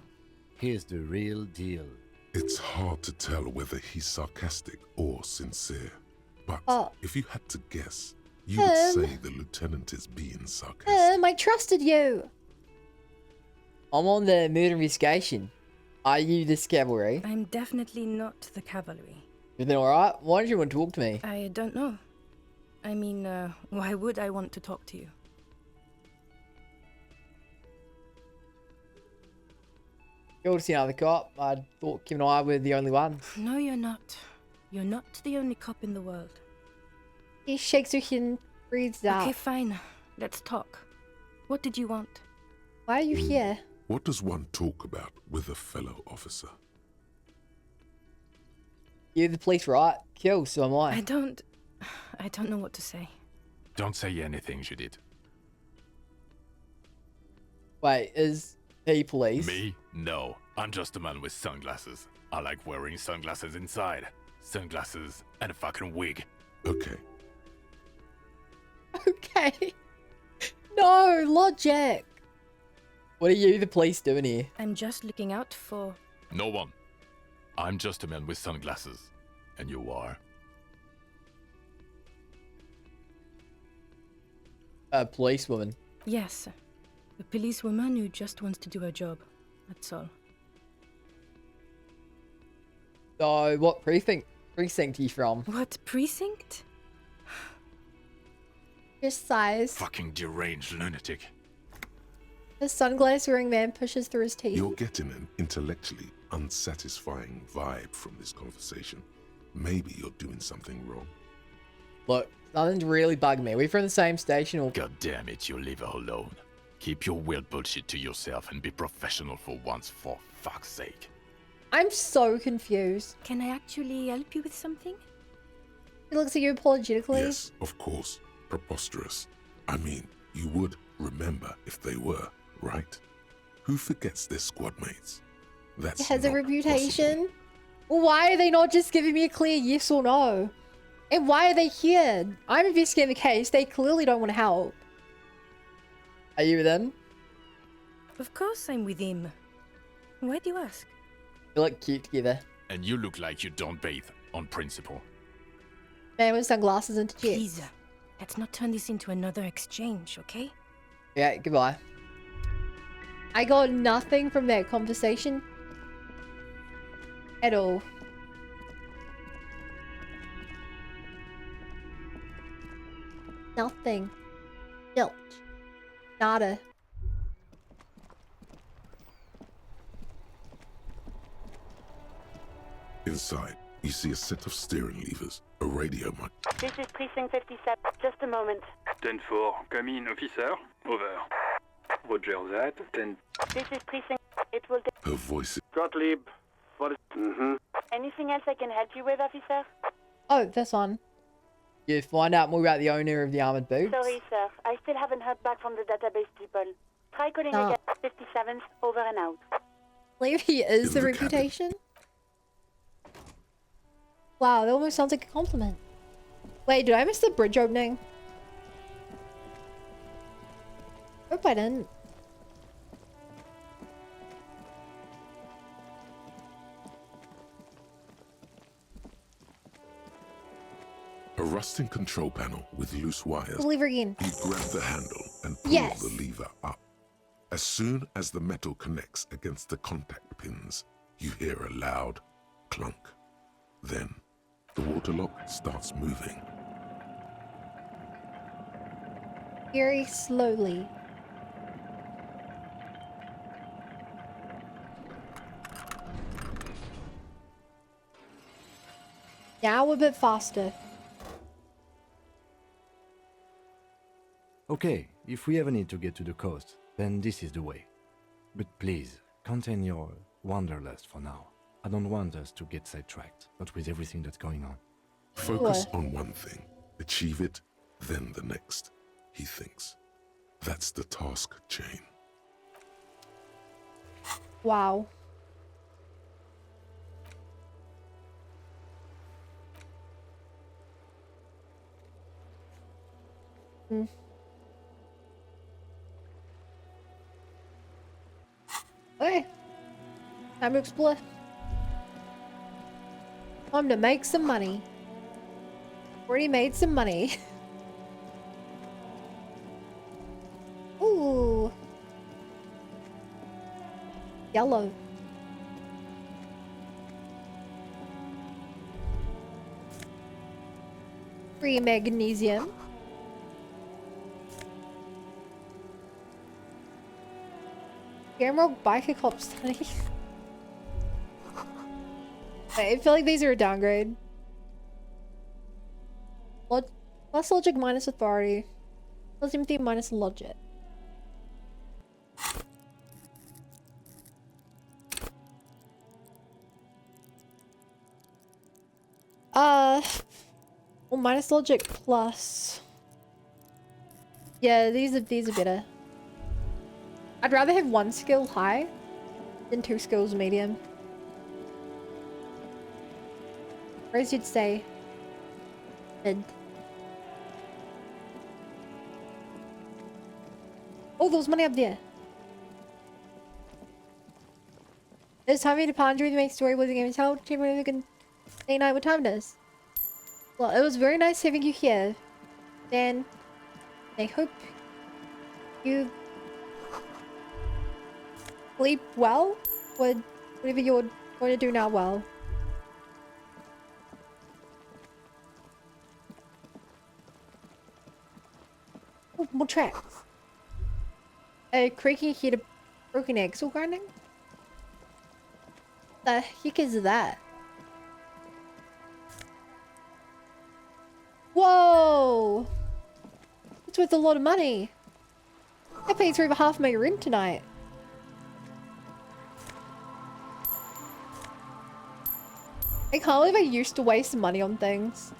Here's the real deal. It's hard to tell whether he's sarcastic or sincere. But if you had to guess, you would say the lieutenant is being sarcastic. I trusted you. I'm on the murder investigation. Are you this cavalry? I'm definitely not the cavalry. Everything alright? Why don't you want to talk to me? I don't know. I mean, why would I want to talk to you? Cool to see another cop. I thought Kim and I were the only ones. No, you're not. You're not the only cop in the world. He shakes her head and breathes out. Okay, fine. Let's talk. What did you want? Why are you here? What does one talk about with a fellow officer? You're the police, right? Kill, so am I. I don't know what to say. Don't say anything, Judith. Wait, is he police? Me? No. I'm just a man with sunglasses. I like wearing sunglasses inside. Sunglasses and a fucking wig. Okay. Okay. No, logic. What are you, the police, doing here? I'm just looking out for... No one. I'm just a man with sunglasses. And you are? A policewoman. Yes. A policewoman who just wants to do her job. That's all. So, what precinct are you from? What precinct? Just sighs. Fucking deranged lunatic. The sunglasses wearing man pushes through his teeth. You're getting an intellectually unsatisfying vibe from this conversation. Maybe you're doing something wrong. Look, nothing's really bugged me. We're from the same station or... God damn it, you leave her alone. Keep your weird bullshit to yourself and be professional for once, for fuck's sake. I'm so confused. Can I actually help you with something? He looks at you apologetically. Yes, of course. Preposterous. I mean, you would remember if they were, right? Who forgets their squad mates? That's It has a not reputation. possible. Why are they not just giving me a clear yes or no? And why are they here? I'm investigating the case. They clearly don't want to help. Are you with them? Of course I'm with him. Why do you ask? You look cute together. And you look like you don't bathe on principle. Man with sunglasses and jets. Please, let's not turn this into another exchange, okay? Yeah, goodbye. I got nothing from that conversation at all. Nothing. Zilch. Nada. Inside, you see a set of steering levers, a radio mic. This is Precinct 57. Just a moment. 10-4, come in, officer. Over. Roger that. 10. This is Precinct. It will... Her voice. Gottlieb, what is... Anything else I can help you with, officer? Oh, this one. You find out more about the owner of the armored boots? Sorry, sir. I still haven't heard back from the database people. Try calling again. 57th, over and out. Believe he is the reputation. Wow, that almost sounds like a compliment. Wait, did I miss the bridge opening? Hope I didn't. A rusting control panel with loose wires. Lever again. You grab the handle and pull Yes. the lever up. As soon as the metal connects against the contact pins, you hear a loud clunk. Then, the water lock starts moving. Very slowly. Now a bit faster. Okay, if we ever need to get to the coast, then this is the way. But please, contain your wanderlust for now. I don't want us to get sidetracked, not with everything that's going on. Focus on one thing, achieve it, then the next, he thinks. That's the task chain. Wow. Okay. Time to explore. Time to make some money. Already made some money. Ooh. Yellow. Free magnesium. Gamrock biker cop study. I feel like these are a downgrade. Plus logic minus authority. Plus empathy minus logic. Well, minus logic plus. Yeah, these are better. I'd rather have one skill high than two skills medium. Whereas you'd say mid. Oh, there was money up there. It's time for you to ponder with my story with the game. Tell everyone who can say night what time it is. Well, it was very nice having you here. Then I hope you sleep well. Whatever you're going to do now well. Oh, more tracks. A creaking head of broken axle grinding? The heck is that? Whoa! It's worth a lot of money. I paid through over half my rent tonight. I can't believe I used to waste money on things.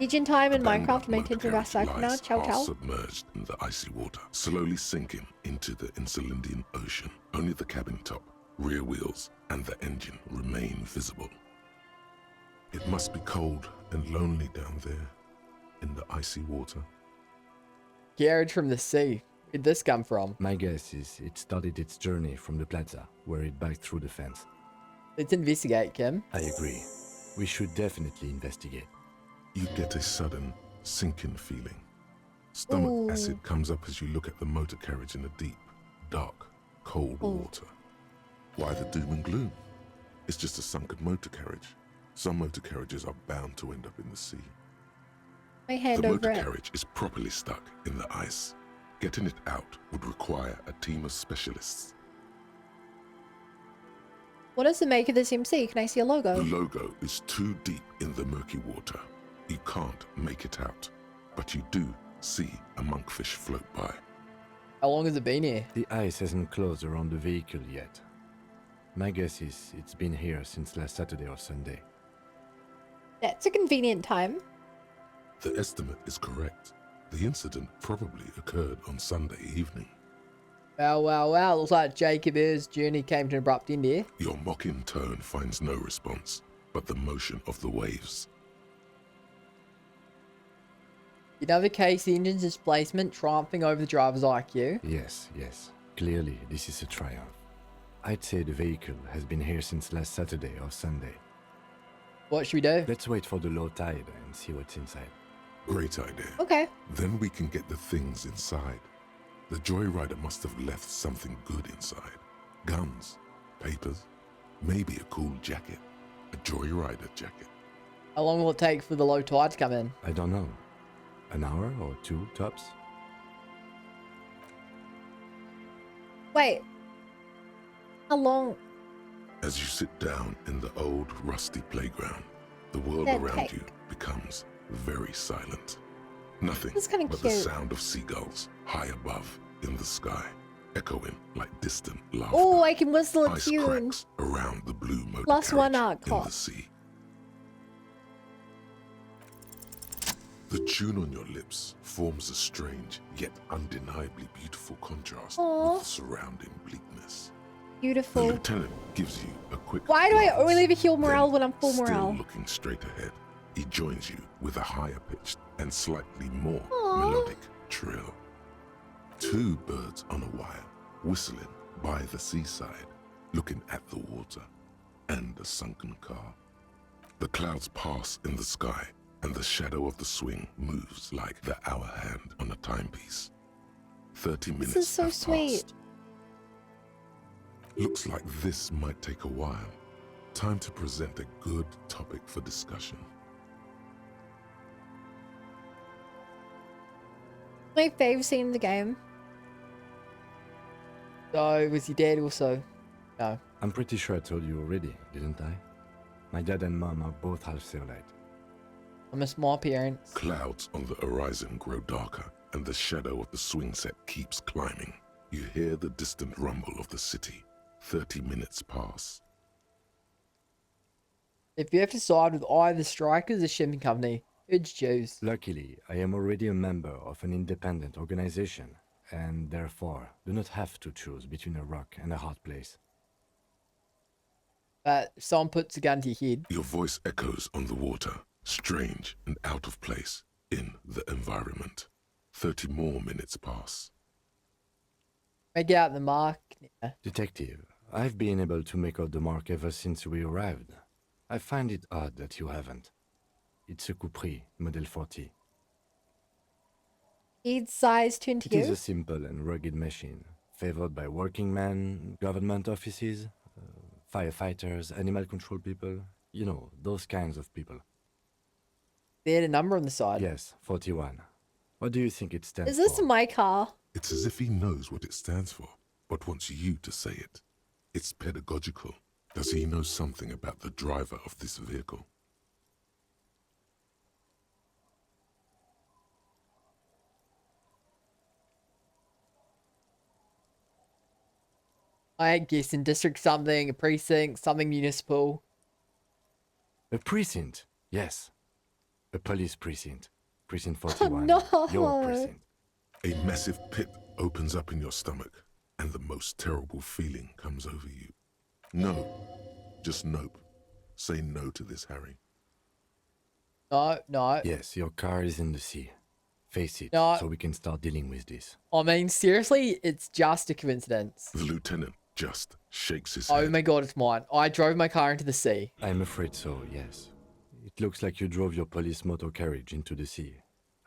Legion time in Minecraft maintained for about cycle now. Ciao ciao. Submerged in the icy water, slowly sinking into the Insulindian Ocean. Only the cabin top, rear wheels, and the engine remain visible. It must be cold and lonely down there in the icy water. Garage from the sea. Where'd this come from? My guess is it started its journey from the plaza, where it backed through the fence. Let's investigate, Kim. I agree. We should definitely investigate. You get a sudden sinking feeling. Stomach acid comes up as you look at the motor carriage in the deep, dark, cold water. Why the doom and gloom? It's just a sunken motor carriage. Some motor carriages are bound to end up in the sea. My hand the over motor it. carriage is properly stuck in the ice. Getting it out would require a team of specialists. What is the make of this MC? Can I see a logo? The logo is too deep in the murky water. You can't make it out, but you do see a monkfish float by. How long has it been here? The ice hasn't closed around the vehicle yet. My guess is it's been here since last Saturday or Sunday. That's a convenient time. The estimate is correct. The incident probably occurred on Sunday evening. Wow, wow, wow. Looks like Jacob's journey came to an abrupt end here. Your mocking tone finds no response, but the motion of the waves. In other case, the engine's displacement triumphing over the driver's IQ. Yes, yes. Clearly, this is a triumph. I'd say the vehicle has been here since last Saturday or Sunday. What should we do? Let's wait for the low tide and see what's inside. Great idea. Okay. Then we can get the things inside. The joyrider must have left something good inside. Guns, papers, maybe a cool jacket. A joyrider jacket. How long will it take for the low tide to come in? I don't know. An hour or two, tops? Wait. How long? As you sit down in the old, rusty playground, the world around you becomes very silent. Nothing It's kind of but cute. the sound of seagulls high above in the sky, echoing like distant laughter. Oh, I can whistle a Ice tune. cracks around the blue motor Plus one carriage art in cop. the sea. The tune on your lips forms a strange yet undeniably beautiful contrast Aw. with the surrounding bleakness. The Beautiful. lieutenant gives you a quick Why do I glance, only have a heal morale then, when I'm full still morale? looking straight ahead, he joins you with a higher pitched and slightly more Aw. melodic trill. Two birds on a wire, whistling by the seaside, looking at the water and a sunken car. The clouds pass in the sky, and the shadow of the swing moves like the hour hand on a timepiece. 30 minutes This is so have sweet. passed. Looks like this might take a while. Time to present a good topic for discussion. My fave scene in the game. So, was your dad also? No. I'm pretty sure I told you already, didn't I? My dad and mom are both half Seolite. I miss my parents. Clouds on the horizon grow darker, and the shadow of the swing set keeps climbing. You hear the distant rumble of the city. 30 minutes pass. If you have to side with either strikers or shipping company, who'd you choose? Luckily, I am already a member of an independent organization, and therefore do not have to choose between a rock and a hard place. But if someone puts a gun to your head. Your voice echoes on the water, strange and out of place in the environment. 30 more minutes pass. Make out the mark. Yeah. Detective, I've been able to make out the mark ever since we arrived. I find it odd that you haven't. It's a Coupris, Model 40. Each size to It is you. a simple and rugged machine, favored by working men, government offices, firefighters, animal control people. You know, those kinds of people. They had a number on the side. Yes, 41. What do you think it stands Is this for? my car? It's as if he knows what it stands for, but wants you to say it. It's pedagogical. Does he know something about the driver of this vehicle? I guess in district something, a precinct, something municipal. A precinct, yes. A police precinct. Precinct 41. no. Your precinct. A massive pit opens up in your stomach, and the most terrible feeling comes over you. No. Just nope. Say no to this, Harry. No, no. Yes, your car is in the sea. Face it, No. so we can start dealing with this. I mean, seriously, it's just a coincidence. The lieutenant just shakes his Oh head. my god, it's mine. I drove my car into the sea. I'm afraid so, yes. It looks like you drove your police motor carriage into the sea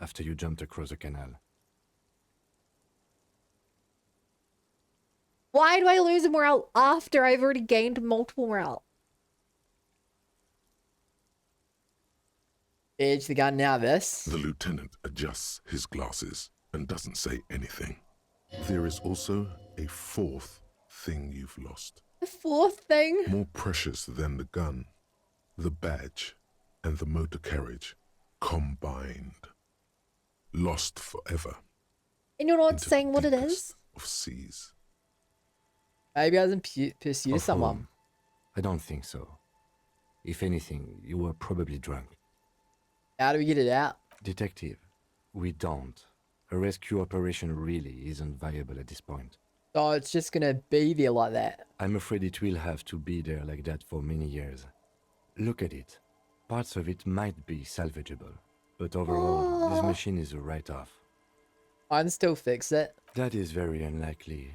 after you jumped across a canal. Why do I lose a morale after I've already gained multiple morale? Edge the gun now, this. The lieutenant adjusts his glasses and doesn't say anything. There is also a fourth thing you've lost. The fourth thing? More precious than the gun, the badge, and the motor carriage combined. Lost forever. And you're not into saying the what it deepest is? of seas. Maybe I was in pursuit of Of someone. whom? I don't think so. If anything, you were probably drunk. How do we get it out? Detective, we don't. A rescue operation really isn't viable at this point. So it's just gonna be there like that. I'm afraid it will have to be there like that for many years. Look at it. Parts of it might be salvageable, but overall, this machine is a write-off. I can still fix it. That is very unlikely.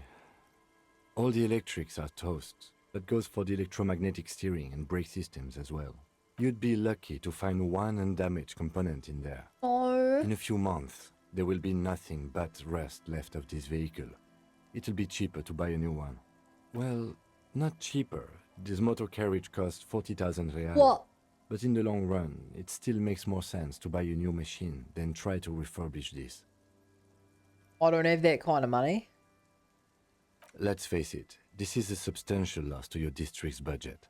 All the electrics are toast. That goes for the electromagnetic steering and brake systems as well. You'd be lucky to find one undamaged component in there. Oh. In a few months, there will be nothing but rust left of this vehicle. It'll be cheaper to buy a new one. Well, not cheaper. This motor carriage costs 40,000 real. What? But in the long run, it still makes more sense to buy a new machine than try to refurbish this. I don't have that kind of money. Let's face it, this is a substantial loss to your district's budget.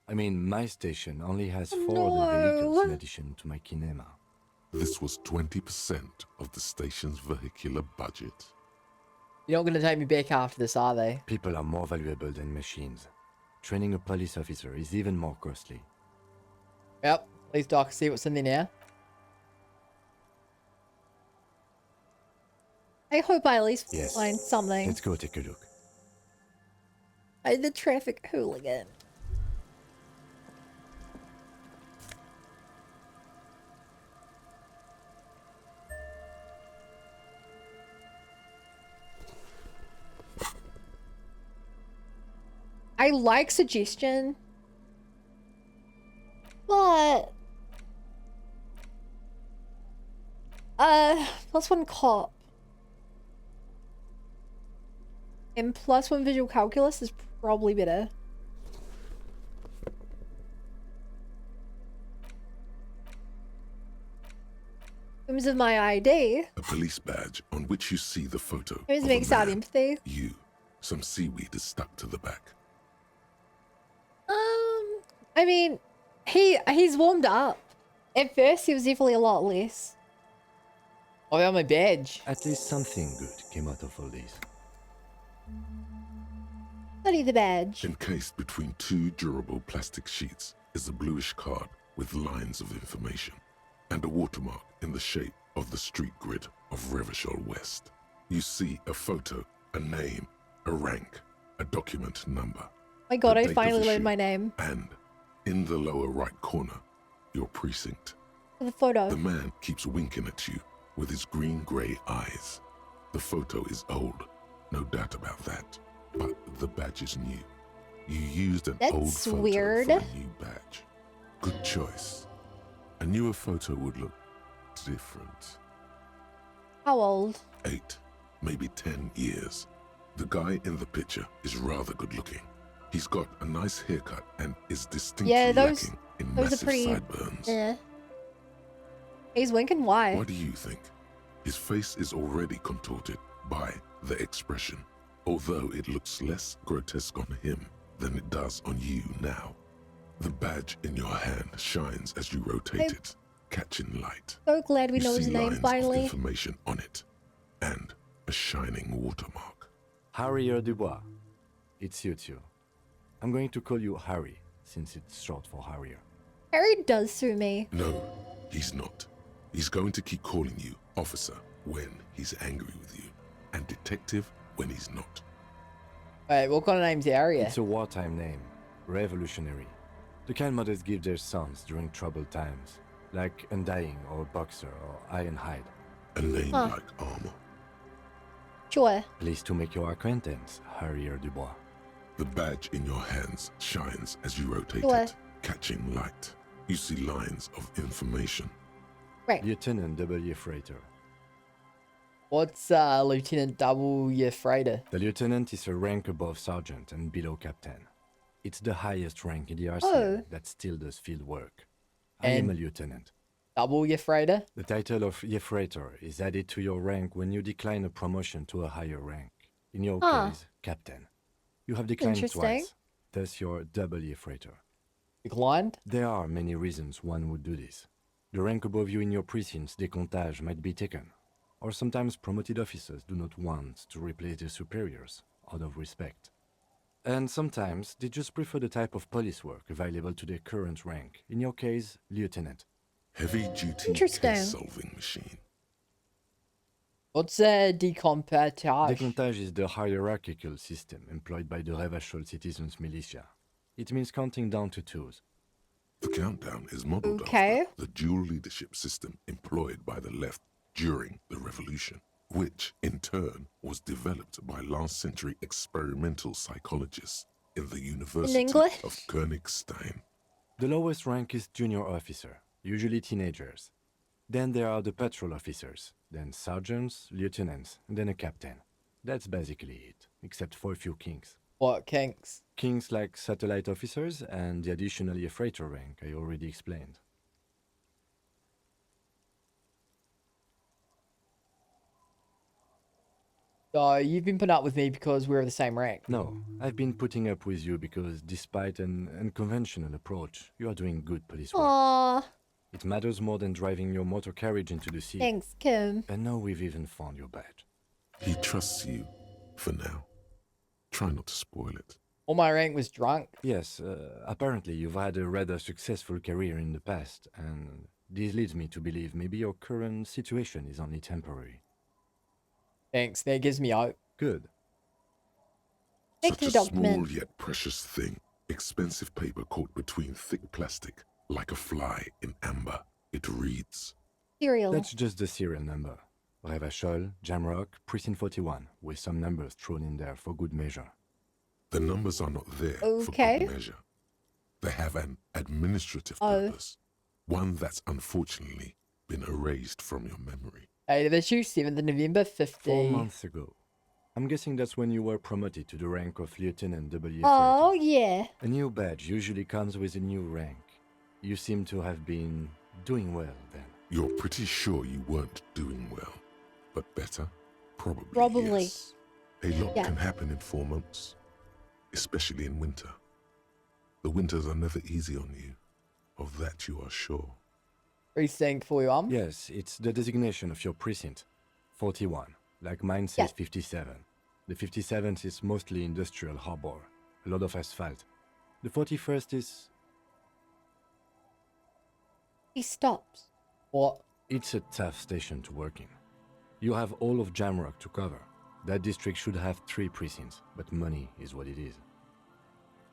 I mean, my station only has 4 other vehicles in addition to my kinema. This was 20% of the station's vehicular budget. You're not going to take me back after this, are they? People are more valuable than machines. Training a police officer is even more costly. Yep. Please, Doc, see what's in there now. I hope I at least find something. Let's go take a look. I'm the traffic hooligan. I like suggestion, but +1 cop and +1 visual calculus is probably better. In terms of my ID, A police badge on which you see the photo. it of a makes out man. empathy. You. Some seaweed is stuck to the back. I mean, he's warmed up. At first, he was definitely a lot less. Oh, they have my badge. At least something good came out of all this. Study the badge. Encased between two durable plastic sheets is a bluish card with lines of information and a watermark in the shape of the street grid of Revachol West. You see a photo, a name, a rank, a document number. My god, the I date of finally issue, learned my name. And in the lower right corner, your precinct. The photo. The man keeps winking at you with his green-grey eyes. The photo is old, no doubt about that. But the badge is new. You used an old That's photo weird. for a new badge. Good choice. A newer photo would look different. How old? 8, maybe 10 years. The guy in the picture is rather good looking. He's got a nice haircut and is distinctly Yeah, those lacking in are massive pretty. sideburns. Eh. He's winking. Why? What do you think? His face is already contorted by the expression, although it looks less grotesque on him than it does on you now. The badge in your hand shines as you rotate it, catching light. So glad we You know his see name lines of finally. information on it, and a shining watermark. Harrier Dubois. It's you two. I'm going to call you Harry, since it's short for Harrier. Harry does suit me. No, he's not. He's going to keep calling you officer when he's angry with you, and detective when he's not. Wait, what kind of name's Area? It's a wartime name. Revolutionary. The kind mothers give their sons during troubled times, like Undying or Boxer or Ironhide. A name Huh. like armor. Sure. Pleased to make your acquaintance, Harrier Dubois. The badge in your hands shines as you rotate Sure. it, catching light. You see lines of information. Right. Lieutenant W. Freighter. What's Lieutenant W. Freighter? The lieutenant is a rank above sergeant and below captain. It's the highest rank in the RCM Oh. that still does field work. I am a lieutenant. W. Freighter? The title of Freighter is added to your rank when you decline a promotion to a higher rank. In your Huh. case, captain. You have declined Interesting. twice. Thus you're W. Freighter. Declined? There are many reasons one would do this. The rank above you in your precinct's decomptage might be taken, or sometimes promoted officers do not want to replace their superiors out of respect. And sometimes they just prefer the type of police work available to their current rank, in your case, lieutenant. Heavy-duty Interesting. case-solving machine. What's decomptage? Decomptage is the hierarchical system employed by the Revachol citizens militia. It means counting down to twos. The countdown is modeled Okay. after the dual leadership system employed by the left during the revolution, which in turn was developed by last-century experimental psychologists in the University English? of Königstein. The lowest rank is junior officer, usually teenagers. Then there are the patrol officers, then sergeants, lieutenants, and then a captain. That's basically it, except for a few kinks. What kinks? Kinks like satellite officers and the additional freighter rank I already explained. So you've been putting up with me because we're the same rank. No, I've been putting up with you because despite an unconventional approach, you are doing good police work. Aww. It matters more than driving your motor carriage into the sea. Thanks, Kim. And now we've even found your badge. He trusts you, for now. Try not to spoil it. All my rank was drunk. Yes, apparently you've had a rather successful career in the past, and this leads me to believe maybe your current situation is only temporary. Thanks, that gives me hope. Good. Such a small yet precious thing. Expensive paper caught between thick plastic, like a fly in amber. It reads... Serial. That's just the serial number. Revachol, Jamrock, Precinct 41, with some numbers thrown in there for good measure. The numbers are not there for good measure. They have an administrative purpose. One that's unfortunately been erased from your memory. 8th of issue, 7th of November, 50. 4 months ago. I'm guessing that's when you were promoted to the rank of Lieutenant W. Oh, yeah. A new badge usually comes with a new rank. You seem to have been doing well then. You're pretty sure you weren't doing well, but better? Probably. Yes. A lot can happen in 4 months, especially in winter. The winters are never easy on you. Of that you are sure. Precinct 41? Yes, it's the designation of your precinct. 41. Like mine says 57. The 57th is mostly industrial harbor. A lot of asphalt. The 41st is... He stops. What? It's a tough station to work in. You have all of Jamrock to cover. That district should have 3 precincts, but money is what it is.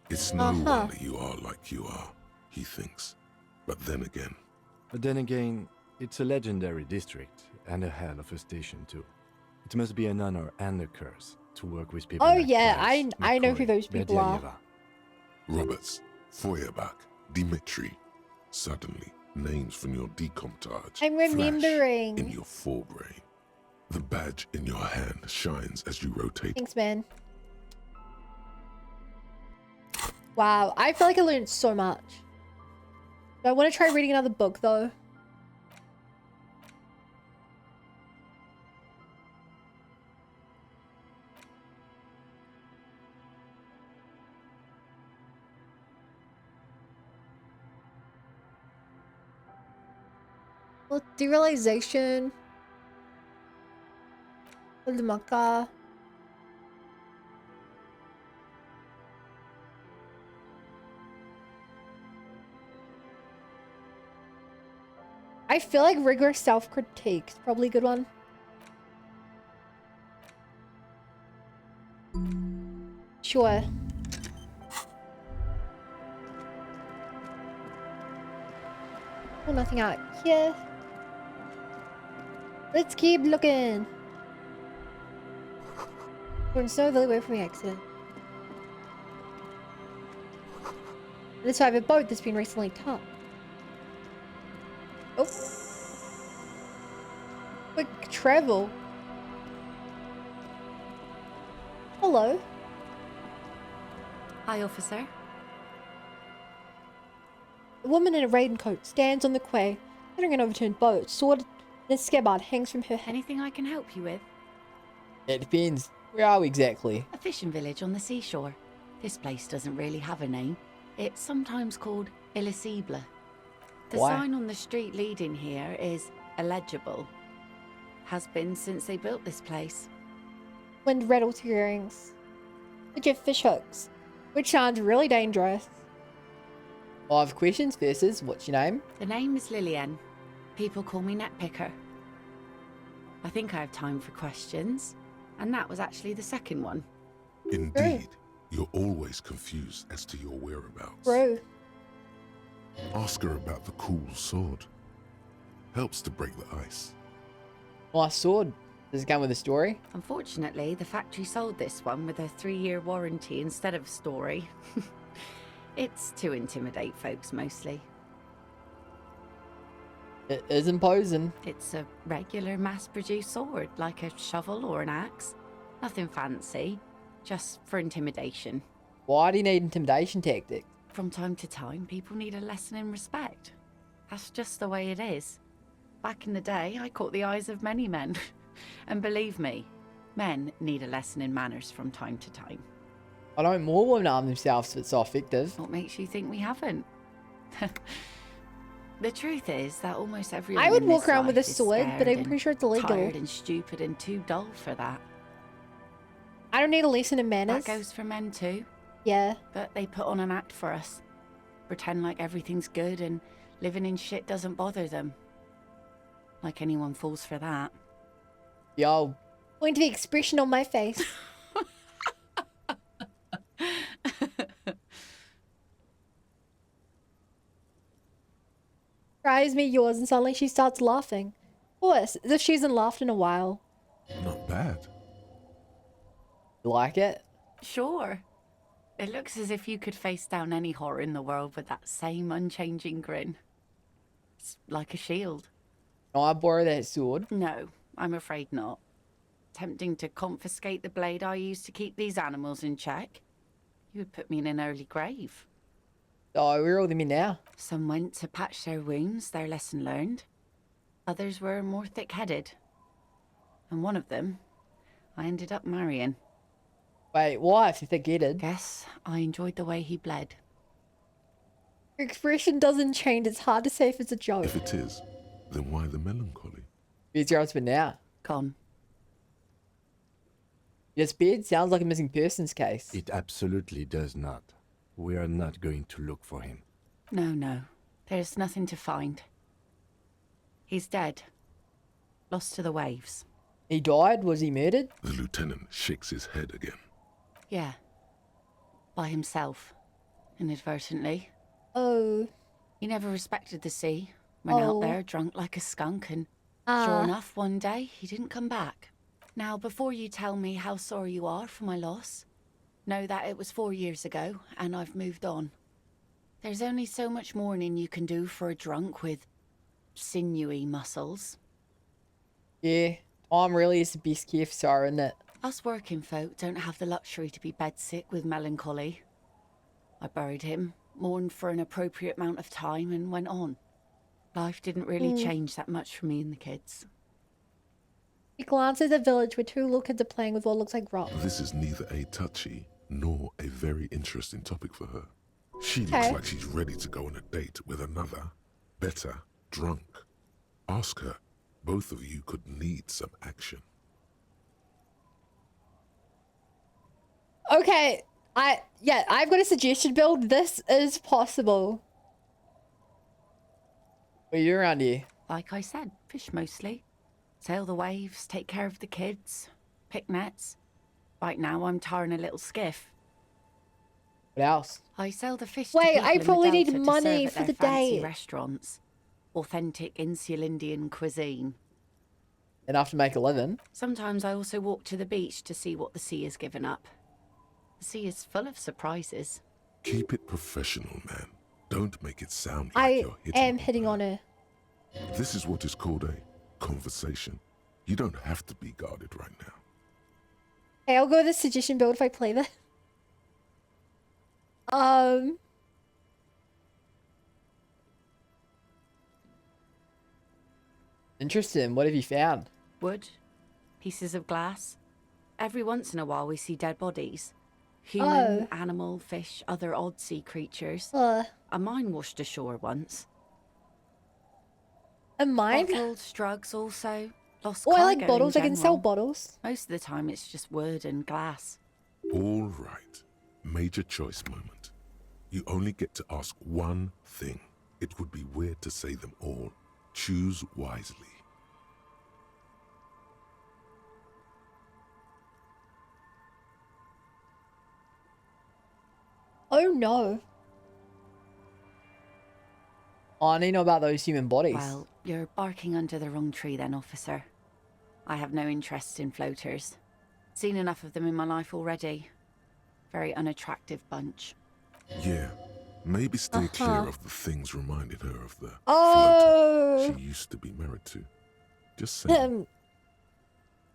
It's no wonder you are like you are, he thinks. But then again, it's a legendary district, and a hell of a station too. It must be an honor and a curse to work with people like Price, I know who those people are. Roberts, Feuerbach, Dimitri. Suddenly, names from your decomptage I'm remembering. flash in your forebrain. The badge in your hand shines as you rotate. Thanks, man. Wow, I feel like I learned so much. I want to try reading another book, though. Well, derealization. Limaka. I feel like rigorous self-critique is probably a good one. Sure. Oh, nothing out here. Let's keep looking. We're so very away from the accident. This side of a boat that's been recently towed. Oh. Quick travel. Hello. Hi, officer. A woman in a raincoat stands on the quay, entering an overturned boat. Sword in a scabbard hangs from her head. Anything I can help you with? It depends. Where are we exactly? A fishing village on the seashore. This place doesn't really have a name. It's sometimes called Elysium. The sign on the street leading here is illegible. Has been since they built this place. Wind rattled through your earrings. Legit fish hooks, which sounds really dangerous. 5 questions versus what's your name? The name is Lillian. People call me Netpicker. I think I have time for questions. And that was actually the second one. Indeed, you're always confused as to your whereabouts. Bro. Ask her about the cool sword. Helps to break the ice. Nice sword. Does it come with a story? Unfortunately, the factory sold this one with a 3-year warranty instead of a story. It's to intimidate folks mostly. It is imposing. It's a regular mass-produced sword, like a shovel or an axe. Nothing fancy, just for intimidation. Why do you need intimidation tactics? From time to time, people need a lesson in respect. That's just the way it is. Back in the day, I caught the eyes of many men. And believe me, men need a lesson in manners from time to time. I don't more women arm themselves if it's so effective. What makes you think we haven't? The truth is that almost everyone I would in walk this around with a life is sword, but scared I'm and pretty sure it's illegal. tired and stupid and too dull for that. I don't need a lesson in manners. That goes for men too. Yeah. But they put on an act for us. Pretend like everything's good and living in shit doesn't bother them. Like anyone falls for that. Yo. Point to the expression on my face. Tries me yours and suddenly she starts laughing. Of course, as if she hasn't laughed in a while. Not bad. You like it? Sure. It looks as if you could face down any horror in the world with that same unchanging grin. It's like a shield. Can I borrow that sword? No, I'm afraid not. Tempting to confiscate the blade I use to keep these animals in check? You would put me in an early grave. Oh, where are all them in now? Some went to patch their wounds, their lesson learned. Others were more thick-headed. And one of them, I ended up marrying. Wait, why if you're thick-headed? Guess I enjoyed the way he bled. Your expression doesn't change. It's hard to say if it's a joke. If it is, then why the melancholy? Where's your husband now? Gone. Yes, beard sounds like a missing persons case. It absolutely does not. We are not going to look for him. No. There's nothing to find. He's dead. Lost to the waves. He died? Was he murdered? The lieutenant shakes his head again. Yeah. By himself. Inadvertently. Oh. He never respected the sea. Went out there drunk like a skunk and sure enough, one day he didn't come back. Now, before you tell me how sorry you are for my loss, know that it was 4 years ago and I've moved on. There's only so much mourning you can do for a drunk with sinewy muscles. Yeah, time really is the best gift, sorry, isn't it? Us working folk don't have the luxury to be bedsick with melancholy. I buried him, mourned for an appropriate amount of time and went on. Life didn't really change that much for me and the kids. He glances at the village where two little kids are playing with what looks like rocks. This is neither a touchy nor a very interesting topic for her. She looks like she's ready to go on a date with another, better, drunk. Ask her. Both of you could need some action. Okay, I've got a suggestion, Bill. This is possible. What are you around here? Like I said, fish mostly. Sail the waves, take care of the kids, pick nets. Right now I'm tarring a little skiff. What else? I sell the fish Wait, to people I in the probably need Delta to money serve at for their the fancy day. restaurants. Authentic insular Indian cuisine. Enough to make a living. Sometimes I also walk to the beach to see what the sea has given up. The sea is full of surprises. Keep it professional, man. Don't make it sound like I you're hitting am hitting on her. This is what is called a conversation. You don't have to be guarded right now. Okay, I'll go with the suggestion build if I play that. Interesting. What have you found? Wood, pieces of glass. Every once in a while we see dead bodies. Human, animal, fish, other odd sea creatures. A mine washed ashore once. A mine? Bottles, drugs also. Lost Oh, I like cargo in bottles. I can sell general. bottles. Most of the time it's just wood and glass. All right. Major choice moment. You only get to ask one thing. It would be weird to say them all. Choose wisely. Oh no. Oh, I need to know about those human bodies. Well, you're barking under the wrong tree then, officer. I have no interest in floaters. Seen enough of them in my life already. Very unattractive bunch. Yeah. Maybe stay clear of the things reminding her of the floater she used to be married to. Just saying.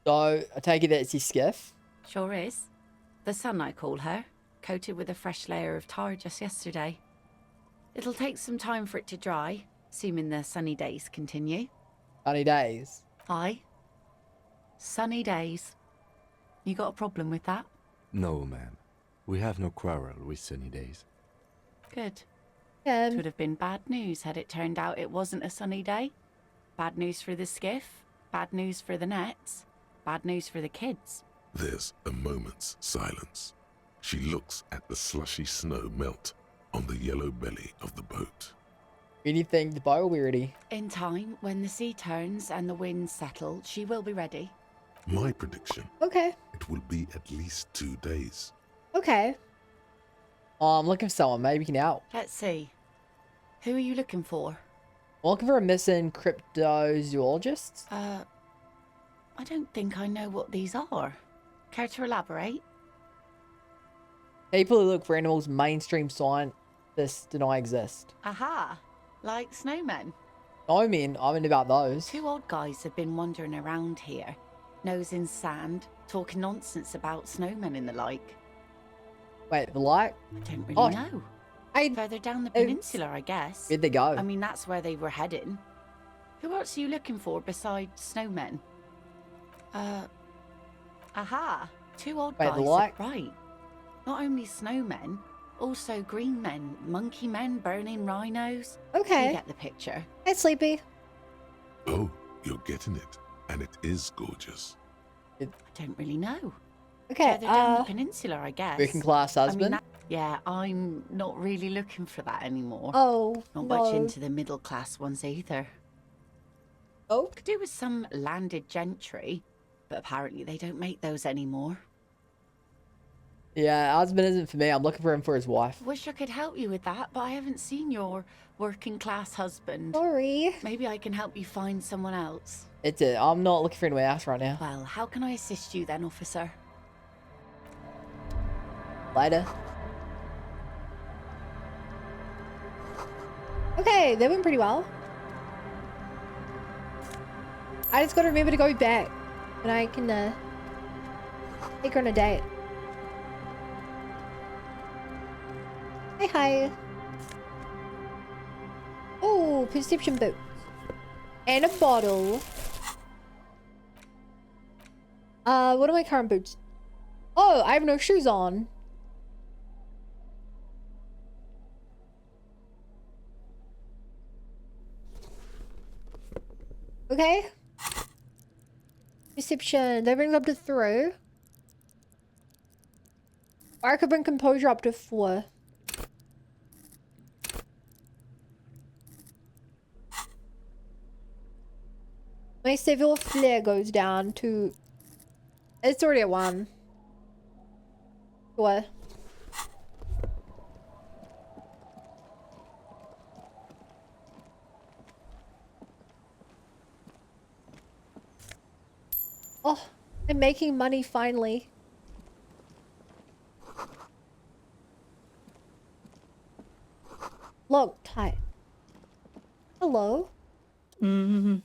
So, I take it that it's his skiff? Sure is. The sun, I call her. Coated with a fresh layer of tar just yesterday. It'll take some time for it to dry, assuming the sunny days continue. Sunny days? Aye. Sunny days. You got a problem with that? No, ma'am. We have no quarrel with sunny days. Good. It would have been bad news had it turned out it wasn't a sunny day. Bad news for the skiff, bad news for the nets, bad news for the kids. There's a moment's silence. She looks at the slushy snow melt on the yellow belly of the boat. Anything, the boat will be ready. In time, when the sea turns and the winds settle, she will be ready. My prediction. Okay. It will be at least 2 days. Okay. Oh, I'm looking for someone. Maybe you can help. Let's see. Who are you looking for? I'm looking for a missing cryptozoologist. I don't think I know what these are. Care to elaborate? People who look for animals mainstream scientists deny exist. Aha! Like snowmen. I mean about those. 2 old guys have been wandering around here, nose in sand, talking nonsense about snowmen and the like. Wait, the like? I don't really know. Further down the peninsula, I guess. Where'd they go? I mean, that's where they were heading. Who else are you looking for besides snowmen? Aha! 2 old Wait, guys. the like? Right. Not only snowmen, also green men, monkey men, burning rhinos. Okay. You get the picture. Hi, Sleepy. Oh, you're getting it. And it is gorgeous. I don't really know. Okay, Further down the peninsula, I guess. Working class husband? Yeah, I'm not really looking for that anymore. Oh, Not no. much into the middle class ones either. Oh? Could do with some landed gentry, but apparently they don't make those anymore. Yeah, husband isn't for me. I'm looking for him for his wife. Wish I could help you with that, but I haven't seen your working class husband. Sorry. Maybe I can help you find someone else. I'm not looking for anyone else right now. Well, how can I assist you then, officer? Later. Okay, that went pretty well. I just gotta remember to go back. And I can, take her on a date. Hey, hi. Oh, perception boots. And a bottle. What are my current boots? Oh, I have no shoes on. Okay. Perception. That brings up to 3. Or I could bring composure up to 4. My civil flair goes down to... It's already at 1. What? Oh, I'm making money finally. Look, tight. Hello? The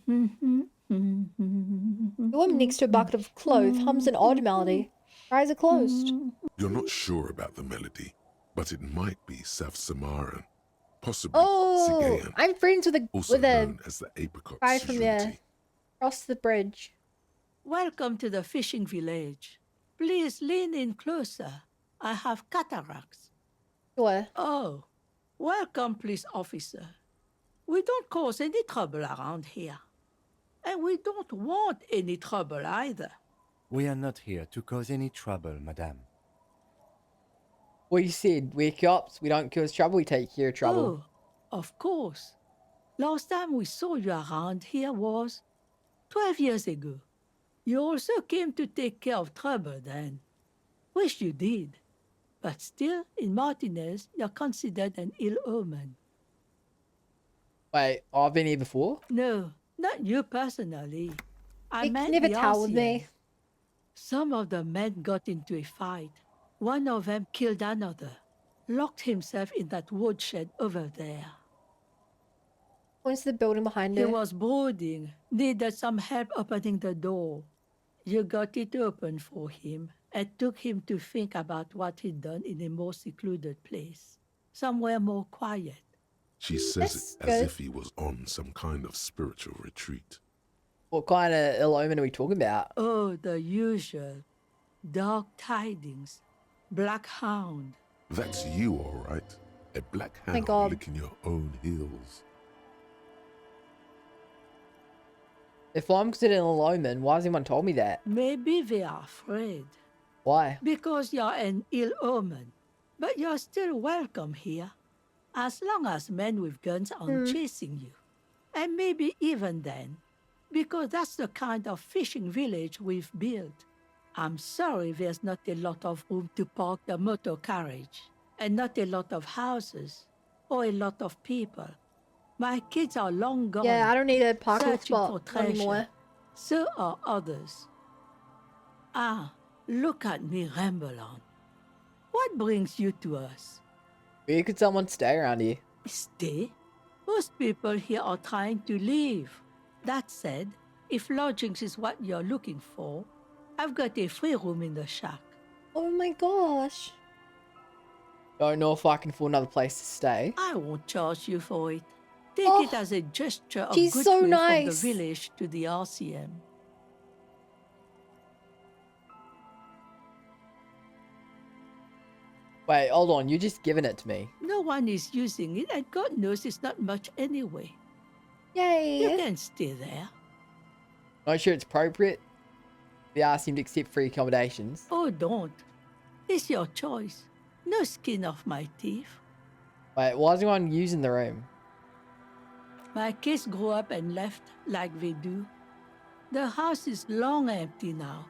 woman next to a bucket of clothes hums an odd melody. Her eyes are closed. You're not sure about the melody, but it might be South Samaran, possibly Oh, Sigayan, I'm friends with a also known as the guy apricot from there. Across the bridge. Welcome to the fishing village. Please lean in closer. I have cataracts. Sure. Oh, welcome, police officer. We don't cause any trouble around here. And we don't want any trouble either. We are not here to cause any trouble, madame. Well, you said we're cops. We don't cause trouble. We take care of trouble. Oh, of course. Last time we saw you around here was 12 years ago. You also came to take care of trouble then. Wish you did. But still, in Martinez, you're considered an ill omen. Wait, I've been here before? No, not you personally. I meant never the tell with me. RCM. Some of the men got into a fight. One of them killed another. Locked himself in that woodshed over there. Where's the building behind He it? was brooding, needed some help opening the door. You got it open for him and took him to think about what he'd done in a more secluded place, somewhere more quiet. She says it as if he was on some kind of spiritual retreat. What kind of ill omen are we talking about? Oh, the usual. Dark tidings. Black Hound. That's you, all right. A black my hound God. licking your own heels. If I'm sitting alone, then why has anyone told me that? Maybe they are afraid. Why? Because you're an ill omen. But you're still welcome here. As long as men with guns aren't chasing you. And maybe even then. Because that's the kind of fishing village we've built. I'm sorry there's not a lot of room to park the motor carriage. And not a lot of houses. Or a lot of people. My kids are long gone. Yeah, I don't need a parking searching spot for treasure. anymore. So are others. Ah, look at me ramble on. What brings you to us? Where could someone stay around here? Stay? Most people here are trying to leave. That said, if lodgings is what you're looking for, I've got a free room in the shack. Oh my gosh. Don't know if I can afford another place to stay. I won't charge you for it. Take it as a gesture of she's goodwill so from the nice. village to the RCM. Wait, hold on. You're just giving it to me. No one is using it, and God knows it's not much anyway. Yay. You can stay there. Not sure it's appropriate. They asked him to accept free accommodations. Oh, don't. It's your choice. No skin off my teeth. Wait, why is anyone using the room? My kids grew up and left like they do. The house is long empty now.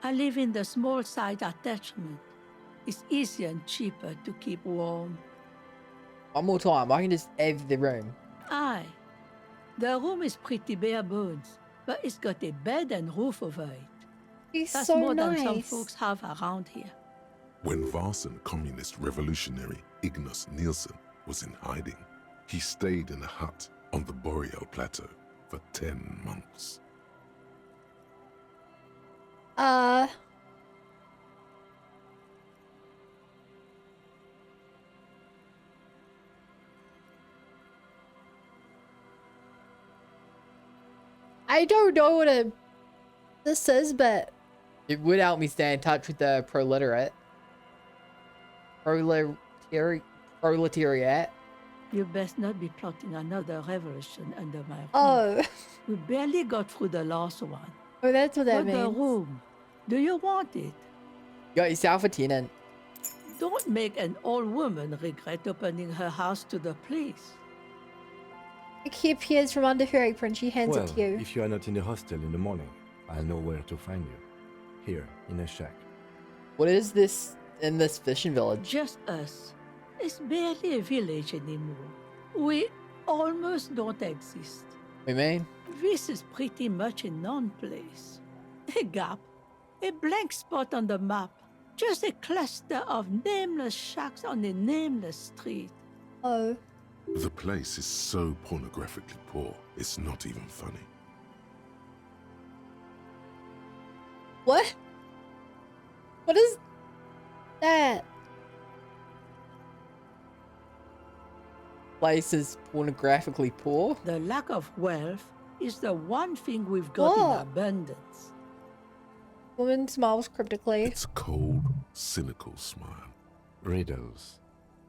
I live in the small side attachment. It's easier and cheaper to keep warm. One more time, I can just have the room. Aye. The room is pretty bare bones, but it's got a bed and roof over it. He's That's so more nice. than some folks have around here. When Varson communist revolutionary Ignas Nielsen was in hiding, he stayed in a hut on the Boreal Plateau for 10 months. I don't know what this is, but it would help me stay in touch with the proletariat. You best not be plotting another revolution under my roof. Oh. We barely got through the last one. Oh, that's what that But the means. room, do you want it? Got yourself a tenant. Don't make an old woman regret opening her house to the police. A key appears from under her apron. She hands well, it to you. if you are not in the hostel in the morning, I'll know where to find you. Here, in a shack. What is this in this fishing village? Just us. It's barely a village anymore. We almost don't exist. We mean? This is pretty much a non-place. A gap. A blank spot on the map. Just a cluster of nameless shacks on a nameless street. Oh. The place is so pornographically poor, it's not even funny. What? What is that? Place is pornographically poor? The lack of wealth is the one thing we've got in abundance. Woman smiles cryptically. It's a cold, cynical smile. Riddles.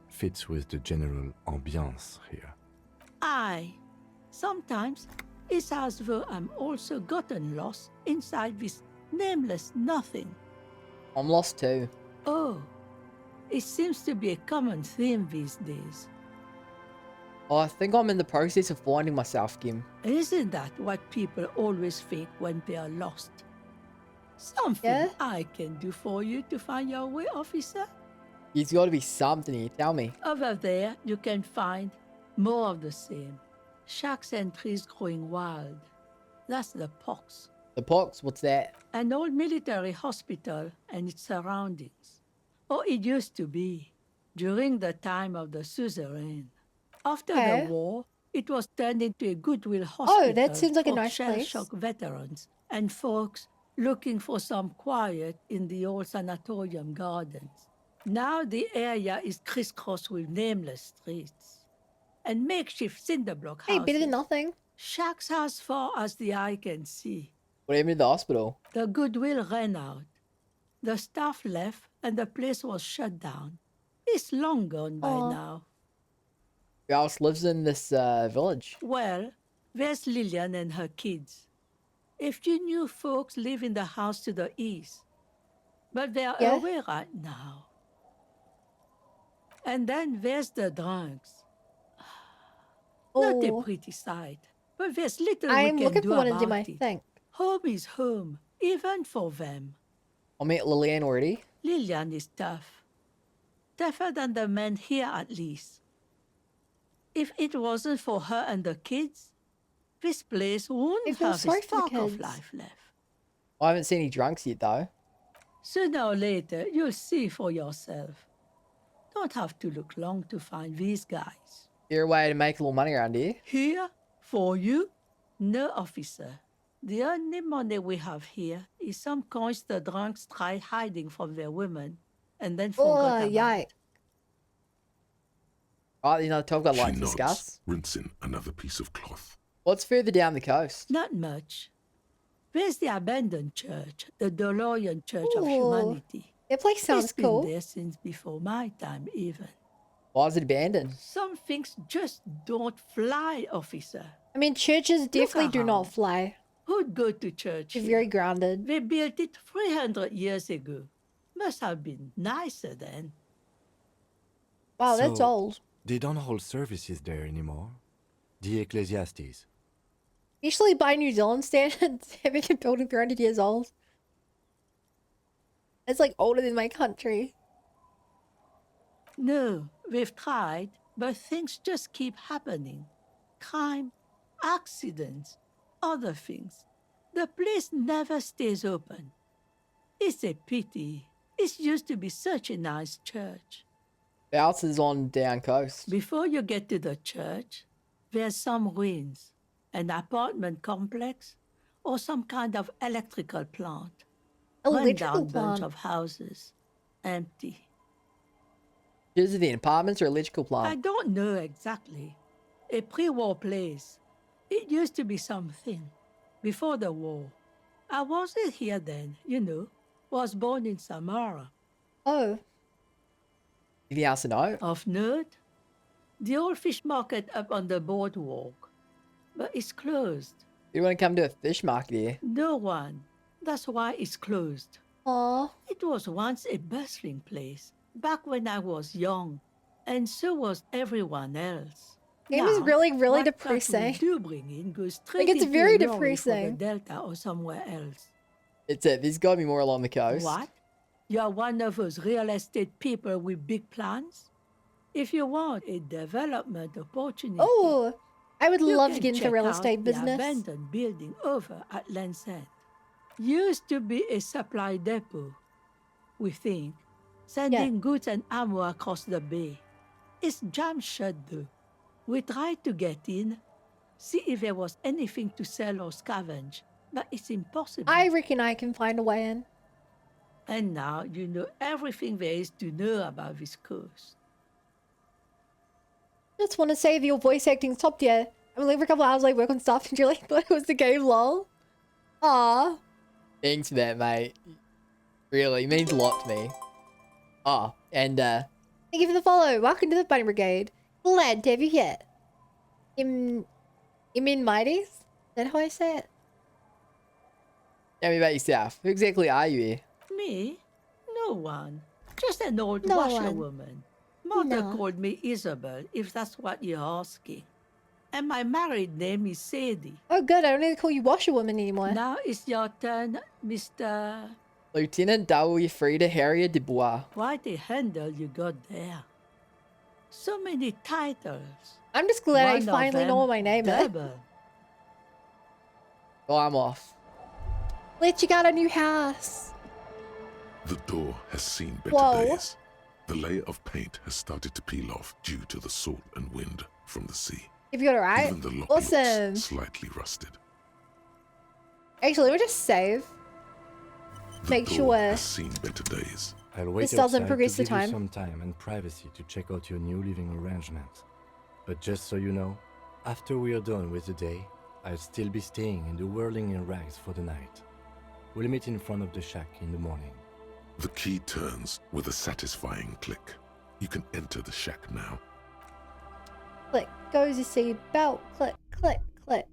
Fits with the general ambiance here. Aye. Sometimes it's as though I'm also gotten lost inside this nameless nothing. I'm lost too. Oh, it seems to be a common theme these days. Oh, I think I'm in the process of finding myself, Kim. Isn't that what people always think when they are lost? Something I can do for you to find your way, officer? There's got to be something here, tell me. Over there, you can find more of the same. Shacks and trees growing wild. That's the pox. The pox? What's that? An old military hospital and its surroundings. Or it used to be, during the time of the suzerain. After the war, it was turned into a goodwill hospital. Oh, that seems like a for nice place. shell-shock veterans and folks looking for some quiet in the old sanatorium gardens. Now the area is crisscrossed with nameless streets and makeshift cinderblock houses. Hey, better than nothing. Shacks as far as the eye can see. What happened to the hospital? The goodwill ran out. The staff left and the place was shut down. It's long gone by now. Who else lives in this village? Well, there's Lillian and her kids. A few new folks live in the house to the east, but they're away right now. And then there's the drunks. Not a pretty sight, but there's little we can looking do for one about of them, I it. think. Home is home, even for them. I met Lillian already. Lillian is tough. Tougher than the men here, at least. If it wasn't for her and the kids, this place wouldn't have a spark of life left. I haven't seen any drunks yet, though. Sooner or later, you'll see for yourself. Don't have to look long to find these guys. Your way to make a little money around here? Here? For you? No, officer. The only money we have here is some coins the drunks tried hiding from their women and then forgot about. Yikes. Right, you know, the topic I'd like to nods, discuss. rinsing another piece of cloth. What's further down the coast? Not much. There's the abandoned church, the DeLorean Church of Humanity. That place sounds cool. It's been there since before my time, even. Why is it abandoned? Some things just don't fly, officer. I mean, churches definitely do not fly. Who'd go to church? They're very grounded. They built it 300 years ago. Must have been nicer then. Wow, that's old. They don't hold services there anymore. The Ecclesiastes. Usually by New Zealand standards, having a building 300 years old. It's like older than my country. No, we've tried, but things just keep happening. Crime, accidents, other things. The place never stays open. It's a pity. It used to be such a nice church. The house is on down coast. Before you get to the church, there's some ruins, an apartment complex, or some kind of electrical plant. Electrical Run-down bunch of houses, empty. Is it the apartments or electrical plant? I don't know exactly. A pre-war place. It used to be something. Before the war. I wasn't here then, you know. Was born in Samara. Oh. Anything else to know? Of note? The old fish market up on the boardwalk. But it's closed. You want to come to a fish market here? No one. That's why it's closed. Aww. It was once a bustling place, back when I was young. And so was everyone else. It was really, really depressing. What do bring in goes straight Like, it's into very a lorry for the depressing. Delta or somewhere else. It's it. There's got to be more along the coast. What? You're one of those real estate people with big plans? If you want a development opportunity... Oh, I would love to can get into check real out estate the business. abandoned building over at Land's End. Used to be a supply depot, we think, sending goods and ammo across the bay. It's jam shut though. We tried to get in, see if there was anything to sell or scavenge, but it's impossible. I reckon I can find a way in. And now you know everything there is to know about this coast. Just want to say that your voice acting stopped here. I'm only for a couple hours like work on stuff and you like thought it was the game, lol. Aww. Thanks for that, mate. Really, it means a lot to me. Oh, and thank you for the follow. Welcome to the Bunny Brigade. Glad to have you here. Imin Mighties? Is that how I say it? tell me about yourself. Who exactly are you here? Me? No one. Just an old No washerwoman. Mother No. called me Isabel, if that's what you're asking. And my married name is Sadie. Oh good, I don't need to call you washerwoman anymore. Now it's your turn, Mr. Lieutenant W. Frida Harrier de Bois. Quite a handle you got there. So many titles. I'm just glad I One of finally know them what my name is. double. Oh, I'm off. Let you got a new house. The door has seen better Whoa. days. The layer of paint has started to peel off due to the salt and wind from the sea. If you got it right. Even the lock Awesome. looks slightly rusted. Actually, let me just save. The Make door sure has seen better days. I'll wait this doesn't outside progress to the give you time. some time and privacy to check out your new living arrangements. But just so you know, after we are done with the day, I'll still be staying in the whirling in rags for the night. We'll meet in front of the shack in the morning. The key turns with a satisfying click. You can enter the shack now. Click goes your seat belt. Click, click, click.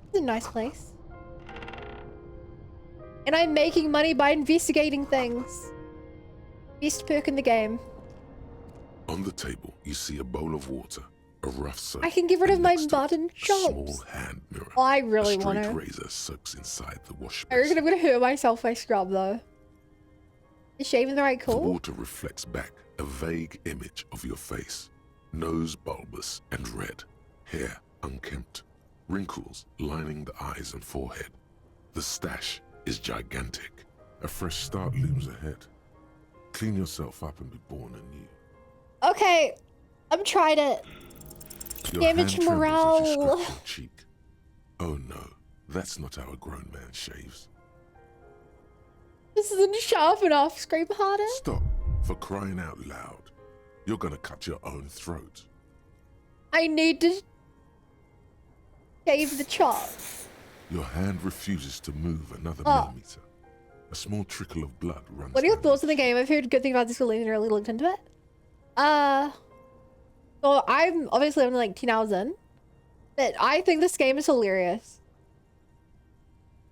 It's a nice place. And I'm making money by investigating things. Best perk in the game. On the table, you see a bowl of water, a rough soap. I can get rid of my mud and a chops. small hand mirror. Oh, I really a want straight to. razor soaks inside the wash I basin. reckon I'm gonna hurt myself if I scrub though. Is shaving the right The call? water reflects back a vague image of your face. Nose bulbous and red, hair unkempt, wrinkles lining the eyes and forehead. The stash is gigantic. A fresh start looms ahead. Clean yourself up and be born anew. Okay, I'm trying it. Your Damage hand trembles as you morale. scratch your cheek. Oh no, that's not how a grown man shaves. This isn't sharp enough. Scrape harder. Stop, for crying out loud. You're gonna cut your own throat. I need to shave the chop. Your hand refuses to move another millimeter. A small trickle of blood runs. What are your thoughts on the game? I've heard good things about this release and really looked into it. So I'm obviously only like 10 hours in, but I think this game is hilarious.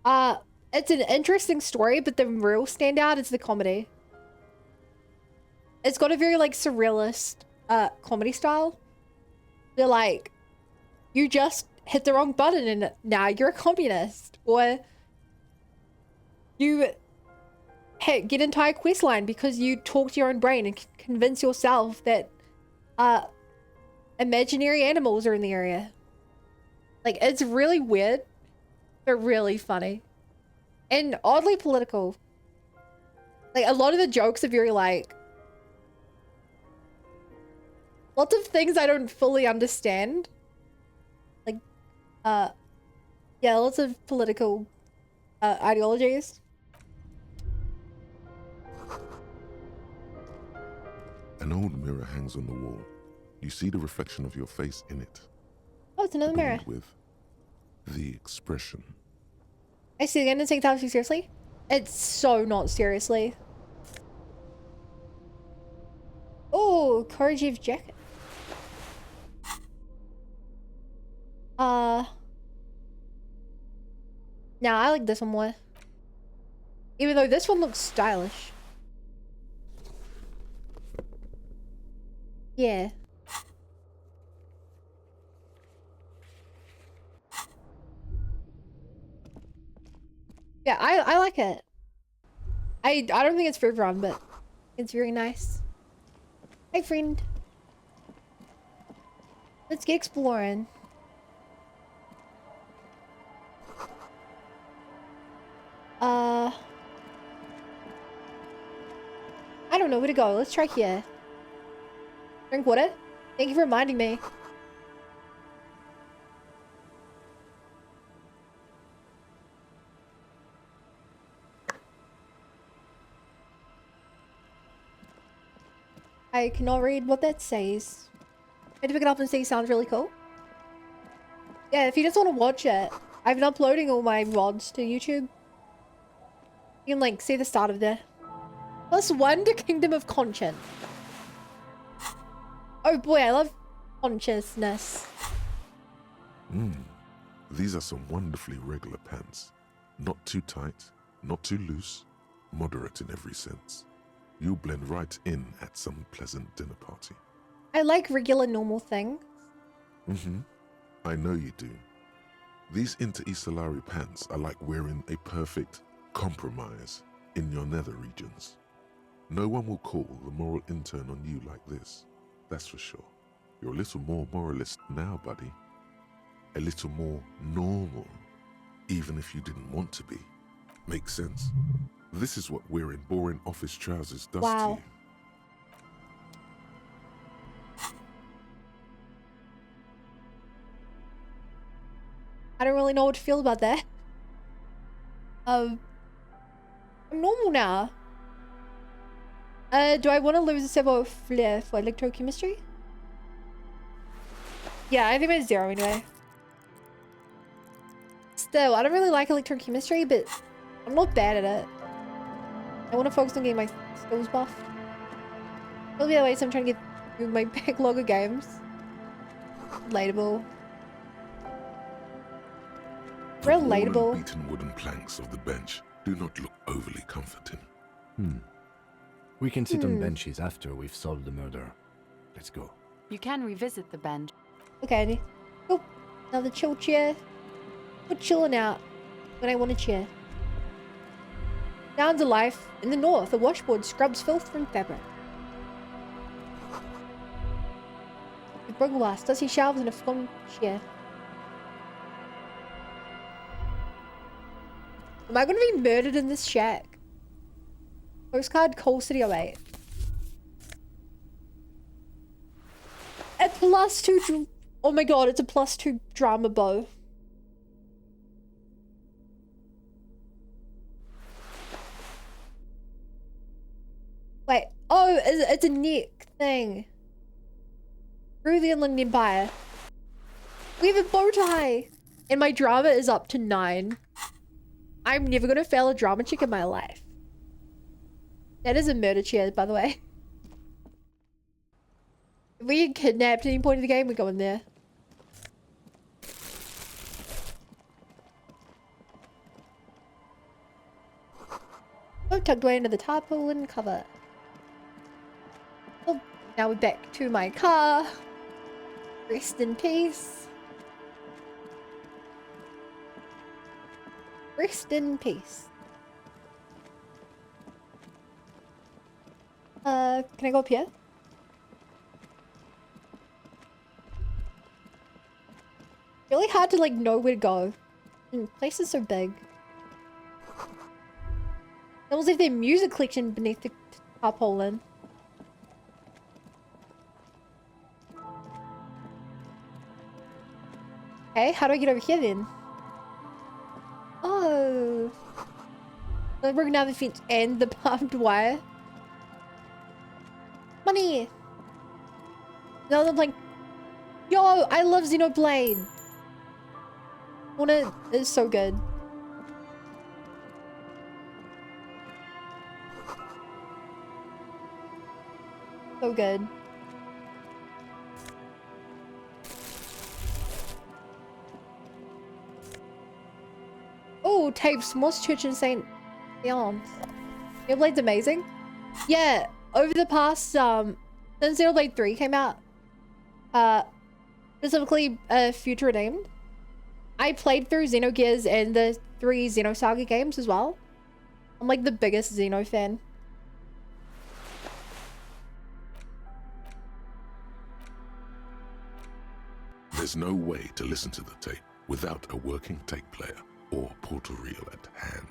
It's an interesting story, but the real standout is the comedy. It's got a very like surrealist comedy style. They're like, you just hit the wrong button and now you're a communist, or you get entire quest line because you talk to your own brain and convince yourself that imaginary animals are in the area. Like, it's really weird, but really funny. And oddly political. Like, a lot of the jokes are very like... lots of things I don't fully understand. Like, yeah, lots of political ideologies. An old mirror hangs on the wall. You see the reflection of your face in it. Oh, it's another mirror. adorned with the expression. I see, again, didn't take that too seriously. It's so not seriously. Oh, Korajiv's jacket. Now I like this one more. Even though this one looks stylish. Yeah. Yeah, I like it. I don't think it's for everyone, but it's very nice. Hey, friend. Let's get exploring. I don't know where to go. Let's try here. Drink water. Thank you for reminding me. I cannot read what that says. I had to pick it up and see it sounds really cool. Yeah, if you just want to watch it, I've been uploading all my VODs to YouTube. You can like see the start of there. +1 to Kingdom of Conscience. Oh boy, I love consciousness. These are some wonderfully regular pants. Not too tight, not too loose, moderate in every sense. You'll blend right in at some pleasant dinner party. I like regular normal things. I know you do. These Inter-Isolari pants are like wearing a perfect compromise in your nether regions. No one will call the moral intern on you like this, that's for sure. You're a little more moralist now, buddy. A little more normal, even if you didn't want to be. Makes sense. This is what wearing boring office trousers does to you. I don't really know what to feel about that. I'm normal now. Do I want to lose a several flair for electrochemistry? Yeah, I think it's 0 anyway. Still, I don't really like electrochemistry, but I'm not bad at it. I want to focus on getting my skills buffed. It'll be that way, so I'm trying to get through my backlog of games. Relatable. The worn and Relatable. beaten wooden planks of the bench do not look overly comforting. We can sit on benches after we've solved the murder. Let's go. You can revisit the bench. Okay, Andy. Oh, another chill chair. We're chilling out when I want a chair. Sounds of life. In the north, a washboard scrubs filth from fabric. The Bruglass does he shelves in a flung chair. Am I going to be murdered in this shack? Postcard Coal City 08. A +2. Oh my god, it's a +2 drama bow. Wait, oh, it's a neck thing. Through the Inland Empire. We have a bow tie! And my drama is up to 9. I'm never gonna fail a drama check in my life. That is a murder chair, by the way. If we get kidnapped at any point in the game, we're going there. Oh, tucked away into the tarpaulin cover. Oh, now we're back to my car. Rest in peace. Rest in peace. Can I go up here? Really hard to like know where to go. And places so big. Almost like their music collection beneath the tarpaulin. Okay, how do I get over here then? Oh. We're broken down the fence and the barbed wire. Money! Now I'm like, yo, I love Xenoblade. Wanna is so good. So good. Oh, tapes, Moss Church in St. Leon's. Xenoblade's amazing. Yeah, over the past, since Xenoblade 3 came out, specifically, Future Redeemed, I played through Xenogears and the 3 Xenosaga games as well. I'm like the biggest Xeno fan. There's no way to listen to the tape without a working tape player or portal reel at hand.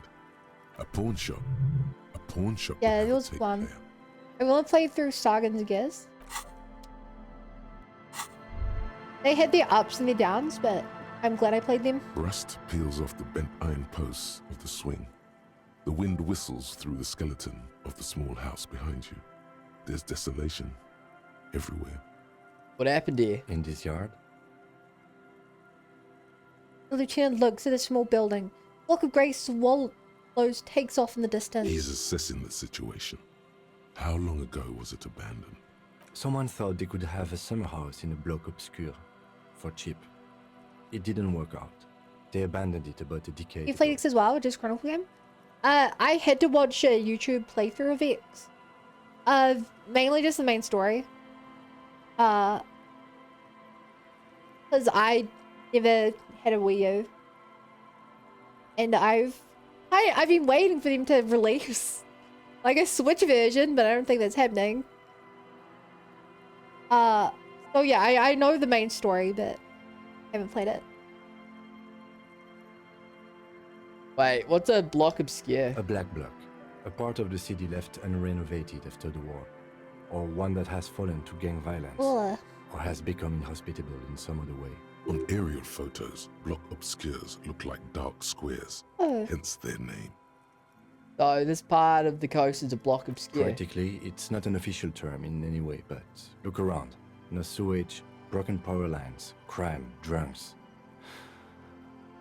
A pawn shop. Yeah, there was one. I want to play through Saga and Gears. They had their ups and their downs, but I'm glad I played them. Rust peels off the bent iron posts of the swing. The wind whistles through the skeleton of the small house behind you. There's desolation everywhere. What happened here? In this yard? The lieutenant looks at a small building. A block of grey swallows takes off in the distance. He's assessing the situation. How long ago was it abandoned? Someone thought they could have a summer house in a bloc obscure. For cheap. It didn't work out. They abandoned it about a decade You played X as well, just Chronicle game? I had to watch a YouTube playthrough of X. Mainly just the main story. Because I never had a Wii U. And I've been waiting for them to release like a Switch version, but I don't think that's happening. So yeah, I know the main story, but I haven't played it. Wait, what's a block obscure? A black block. A part of the city left unrenovated after the war. Or one that has fallen to gang violence. Ugh. Or has become inhospitable in some other way. On aerial photos, block obscures look like dark squares, hence their name. So this part of the coast is a block obscure. Practically, it's not an official term in any way, but look around. No sewage, broken power lines, crime, drunks.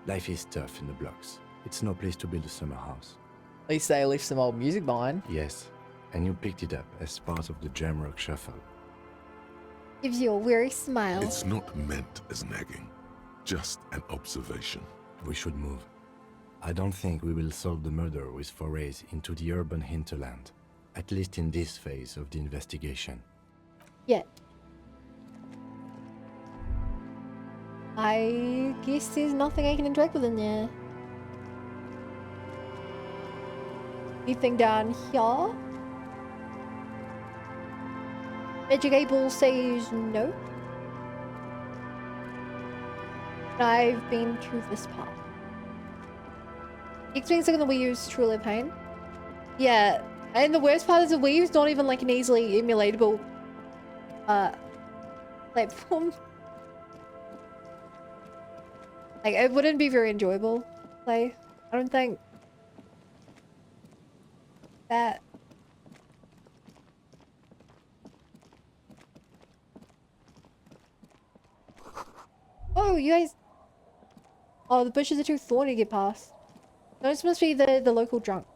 Life is tough in the blocks. It's no place to build a summer house. At least they left some old music behind. Yes, and you picked it up as part of the Jamrock Shuffle. Gives you a weary smile. It's not meant as nagging, just an observation. We should move. I don't think we will solve the murder with forays into the urban hinterland, at least in this phase of the investigation. Yet. I guess there's nothing I can interact with in there. Anything down here? Magic Able says no. I've been to this part. The experience on the Wii U is truly a pain. Yeah, and the worst part is the Wii U is not even like an easily emulatable platform. Like, it wouldn't be very enjoyable to play. I don't think that. Oh, you guys. Oh, the bushes are too thorny to get past. Those must be the local drunks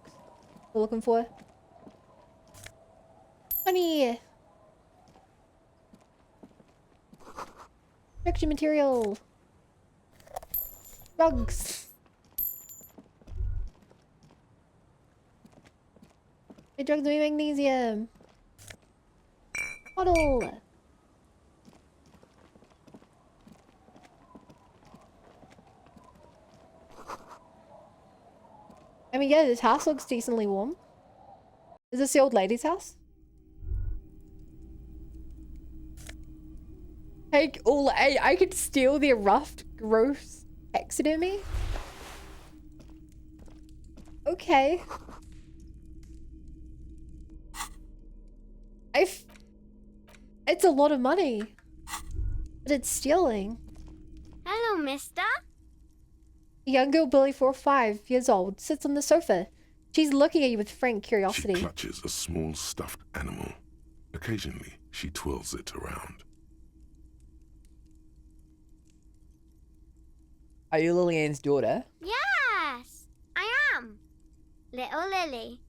we're looking for. Honey! Construction material! Rugs! My drugs me magnesium! Bottle! I mean, yeah, this house looks decently warm. Is this the old lady's house? Hey, I could steal their rough, gross taxidermy? Okay. It's a lot of money. But it's stealing. Hello, mister. A young girl, Billy, 4 or 5 years old, sits on the sofa. She's looking at you with frank curiosity. She clutches a small stuffed animal. Occasionally, she twirls it around. Are you Lillian's daughter? Yes, I am. Little Lily.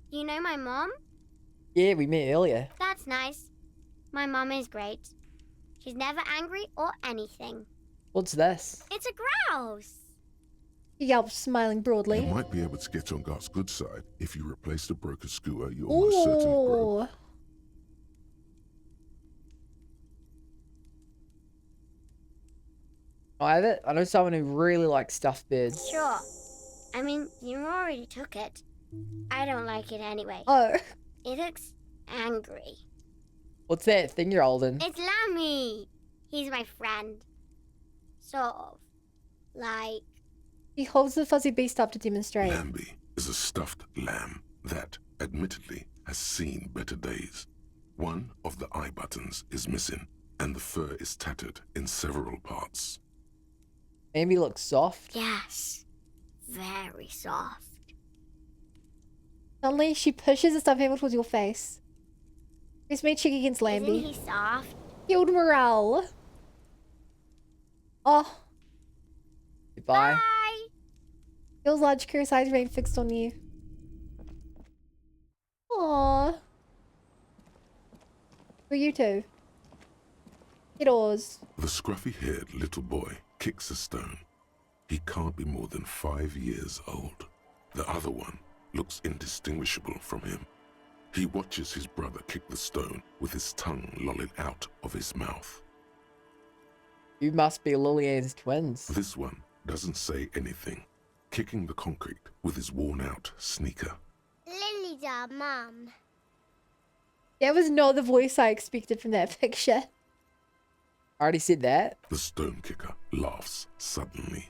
You know my mom? Yeah, we met earlier. That's nice. My mom is great. She's never angry or anything. What's this? It's a grouse. He yelps, smiling broadly. You might be able to get on Gart's good side if you replace the broken skewer you almost certainly broke. I have it. I know someone who really likes stuffed birds. Sure. I mean, you already took it. I don't like it anyway. Oh. It looks angry. What's that thing you're holding? It's Lammy. He's my friend. Sort of. Like... He holds the fuzzy beast up to demonstrate. Lambie is a stuffed lamb that, admittedly, has seen better days. One of the eye buttons is missing, and the fur is tattered in several parts. Amy looks soft. Yes. Very soft. Suddenly, she pushes the stuffed animal towards your face. This made cheek against Lambie. Isn't he soft? Healed morale. Oh. Goodbye. Bye. Bill's large, curious eyes remain fixed on you. Aww. For you two. Kiddos. The scruffy-haired little boy kicks a stone. He can't be more than 5 years old. The other one looks indistinguishable from him. He watches his brother kick the stone with his tongue lolling out of his mouth. You must be Lillian's twins. This one doesn't say anything, kicking the concrete with his worn-out sneaker. Lily's our mum. That was not the voice I expected from that picture. I already said that. The stone kicker laughs suddenly.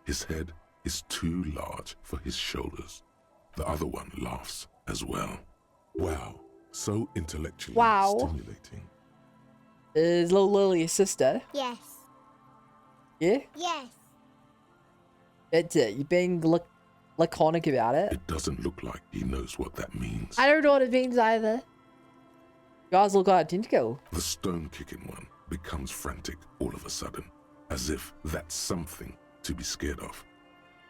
His head is too large for his shoulders. The other one laughs as well. Wow, so intellectually stimulating. Is little Lily a sister? Yes. Yeah? Yes. That's it. You're being laconic about it. It doesn't look like he knows what that means. I don't know what it means either. You guys look identical. The stone-kicking one becomes frantic all of a sudden, as if that's something to be scared of.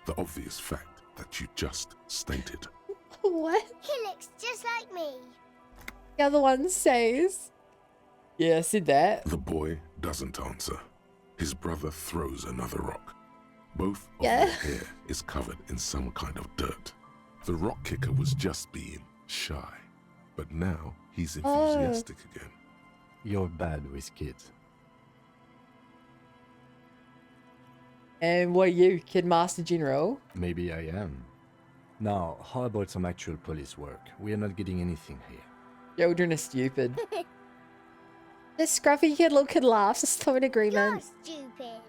The obvious fact that you just stated. What? He looks just like me. The other one says. Yeah, I said that. The boy doesn't answer. His brother throws another rock. Both of their hair is covered in some kind of dirt. The rock kicker was just being shy, but now he's enthusiastic again. You're bad with kids. And what are you, Kid Master General? Maybe I am. Now, how about some actual police work? We are not getting anything here. Children are stupid. This scruffy kid little kid laughs. It's so in agreement. You're stupid.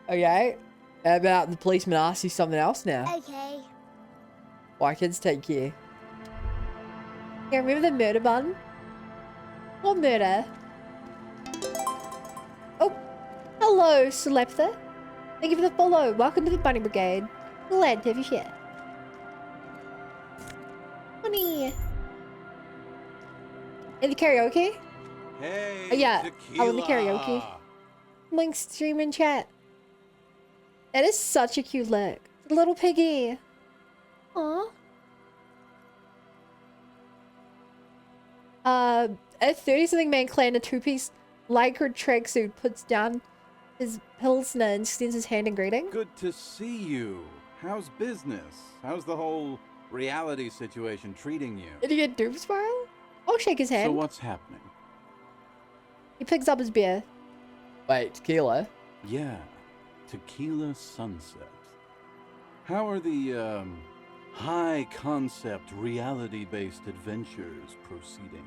Okay. How about the policeman asks you something else now? Okay. Why kids take care. Yeah, remember the murder button? What murder? Oh, hello, Seleptha. Thank you for the follow. Welcome to the Bunny Brigade. Glad to have you here. Bunny. In the karaoke? Hey, Oh, yeah. tequila. Oh, in the karaoke. Link stream in chat. That is such a cute look. Little piggy. Aww. A 30-something man clad in a two-piece lycra tracksuit puts down his pilsner and extends his hand in greeting. Good to see you. How's business? How's the whole reality situation treating you? Did he get doom spiral? I'll shake his hand. So what's happening? He picks up his beer. Wait, tequila? Yeah, Tequila Sunset. How are the, high-concept, reality-based adventures proceeding?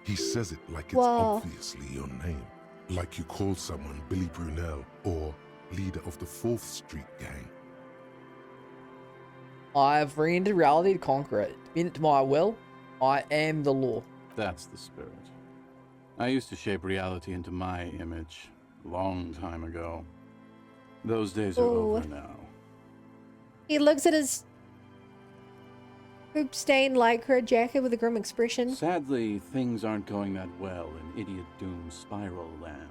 He says it like it's obviously your name. Like you call someone Billy Brunel or leader of the 4th Street gang. I've re-entered reality to conquer it. Bend it to my will. I am the law. That's the spirit. I used to shape reality into my image a long time ago. Those days are over now. He looks at his poop-stained lycra jacket with a grim expression. Sadly, things aren't going that well in Idiot Doom Spiral Land.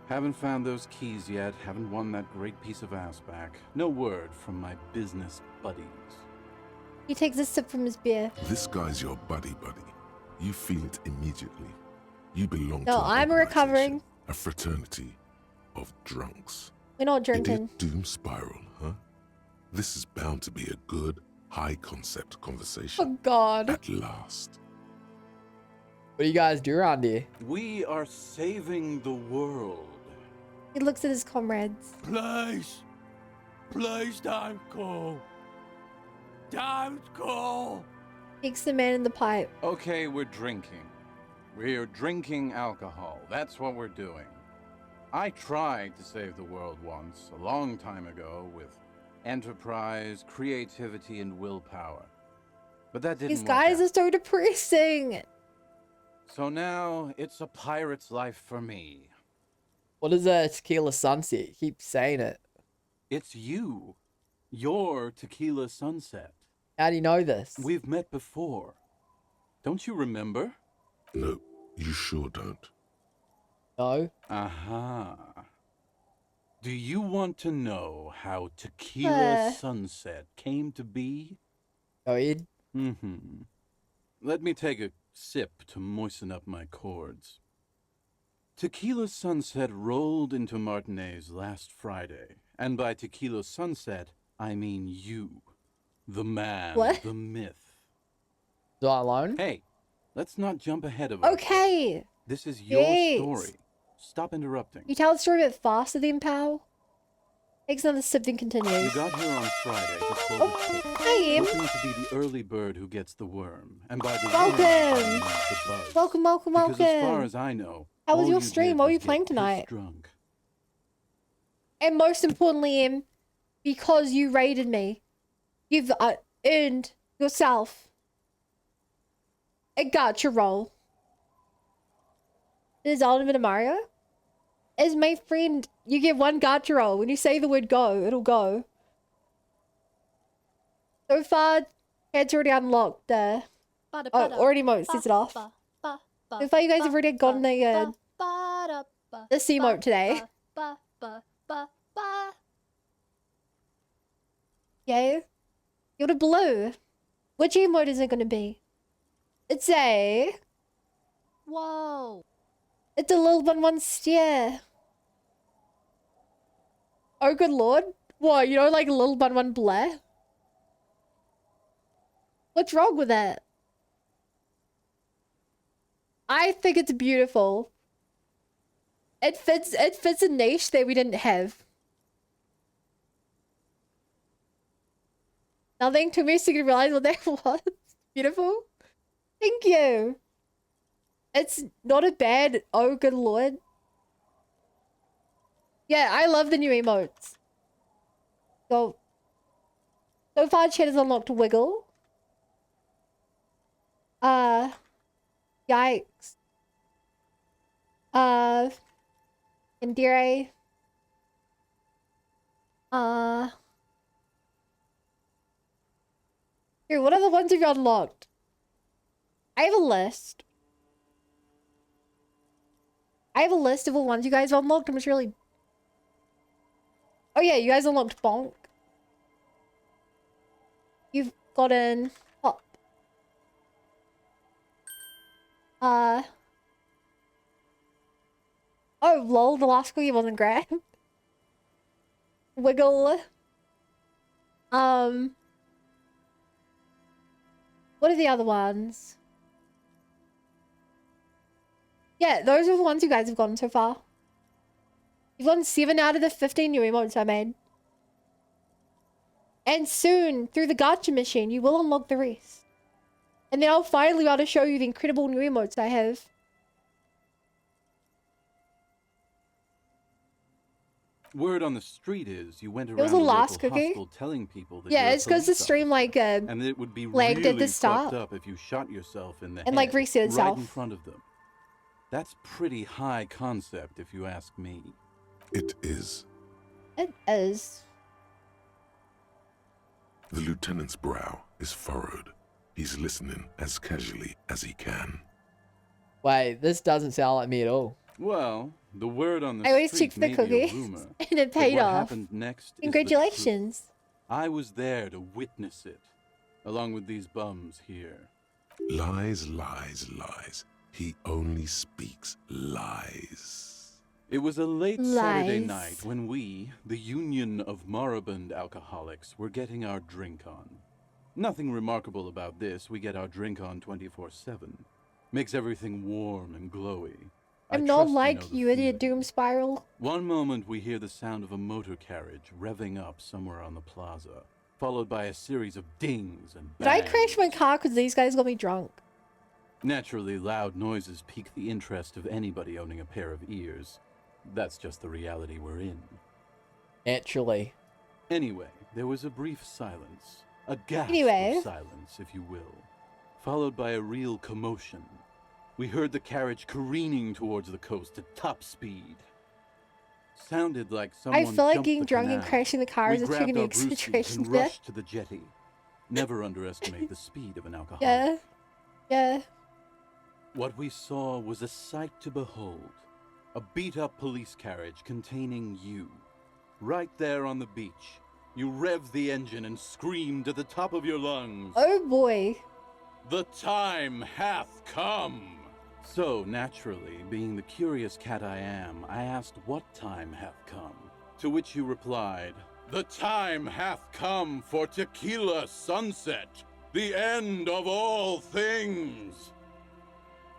Haven't found those keys yet, haven't won that great piece of ass back. No word from my business buddies. He takes a sip from his beer. This guy's your buddy. You feel it immediately. You belong to I'm recovering. a fraternity of drunks. We're not drinking. Idiot Doom Spiral, huh? This is bound to be a good, high-concept conversation. Oh, God. At last. What do you guys do around here? We are saving the world. He looks at his comrades. Please don't go. Don't go. Takes the man in the pipe. Okay, we're drinking. We're drinking alcohol. That's what we're doing. I tried to save the world once, a long time ago, with enterprise, creativity, and willpower. But that didn't These work guys out. are so depressing. So now it's a pirate's life for me. What is a Tequila Sunset? You keep saying it. It's you. You're Tequila Sunset. How do you know this? We've met before. Don't you remember? No, you sure don't. No. Aha. Do you want to know how Tequila Sunset came to be? Go ahead. Mm-hmm. Let me take a sip to moisten up my chords. Tequila Sunset rolled into Martinez last Friday, and by Tequila Sunset, I mean you. The man, the myth. Do I alone? Hey, let's not jump ahead of Okay. This is your Jeez. story. Stop interrupting. You tell the story a bit faster than pal. Takes another sip and You continues. got here on Friday to pull the trick, I am. hoping to be the early bird who gets the worm. And by the Welcome. worm, I mean the buzz. Welcome. Because as far as I know, How was all your you stream? did What were was you get playing pissed tonight? drunk. And most importantly, Em, because you raided me, you've earned yourself a gacha roll. Is Oliver and Mario? As my friend, you get one gacha roll. When you say the word go, it'll go. So far, Cad's already unlocked. Already says it off. So far, you guys have already gotten the emote today. Yay. You're the blue. Which emote is it gonna be? It's a... Whoa. It's a little one steer. Oh, good lord. What, you don't like little one Blair? What's wrong with that? I think it's beautiful. It fits a niche that we didn't have. Nothing took me to realize what that was. Beautiful. Thank you. It's not a bad, oh good lord. Yeah, I love the new emotes. So far chat has unlocked Wiggle. Yikes. Indire. Here, what are the ones you've unlocked? I have a list. I have a list of the ones you guys unlocked. I'm just really... Oh yeah, you guys unlocked Bonk. You've gotten Pop. Oh lol, the last cookie wasn't grabbed. Wiggle. What are the other ones? Yeah, those are the ones you guys have gotten so far. You've gotten 7 out of the 15 new emotes I made. And soon, through the gacha machine, you will unlock the rest. And then I'll finally be able to show you the incredible new emotes I have. Word on the street is you went around was the the last local cookie. hostel telling people that Yeah, you're a it's because the police stream like and it would be lagged at really the start. fucked up if you shot yourself in the And, head like, reset right itself. in front of them. That's pretty high concept, if you ask me. It is. It is. The lieutenant's brow is furrowed. He's listening as casually as he can. Wait, this doesn't sound like me at all. Well, the word on the I always street checked the may be a cookies, rumor, and it but paid what off. happened next is the Congratulations. truth. I was there to witness it, along with these bums here. Lies, lies, lies. He only speaks lies. It was a late Saturday Lies. night when we, the Union of Moribund Alcoholics, were getting our drink on. Nothing remarkable about this. We get our drink on 24/7. Makes everything warm and glowy. I'm I not trust you know like the you, idiot Doom Spiral. One moment we hear the sound of a motor carriage revving up somewhere on the plaza, followed by a series of dings and Did I bangs. crash my car because these guys got me drunk? Naturally, loud noises pique the interest of anybody owning a pair of ears. That's just the reality we're in. Naturally. Anyway, there was a brief silence. A gasp Anyway. of silence, if you will. Followed by a real commotion. We heard the carriage careening towards the coast at top speed. Sounded like someone I feel like jumped getting the drunk and canal. crashing the car We is a grabbed chicken our egg brewskis situation. and Yeah. rushed to the jetty. Never underestimate the speed of an alcoholic. Yeah. Yeah. What we saw was a sight to behold. A beat-up police carriage containing you. Right there on the beach. You revved the engine and screamed at the top of your lungs. Oh boy. The time hath come! So, naturally, being the curious cat I am, I asked what time hath come. To which you replied, the time hath come for Tequila Sunset, the end of all things!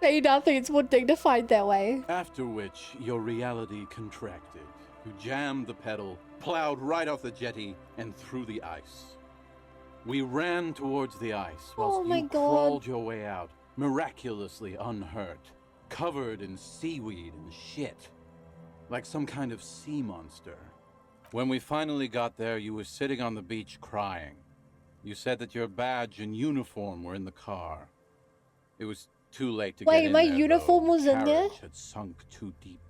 Say nothing, it's more dignified that way. After which, your reality contracted. You jammed the pedal, plowed right off the jetty, and through the ice. We ran towards the ice, whilst Oh my you God. crawled your way out, miraculously unhurt, covered in seaweed and shit, like some kind of sea monster. When we finally got there, you were sitting on the beach crying. You said that your badge and uniform were in the car. It was too late to Wait, get in my there, uniform though. was The in there? carriage had sunk too deep.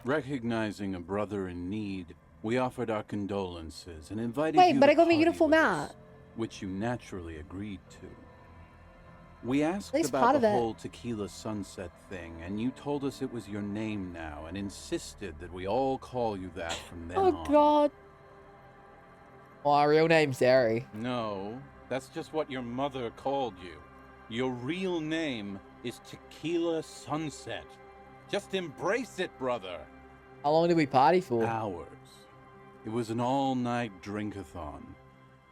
Recognizing a brother in need, we offered our condolences and invited you Wait, but to I got my party uniform with out. us, which you naturally agreed to. We asked least about part the of it. whole Tequila Sunset thing, and you told us it was your name now and insisted that we all call you that from then Oh on. god. My real name's Harry. No, that's just what your mother called you. Your real name is Tequila Sunset. Just embrace it, brother. How long did we party for? Hours. It was an all-night drinkathon.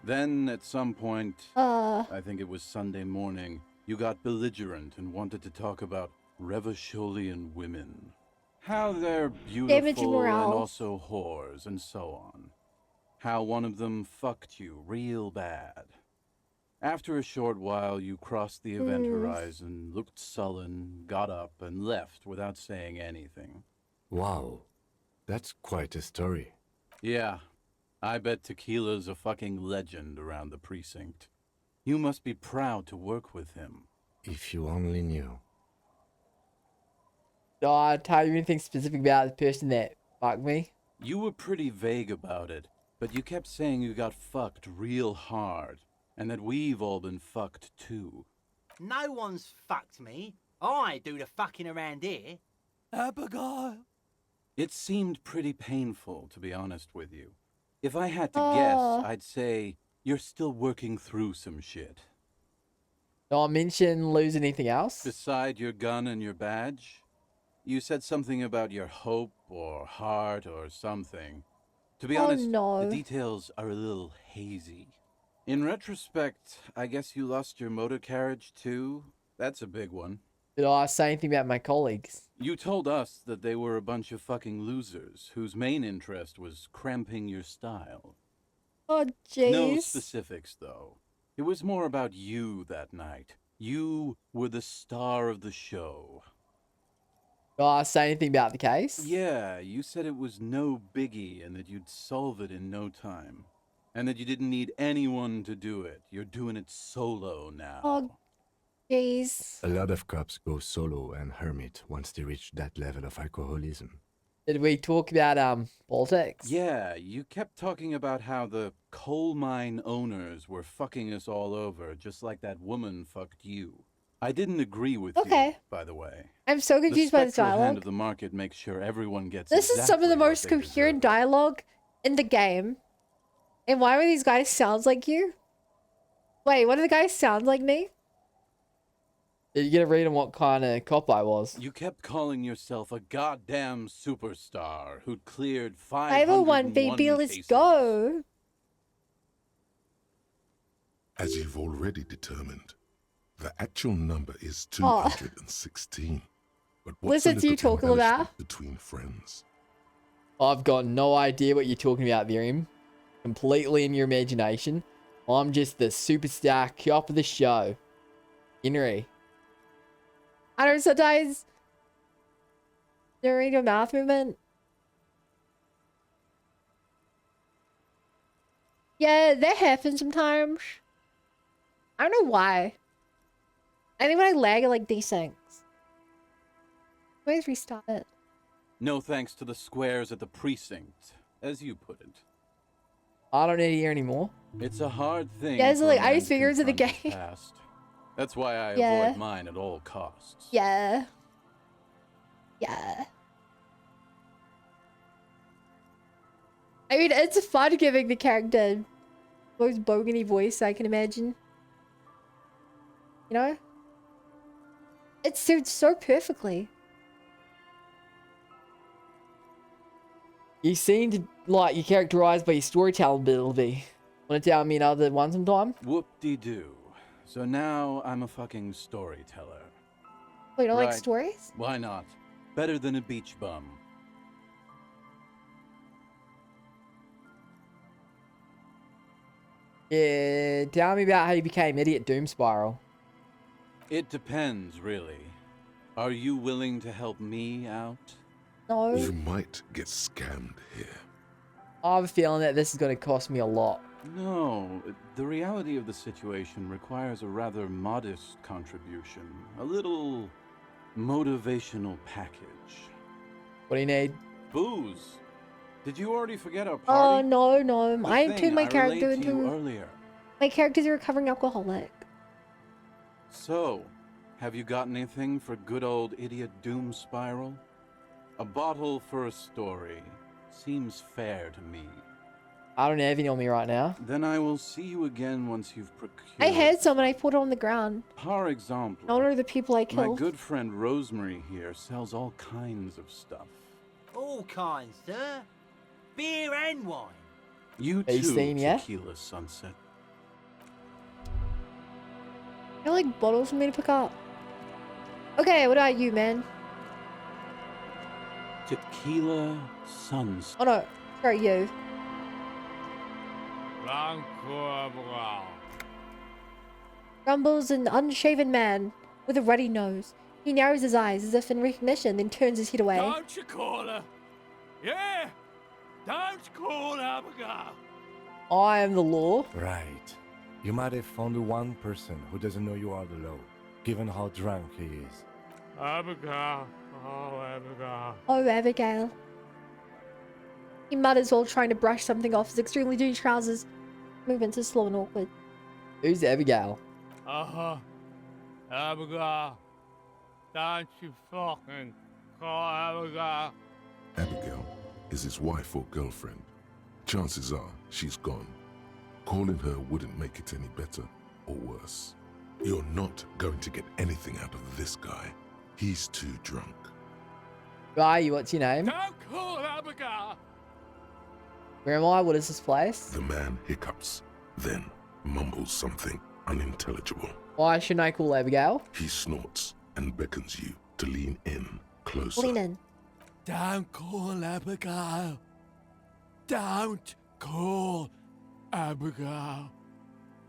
Then, at some point, I think it was Sunday morning, you got belligerent and wanted to talk about Revacholian women. How they're beautiful and also whores and so on. How one of them fucked you real bad. After a short while, you crossed the event horizon, looked sullen, got up, and left without saying anything. Wow, that's quite a story. Yeah, I bet Tequila's a fucking legend around the precinct. You must be proud to work with him. If you only knew. Did I tell you anything specific about the person that fucked me? You were pretty vague about it, but you kept saying you got fucked real hard, and that we've all been fucked too. No one's fucked me. I do the fucking around here. Abigail. It seemed pretty painful, to be honest with you. If I had to guess, I'd say you're still working through some shit. Did I mention lose anything else? Beside your gun and your badge? You said something about your hope or heart or something. To be honest, the details are a little hazy. In retrospect, I guess you lost your motor carriage too? That's a big one. Did I say anything about my colleagues? You told us that they were a bunch of fucking losers whose main interest was cramping your style. Oh, jeez. No specifics, though. It was more about you that night. You were the star of the show. Did I say anything about the case? Yeah, you said it was no biggie and that you'd solve it in no time. And that you didn't need anyone to do it. You're doing it solo now. Oh, jeez. A lot of cops go solo and hermit once they reach that level of alcoholism. Did we talk about politics? Yeah, you kept talking about how the coal mine owners were fucking us all over, just like that woman fucked you. I didn't agree with you, by the way. I'm so confused by this The spectral hand dialogue. of the market makes sure everyone gets This is some of the most coherent dialogue in the game. And why were these guys sounds like you? Wait, what do the guys sound like me? Did you get a read on what kind of cop I was? You kept calling yourself a goddamn superstar who'd cleared 501 baby, let's go. As you've already determined, the actual number is 216. But what's Listen to you talking about between friends? I've got no idea what you're talking about, Miriam. Completely in your imagination. I'm just the superstar cop of the show. Henry. I don't know, sometimes during a mouth movement. Yeah, that happens sometimes. I don't know why. I think when I lag at like these things. Always restart it. No thanks to the squares at the precinct, as you put it. I don't need to hear anymore. It's a hard thing. Yeah, it's for like a man ice to fingers in the confront game. his past. That's why I Yeah. avoid mine at all costs. Yeah. Yeah. I mean, it's fun giving the character most bogany voice I can imagine. You know? It suits so perfectly. You seem to like you're characterized by your storytelling ability. Want to tell me another one sometime? Whoop-de-doo. So now I'm a fucking storyteller. Oh, you don't like Right. stories? Why not? Better than a beach bum. Yeah, tell me about how you became Idiot Doom Spiral. It depends, really. Are you willing to help me out? No. You might get scammed here. I have a feeling that this is going to cost me a lot. No, the reality of the situation requires a rather modest contribution. A little motivational package. What do you need? Booze. Did you already forget our Oh, party? no. The I thing turned my I character relayed to you into... earlier. My character's a recovering alcoholic. So, have you got anything for good old Idiot Doom Spiral? A bottle for a story. Seems fair to me. I don't have any on me right now. Then I will see you again once you've procured. I had some and I put it on the ground. Par example. I honor the people I My killed. good friend Rosemary here sells all kinds of stuff. All kinds, sir. Beer and wine. You Are you too, seen yet? Tequila Sunset. I like bottles for me to pick up. Okay, what about you, man? Tequila Sunset. Oh no, sorry, you. Grumbles an unshaven man with a ruddy nose. He narrows his eyes as if in recognition, then turns his head away. Don't you call her? Yeah! Don't call Abigail! I am the law. Right. You might have found one person who doesn't know you are the law, given how drunk he is. Abigail. Oh, Abigail. Oh, Abigail. He mutters while trying to brush something off his extremely dirty trousers. Movements are slow and awkward. Who's Abigail? Uh-huh. Abigail. Don't you fucking call Abigail. Abigail is his wife or girlfriend. Chances are she's gone. Calling her wouldn't make it any better or worse. You're not going to get anything out of this guy. He's too drunk. Who are you? What's your name? Don't call Abigail. Where am I? What is this place? The man hiccups, then mumbles something unintelligible. Why shouldn't I call Abigail? He snorts and beckons you to lean in closer. Lean in. Don't call Abigail. Don't call Abigail.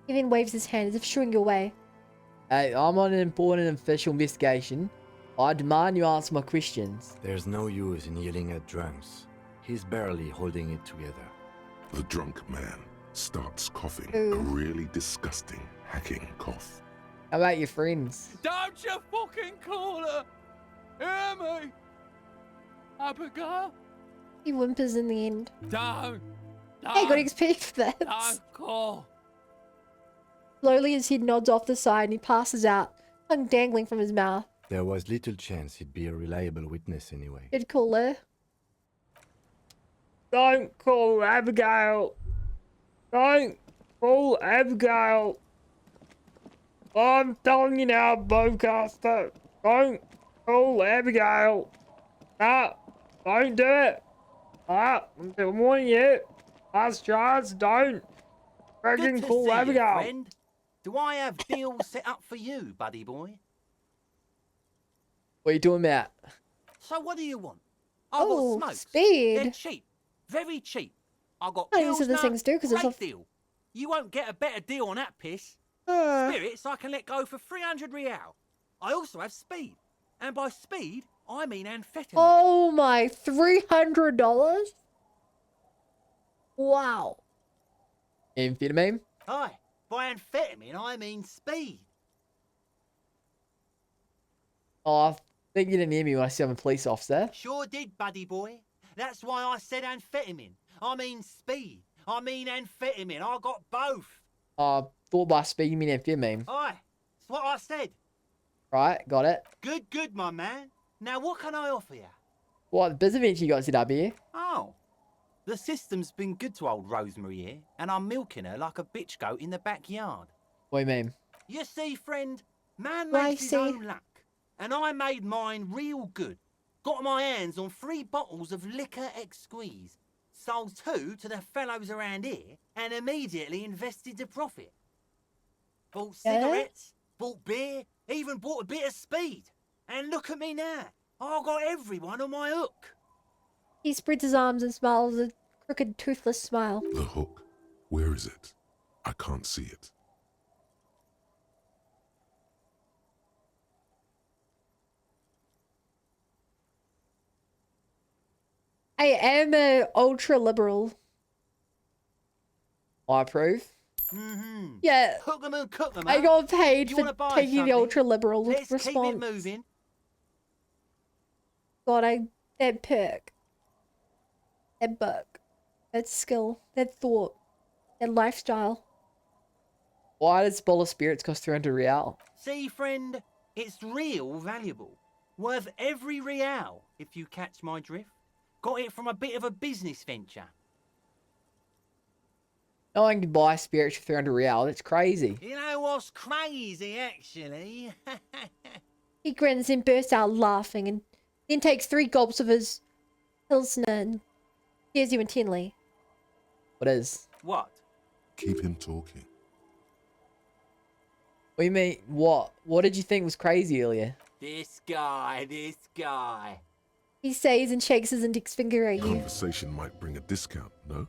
He then waves his hand as if shooing you away. Hey, I'm on an important official investigation. I demand you answer my questions. There's no use in yelling at drunks. He's barely holding it together. The drunk man starts coughing, Ooh. a really disgusting, hacking cough. How about your friends? Don't you fucking call her. Hear me? Abigail. He whimpers in the end. Don't. Hey, got XP for that. Don't call. Slowly his head nods off the side and he passes out, tongue dangling from his mouth. There was little chance he'd be a reliable witness anyway. Good call there. Don't call Abigail. Don't call Abigail. I'm telling you now, Bowcaster. Don't call Abigail. Nah, don't do it. I'm warning you. Last chance, don't. Good Freaking to call see you, Abigail. friend. Do I have deals set up for you, buddy boy? What are you doing, Matt? So what do you want? I've Oh, got smokes. speed. They're cheap. Very cheap. I got Oh, these are the Pilsner, things to do, 'cause it's great off- deal. You won't get a better deal on that piss. Spirits I can let go for 300 real. I also have speed. And by speed, I mean amphetamine. Oh my, $300? Wow. Amphetamine? Aye, by amphetamine I mean speed. Oh, I think you didn't hear me when I said I'm a police officer. Sure did, buddy boy. That's why I said amphetamine. I mean speed. I mean amphetamine. I got both. Thought by speed you mean amphetamine. Aye, that's what I said. Right, got it. Good, my man. Now what can I offer you? What biz event you got set up here? Oh, the system's been good to old Rosemary here, and I'm milking her like a bitch goat in the backyard. What do you mean? You see, friend, man Why, makes his see? own luck, and I made mine real good. Got my hands on 3 bottles of liquor ex-squeeze, sold 2 to the fellows around here, and immediately invested the profit. Bought cigarettes, bought beer, even bought a bit of speed. And look at me now. I got everyone on my hook. He spreads his arms and smiles a crooked, toothless smile. The hook. Where is it? I can't see it. I am a ultra liberal. I approve. Mm-hmm. Yeah. Hook 'em and cook 'em. I got paid You for wanna buy taking the something? ultra liberal Let's response. keep it moving. God, that perk, that book, that skill, that thought, that lifestyle. Why does a bottle of spirits cost 300 real? See, friend, it's real valuable. Worth every real, if you catch my drift. Got it from a bit of a business venture. No one can buy spirits for 300 real. That's crazy. You know what's crazy, actually? He grins and bursts out laughing and then takes 3 gulps of his Pilsner and stares you intently. What is? What? Keep him talking. What do you mean? What? What did you think was crazy earlier? This guy. He says and shakes his index finger at you. Conversation might bring a discount, no?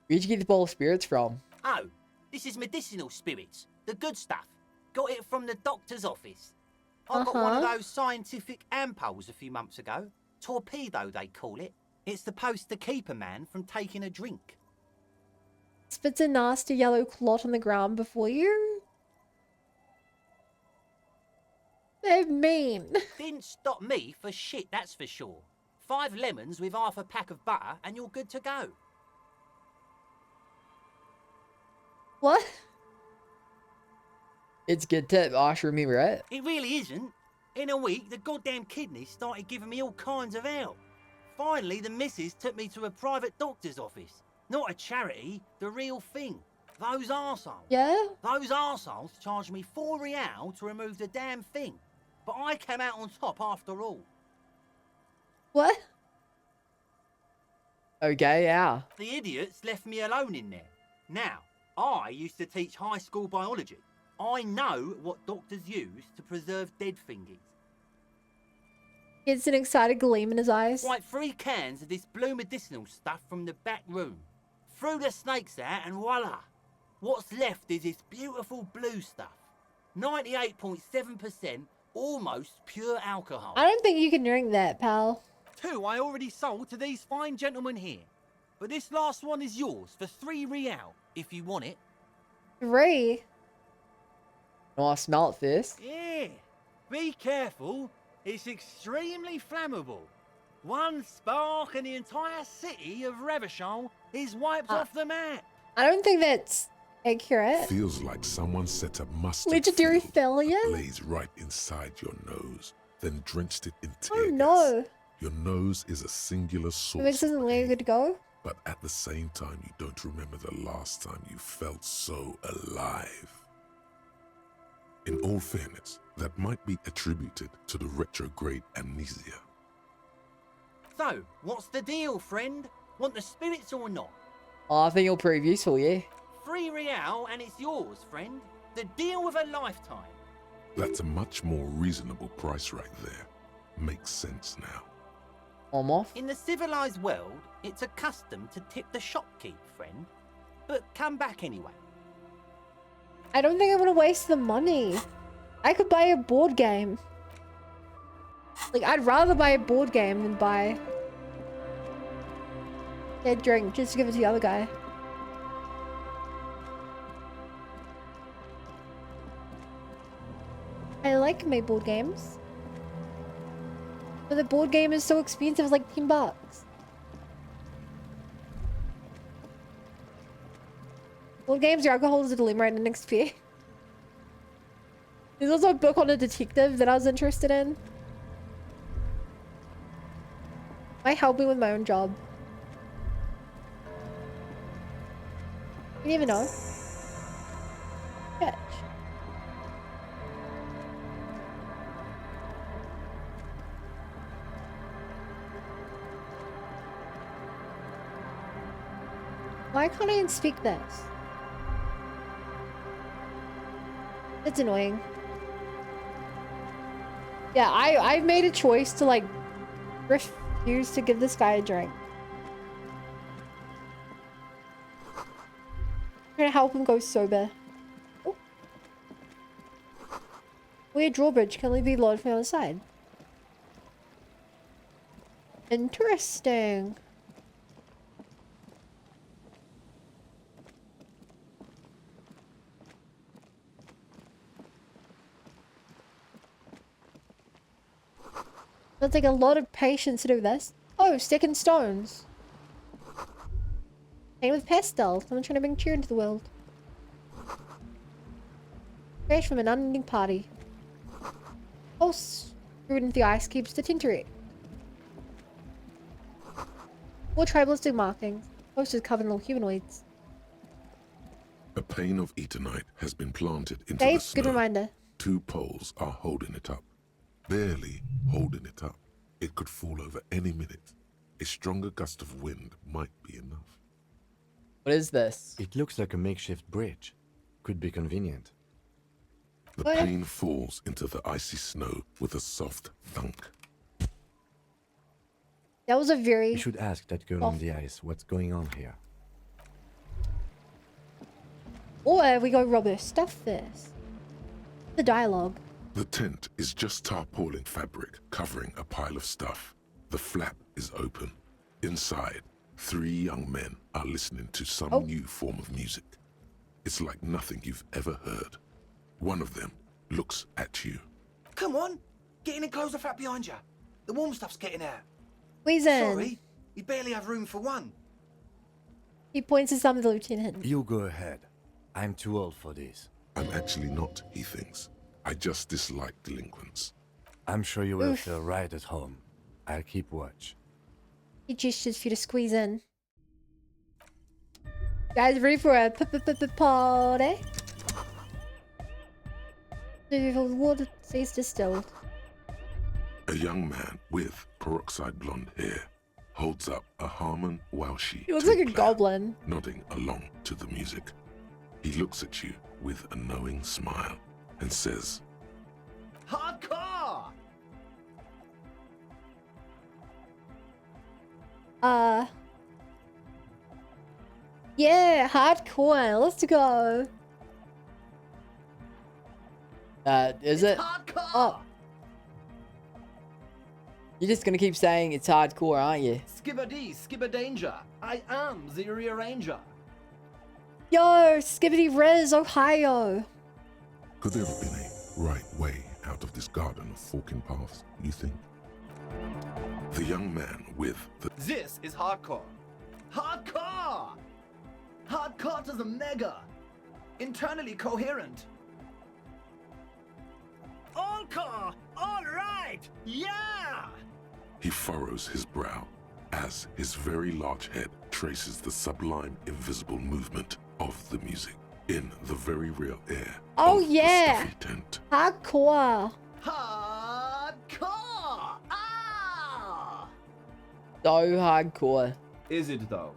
Where'd you get the bowl of spirits from? Oh, this is medicinal spirits. The good stuff. Got it from the doctor's office. I got one of those scientific ampoules a few months ago. Torpedo, they call it. It's supposed to keep a man from taking a drink. Spits a nasty yellow clot on the ground before you. They're mean. Didn't stop me for shit, that's for sure. 5 lemons with half a pack of butter and you're good to go. What? It's a good tip. I should remember it. It really isn't. In a week, the goddamn kidneys started giving me all kinds of help. Finally, the missus took me to a private doctor's office. Not a charity, the real thing. Those arseholes. Yeah? Those arseholes charged me 4 real to remove the damn thing. But I came out on top after all. What? Okay, yeah. The idiots left me alone in there. Now, I used to teach high school biology. I know what doctors use to preserve dead thingies. It's an excited gleam in his eyes. Like 3 cans of this blue medicinal stuff from the back room. Threw the snakes out and voila. What's left is this beautiful blue stuff. 98.7% almost pure alcohol. I don't think you can drink that, pal. 2 I already sold to these fine gentlemen here. But this last one is yours for 3 real, if you want it. 3? Oh, I smell it first. Yeah. Be careful. It's extremely flammable. 1 spark and the entire city of Revachol is wiped off the map. I don't think that's accurate. Feels like someone set a mustard Legendary field failure? ablaze right inside your nose, then drenched it in tear Oh gas. no. Your nose is a singular It source makes of isn't really good to go. but at the same time you don't remember the last time you felt so alive. In all fairness, that might be attributed to the retrograde amnesia. So, what's the deal, friend? Want the spirits or not? Oh, I think it'll prove useful, yeah. 3 real and it's yours, friend. The deal of a lifetime. That's a much more reasonable price right there. Makes sense now. I'm off. In the civilized world, it's a custom to tip the shopkeep, friend. But come back anyway. I don't think I want to waste the money. I could buy a board game. Like, I'd rather buy a board game than buy a drink just to give it to the other guy. I like my board games. But the board game is so expensive, it's like $10. Board games, your alcohol is a dilemma right next to you. There's also a book on a detective that I was interested in. Might help me with my own job. You never know. Catch. Why can't I inspect this? It's annoying. Yeah, I've made a choice to like refuse to give this guy a drink. I'm gonna help him go sober. Oh. Weird drawbridge can only be loaded from the other side. Interesting. It'll take a lot of patience to do this. Oh, sticking stones. Paint with pastel. Someone trying to bring cheer into the world. Fresh from an unending party. Pulse screwed into the ice keeps to tinter it. 4 tribalistic markings. Posters covered in little humanoids. A pane of eternite has been planted into Dave, the snow. good reminder. 2 poles are holding it up. Barely holding it up. It could fall over any minute. A stronger gust of wind might be enough. What is this? It looks like a makeshift bridge. Could be convenient. The pane falls into the icy snow with a soft thunk. That was a very... We should ask that girl on the ice what's going on here. Or we go rob her stuff first. The dialogue. The tent is just tarpaulin fabric covering a pile of stuff. The flap is open. Inside, 3 young men are listening to some new form of music. It's like nothing you've ever heard. One of them looks at you. Come on, get in and close the flap behind you. The warm stuff's getting out. Reason. Sorry, we barely have room for one. He points to some of the lieutenant. You go ahead. I'm too old for this. I'm actually not, he thinks. I just dislike delinquents. I'm sure you will feel right at home. I'll keep watch. He gestures for you to squeeze in. Guys, ready for a party? The water stays distilled. A young man with peroxide blonde hair holds up a Harmon Welshi. He looks like a goblin. Nodding along to the music. He looks at you with a knowing smile and says, Hardcore! Yeah, hardcore. Let's go. Is it? Hardcore! Oh. You're just gonna keep saying it's hardcore, aren't you? Skibber danger. I am the rearranger. Yo, Skibbity Riz, Ohio. could there have been a right way out of this garden of forking paths, you think? The young man with the... This is hardcore. Hardcore! Hardcore to the mega. Internally coherent. All core! All right! Yeah! He furrows his brow as his very large head traces the sublime invisible movement of the music in the very real air. Oh of yeah! the stuffy tent. Hardcore! Hardcore! Ah! So hardcore. Is it though?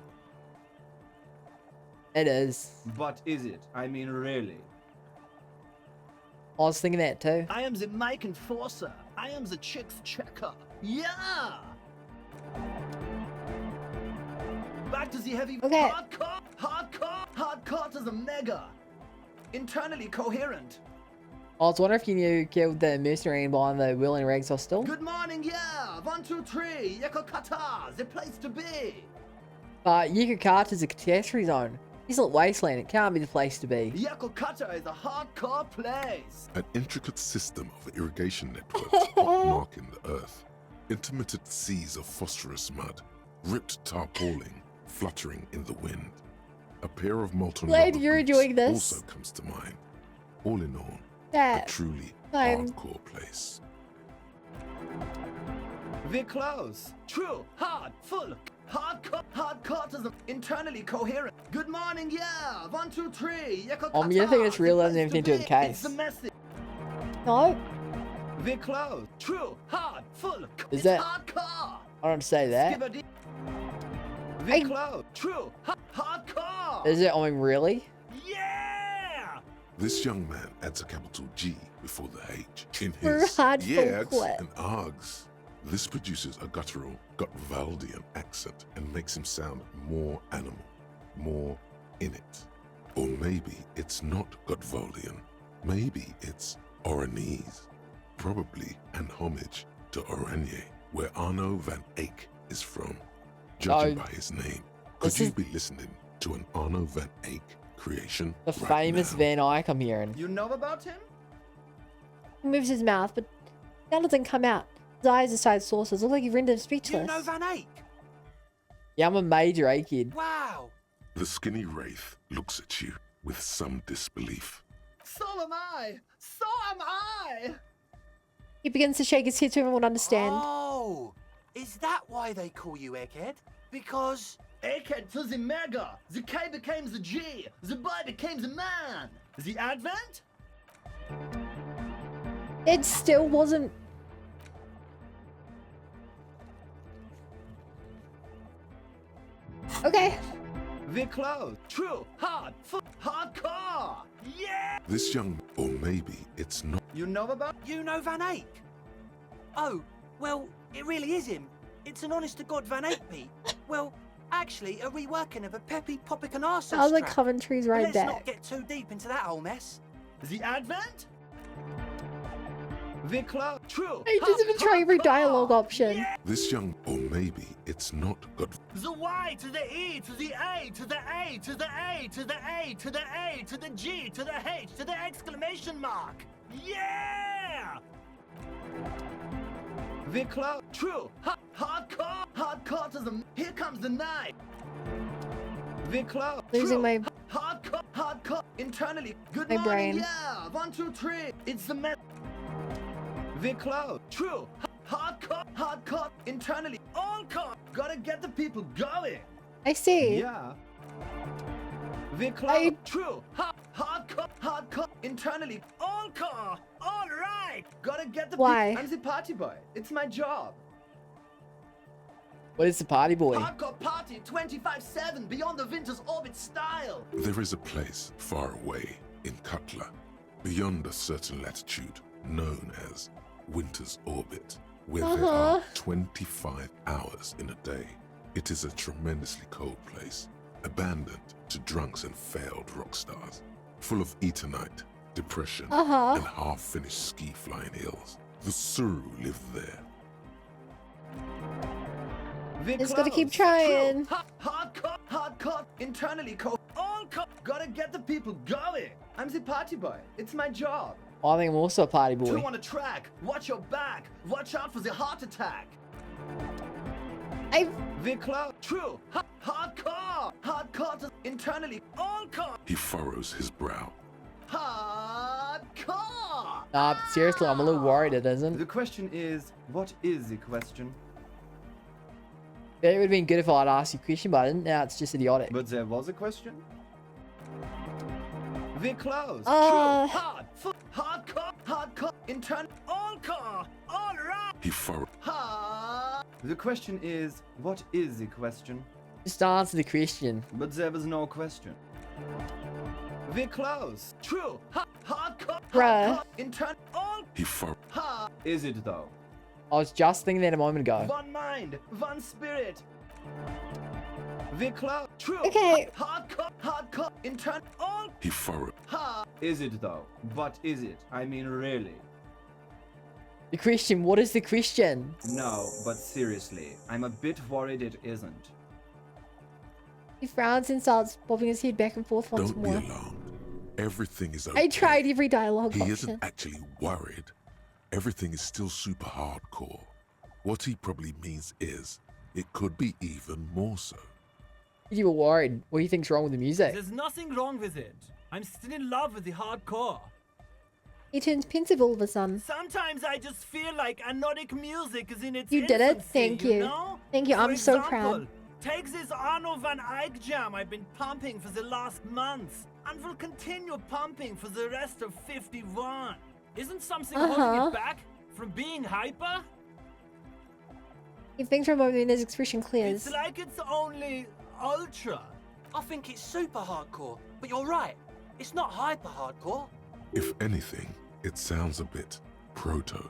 It is. But is it? I mean, really? I was thinking that too. I am the Mike Enforcer. I am the Chicks Checker. Yeah! Back to the heavy... Okay. Hardcore! Hardcore! Hardcore to the mega! Internally coherent. I was wondering if you knew who killed the mercenary behind the Will and Rags hostel. Good morning, yeah! 1, 2, 3! Yakokata! The place to be! Yukokata's a catastrophe zone. Desolate wasteland, it can't be the place to be. Yakokata is a hardcore place! An intricate system of irrigation networks marking the earth. Intermittent seas of phosphorus mud. Ripped tarpaulin fluttering in the wind. A pair of molten Glad rubber you're boots enjoying this. also comes to mind. All in all, Yeah. a truly I'm- hardcore place. We're close. True, hard, full, hardcore, hardcore to the internally coherent. Good morning, yeah! 1, 2, 3! I'm gonna think it's real and everything to the It's case. the message. No. We're close. True, hard, full. Is It's that- hardcore? I don't say that. Skibberdy. We're close. True, hardcore. Is it? I mean, really? Yeah! This young man adds a capital G before the H in We're his hardcore. yeags and args. This produces a guttural Gotvaldian accent and makes him sound more animal, more in it. Or maybe it's not Gotvaldian. Maybe it's Oranese. Probably an homage to Oranje, where Arno van Eyck is from. Judging by his name, could this you is- be listening to an Arno van Eyck creation? The right famous now? Van Eyck I'm hearing. You know about him? He moves his mouth, but that doesn't come out. His eyes decide sources. Look like he rendered speechless. You know Van Eyck? Yeah, I'm a major A kid. Wow! The skinny wraith looks at you with some disbelief. So am I! So am I! He begins to shake his head so everyone will understand. Oh! Is that why they call you Egghead? Because Egghead to the mega. The K became the G. The boy became the man. The Advent? It still wasn't. Okay. The close. True. Hard. Hardcore. Yeah! This young, or maybe it's not. You know about? You know Van Eyck? Oh, well, it really is him. It's an honest-to-God Van Eyck beat. Well, actually, a reworking of a Peppy Popic and Arsehole Sounds like track. commentary's But right let's there. not get too deep into that whole mess. The Advent? The close. True. He doesn't even try every dialogue option. This young, or maybe it's not God. The Y to the E to the A to the A to the A to the A to the A to the G to the H to the exclamation mark. Yeah! The close. True. Hardcore. Hardcore to the. Here comes the knife. The close. Losing my Hardcore. Hardcore. Internally. Good My morning. brain. Yeah. 1, 2, 3. It's the mess. The cloud. True. Hardcore. Hardcore. Internally. All core. Gotta get the people going. I see. Yeah. The cloud. True. Hardcore. Hardcore. Internally. All core. All right. Gotta get the Why? people. I'm the party boy. It's my job. What is the party boy? Hardcore party 25/7 beyond the winter's orbit style. There is a place far away in Cutler, beyond a certain latitude, known as Winter's Orbit, where there are 25 hours in a day. It is a tremendously cold place, abandoned to drunks and failed rock stars, full of eternite, depression, and half-finished ski-flying hills. The Suru live there. Just gotta keep trying. Hardcore. Hardcore. Internally all core. Gotta get the people going. I'm the party boy. It's my job. I think I'm also a party boy. Two on a track. Watch your back. Watch out for the heart attack. The cloud. True. Hardcore. Hardcore to internally. All core. He furrows his brow. Hardcore. Nah, seriously, I'm a little worried it isn't. The question is, what is the question? It would have been good if I'd asked you a question, but I didn't. Now it's just idiotic. But there was a question? The close. Uh. True. Hardcore. Hardcore. Intern. All core. All right. He furrows. The question is, what is the question? Just answer the question. But there was no question. The close. True. Hardcore. Bruh. Intern. All. He furrows. Is it though? I was just thinking that a moment ago. One mind. One spirit. The cloud. True. Okay. Hardcore. Hardcore. Intern. All. He furrows. Is it though? But is it? I mean, really? The Christian, what is the Christian? No, but seriously, I'm a bit worried it isn't. He frowns and starts bobbing his head back and forth once Don't be more. alarmed. Everything is okay. I tried every dialogue He option. isn't actually worried. Everything is still super hardcore. What he probably means is, it could be even more so. You were worried. What do you think's wrong with the music? There's nothing wrong with it. I'm still in love with the hardcore. He turns pensive all of a sudden. Sometimes I just feel like anodic music is in its You did it. infancy, Thank you. know? Thank you. For I'm so example, proud. Take this Arno van Eyck jam I've been pumping for the last month, and will continue pumping for the rest of 51. Isn't something holding it back from being hyper? He thinks for a moment and his expression clears. It's like it's only ultra. I think it's super hardcore, but you're right. It's not hyper hardcore. If anything, it sounds a bit proto,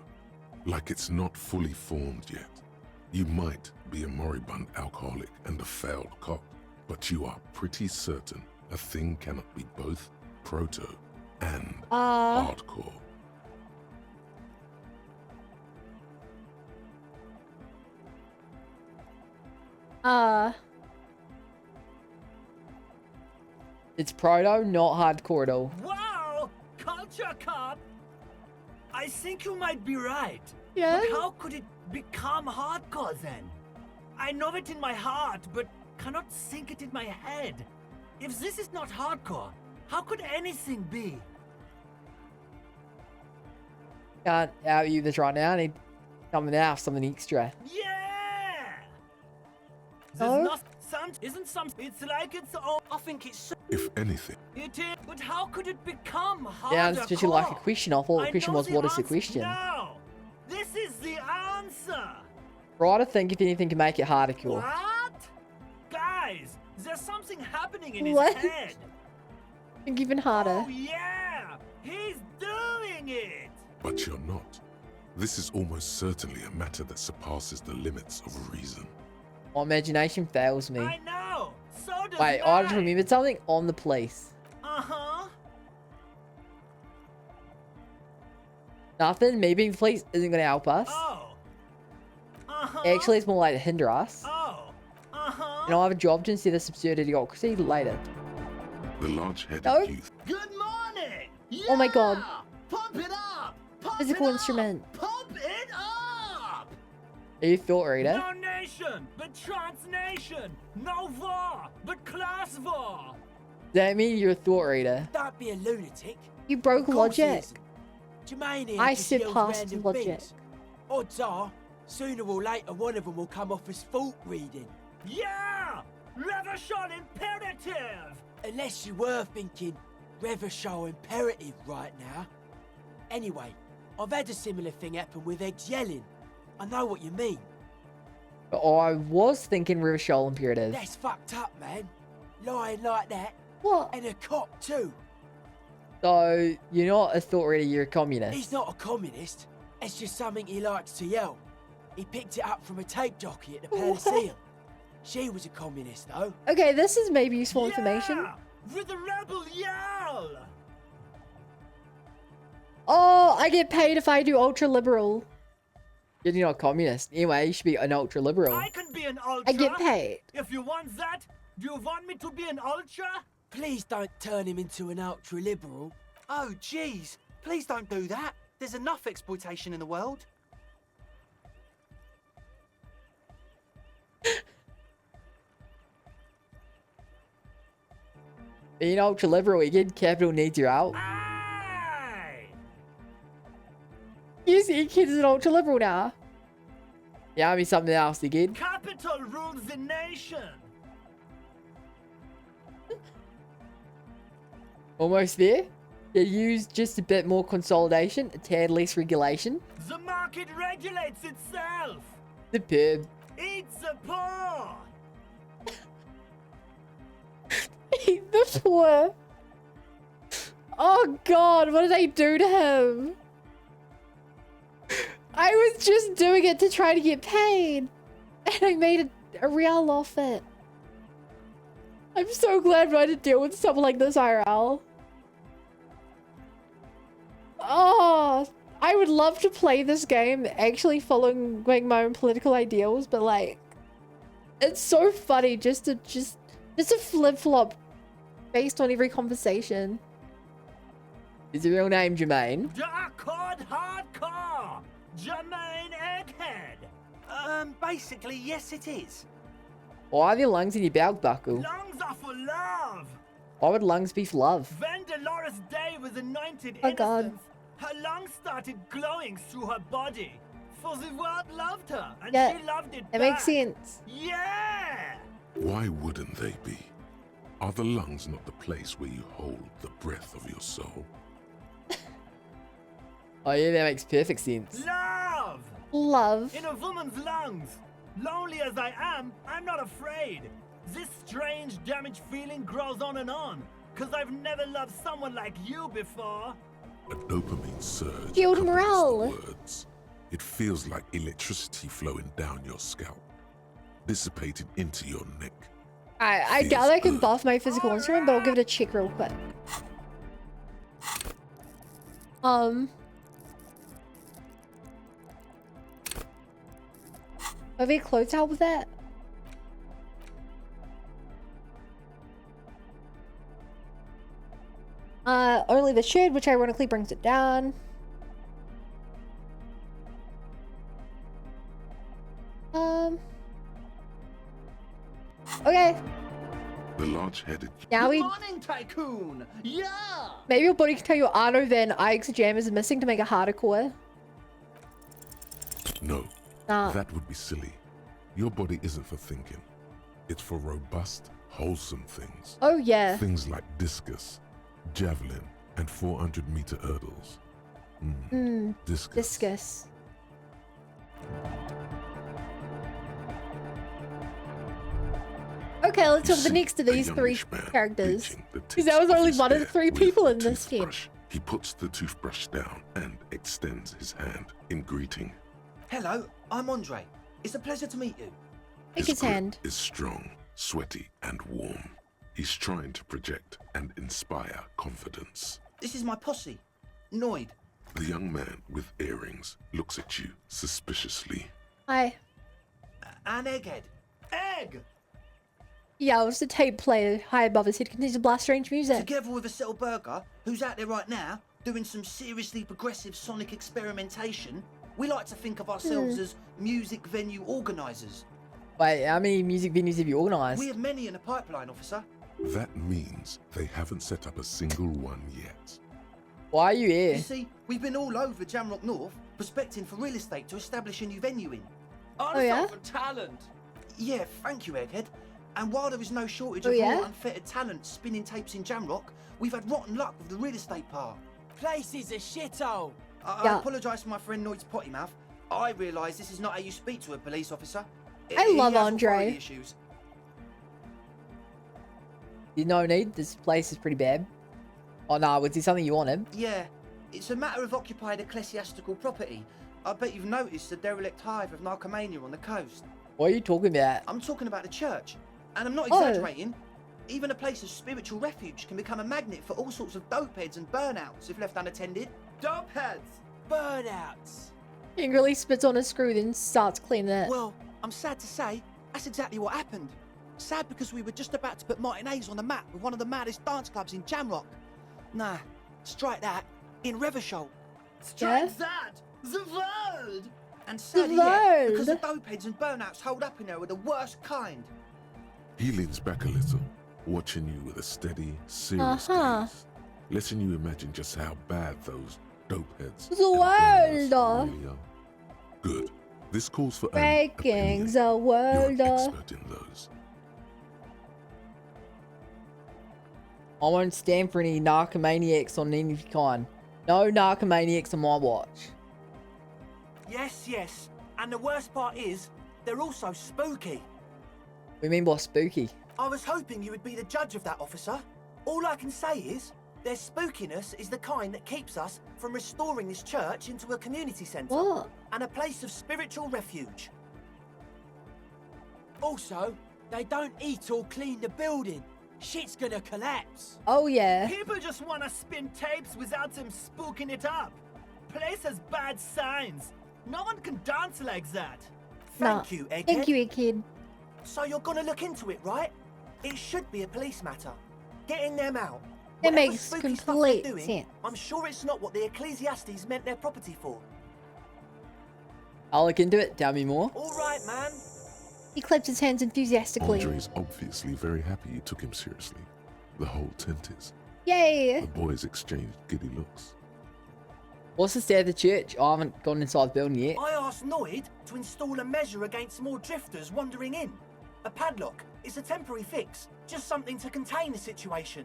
like it's not fully formed yet. You might be a moribund alcoholic and a failed cop, but you are pretty certain a thing cannot be both proto and hardcore. It's proto, not hardcore at all. Wow! Culture cop! I think you might be right. Yeah? But how could it become hardcore then? I know it in my heart, but cannot think it in my head. If this is not hardcore, how could anything be? Can't out you this right now. I need something else, something extra. Yeah! Oh? Isn't some? It's like it's all. I think it's. If anything, It is. But how could it become harder? Yeah, it's just like a question. I thought the question was, what is the question? No, this is the answer. Try to think if anything can make it harder, cool. What? Guys, there's something happening in What? his head. Think even harder. Oh yeah, he's doing it. but you're not. This is almost certainly a matter that surpasses the limits of reason. My imagination fails me. I know. So does Wait, I just remembered something on the police. Uh-huh. Nothing. Me being the police isn't going to help us. Oh. Uh-huh. Actually, it's more like to hinder us. Oh. Uh-huh. And I have a job to instead of absurdity. I'll see you later. The large-headed No. youth. Good morning. Oh my god. Pump it up. Pump Physical it up. instrument. Pump it up. Are you thought reader? No nation, but transnation. No war, but class war. Does that mean you're a thought reader? Don't be a lunatic. You broke Of course he logic. isn't. Jermaine here I just said yells past random logic. things. Odds are, sooner or later one of them will come off as fault reading. Yeah! Reversion imperative! Unless you were thinking Reverchal imperative right now. Anyway, I've had a similar thing happen with eggs yelling. I know what you mean. But I was thinking Rivershell Imperative. That's fucked up, man. Lying like that. What? And a cop too. So, you're not a thought reader, you're a communist. He's not a communist. It's just something he likes to yell. He picked it up from a tape jockey at the Elysium. She was a communist, though. Okay, this is maybe useful information. With the rebel yell! Oh, I get paid if I do ultra liberal. You're not a communist. Anyway, you should be an ultra liberal. I can be an ultra. I get paid. If you want that, do you want me to be an ultra? Please don't turn him into an ultra-liberal. Oh, jeez. Please don't do that. There's enough exploitation in the world. Being ultra liberal again, capital needs you out. You see, kids is an ultra liberal now. Yeah, I mean something else again. Capital rules the nation. Almost there. You use just a bit more consolidation, a tad less regulation. The market regulates itself. Superb. Eat the poor. Eat the poor. Oh god, what did I do to him? I was just doing it to try to get paid. And I made a real off it. I'm so glad I had to deal with something like this IRL. Oh, I would love to play this game actually following my own political ideals, but like, it's so funny just to flip-flop based on every conversation. Is your real name Jermaine? Darkcord hardcore. Jermaine Egghead. Basically, yes it is. Why are there lungs in your belt buckle? Lungs are for love. Why would lungs be for love? When Dolores Day was anointed Oh god. innocence, her lungs started glowing through her body. For the world loved her, and Yeah, she loved it it back. makes sense. Yeah! Why wouldn't they be? Are the lungs not the place where you hold the breath of your soul? Oh yeah, that makes perfect sense. Love! Love. In a woman's lungs. Lonely as I am, I'm not afraid. This strange, damaged feeling grows on, because I've never loved someone like you before. A dopamine surge. Fueled accompanies morale. the words. It feels like electricity flowing down your scalp, dissipated into your neck. I doubt I can buff my physical instrument, but I'll give it a check real quick. Are there clothes to help with that? Only the shed, which ironically brings it down. Okay. The large-headed. Now we. Morning, Tycoon! Yeah! Maybe your body can tell you Arno Van Eyck's jam is missing to make a harder core. No, Nah. that would be silly. Your body isn't for thinking. It's for robust, wholesome things. Oh, yeah. Things like discus, javelin, and 400-meter hurdles. Discus. Okay, let's talk the next of these three characters. Because there was only one of the three people in this game. He puts the toothbrush down and extends his hand in greeting. Hello, I'm Andre. It's a pleasure to meet you. Take his grip hand. is strong, sweaty, and warm. He's trying to project and inspire confidence. This is my posse, Noid. The young man with earrings looks at you suspiciously. Hi. And Egghead. Egg! Yells the tape player high above his head continues to blast strange music. Together with a Settle Burger, who's out there right now, doing some seriously progressive sonic experimentation, we like to think of ourselves as music venue organisers. Wait, how many music venues have you organised? We have many in the pipeline, officer. That means they haven't set up a single one yet. Why are you here? You see, we've been all over Jamrock North, prospecting for real estate to establish a new venue in. Oh, yeah? For talent! Yeah, thank you, Egghead. And while there is no shortage Oh, of yeah? raw unfettered talent spinning tapes in Jamrock, we've had rotten luck with the real estate part. Place is a shithole. I apologise for my friend Noid's potty mouth. I realise this is not how you speak to a police officer. I He love has Andre. authority issues. You no need. This place is pretty bad. Oh no, was this something you wanted? Yeah, it's a matter of occupied ecclesiastical property. I bet you've noticed the derelict hive of narcomania on the coast. What are you talking about? I'm talking about the church. And I'm not Oh. exaggerating. Even a place of spiritual refuge can become a magnet for all sorts of dopeheads and burnouts if left unattended. Dopeheads! Burnouts! Angrily spits on a screw, then starts cleaning it. Well, I'm sad to say, that's exactly what happened. Sad because we were just about to put Martinez on the map with one of the maddest dance clubs in Jamrock. Nah, strike that, in Reversholt. Yeah? that! The world! And sadly, The yeah, because the world. dopeheads and burnouts hold up in there were the worst kind. He leans back a little, watching you with a steady, serious gaze, letting you imagine just how bad those dope heads The world. really are. Good. This calls for Breaking the You're world. an expert in those. I won't stand for any narcomaniacs on any kind. No narcomaniacs on my watch. Yes. And the worst part is, they're also spooky. What do you mean by spooky? I was hoping you would be the judge of that, officer. All I can say is, their spookiness is the kind that keeps us from restoring this church into a community centre. What? And a place of spiritual refuge. Also, they don't eat or clean the building. Shit's gonna collapse. Oh, yeah. People just wanna spin tapes without them spooking it up. Place has bad signs. No one can dance like that. Thank you, Egghead. Thank you, Egghead. So you're gonna look into it, right? It should be a police matter. Getting them out. That Whatever makes spooky stuff complete they're doing, sense. I'm sure it's not what the Ecclesiastes meant their property for. I'll look into it. Tell me more. All right, man. He claps his hands enthusiastically. Andre's obviously very happy you took him seriously. The whole tent is. Yay! The boys exchanged giddy looks. What's the state of the church? I haven't gone inside the building yet. I asked Noid to install a measure against more drifters wandering in. A padlock. It's a temporary fix. Just something to contain the situation.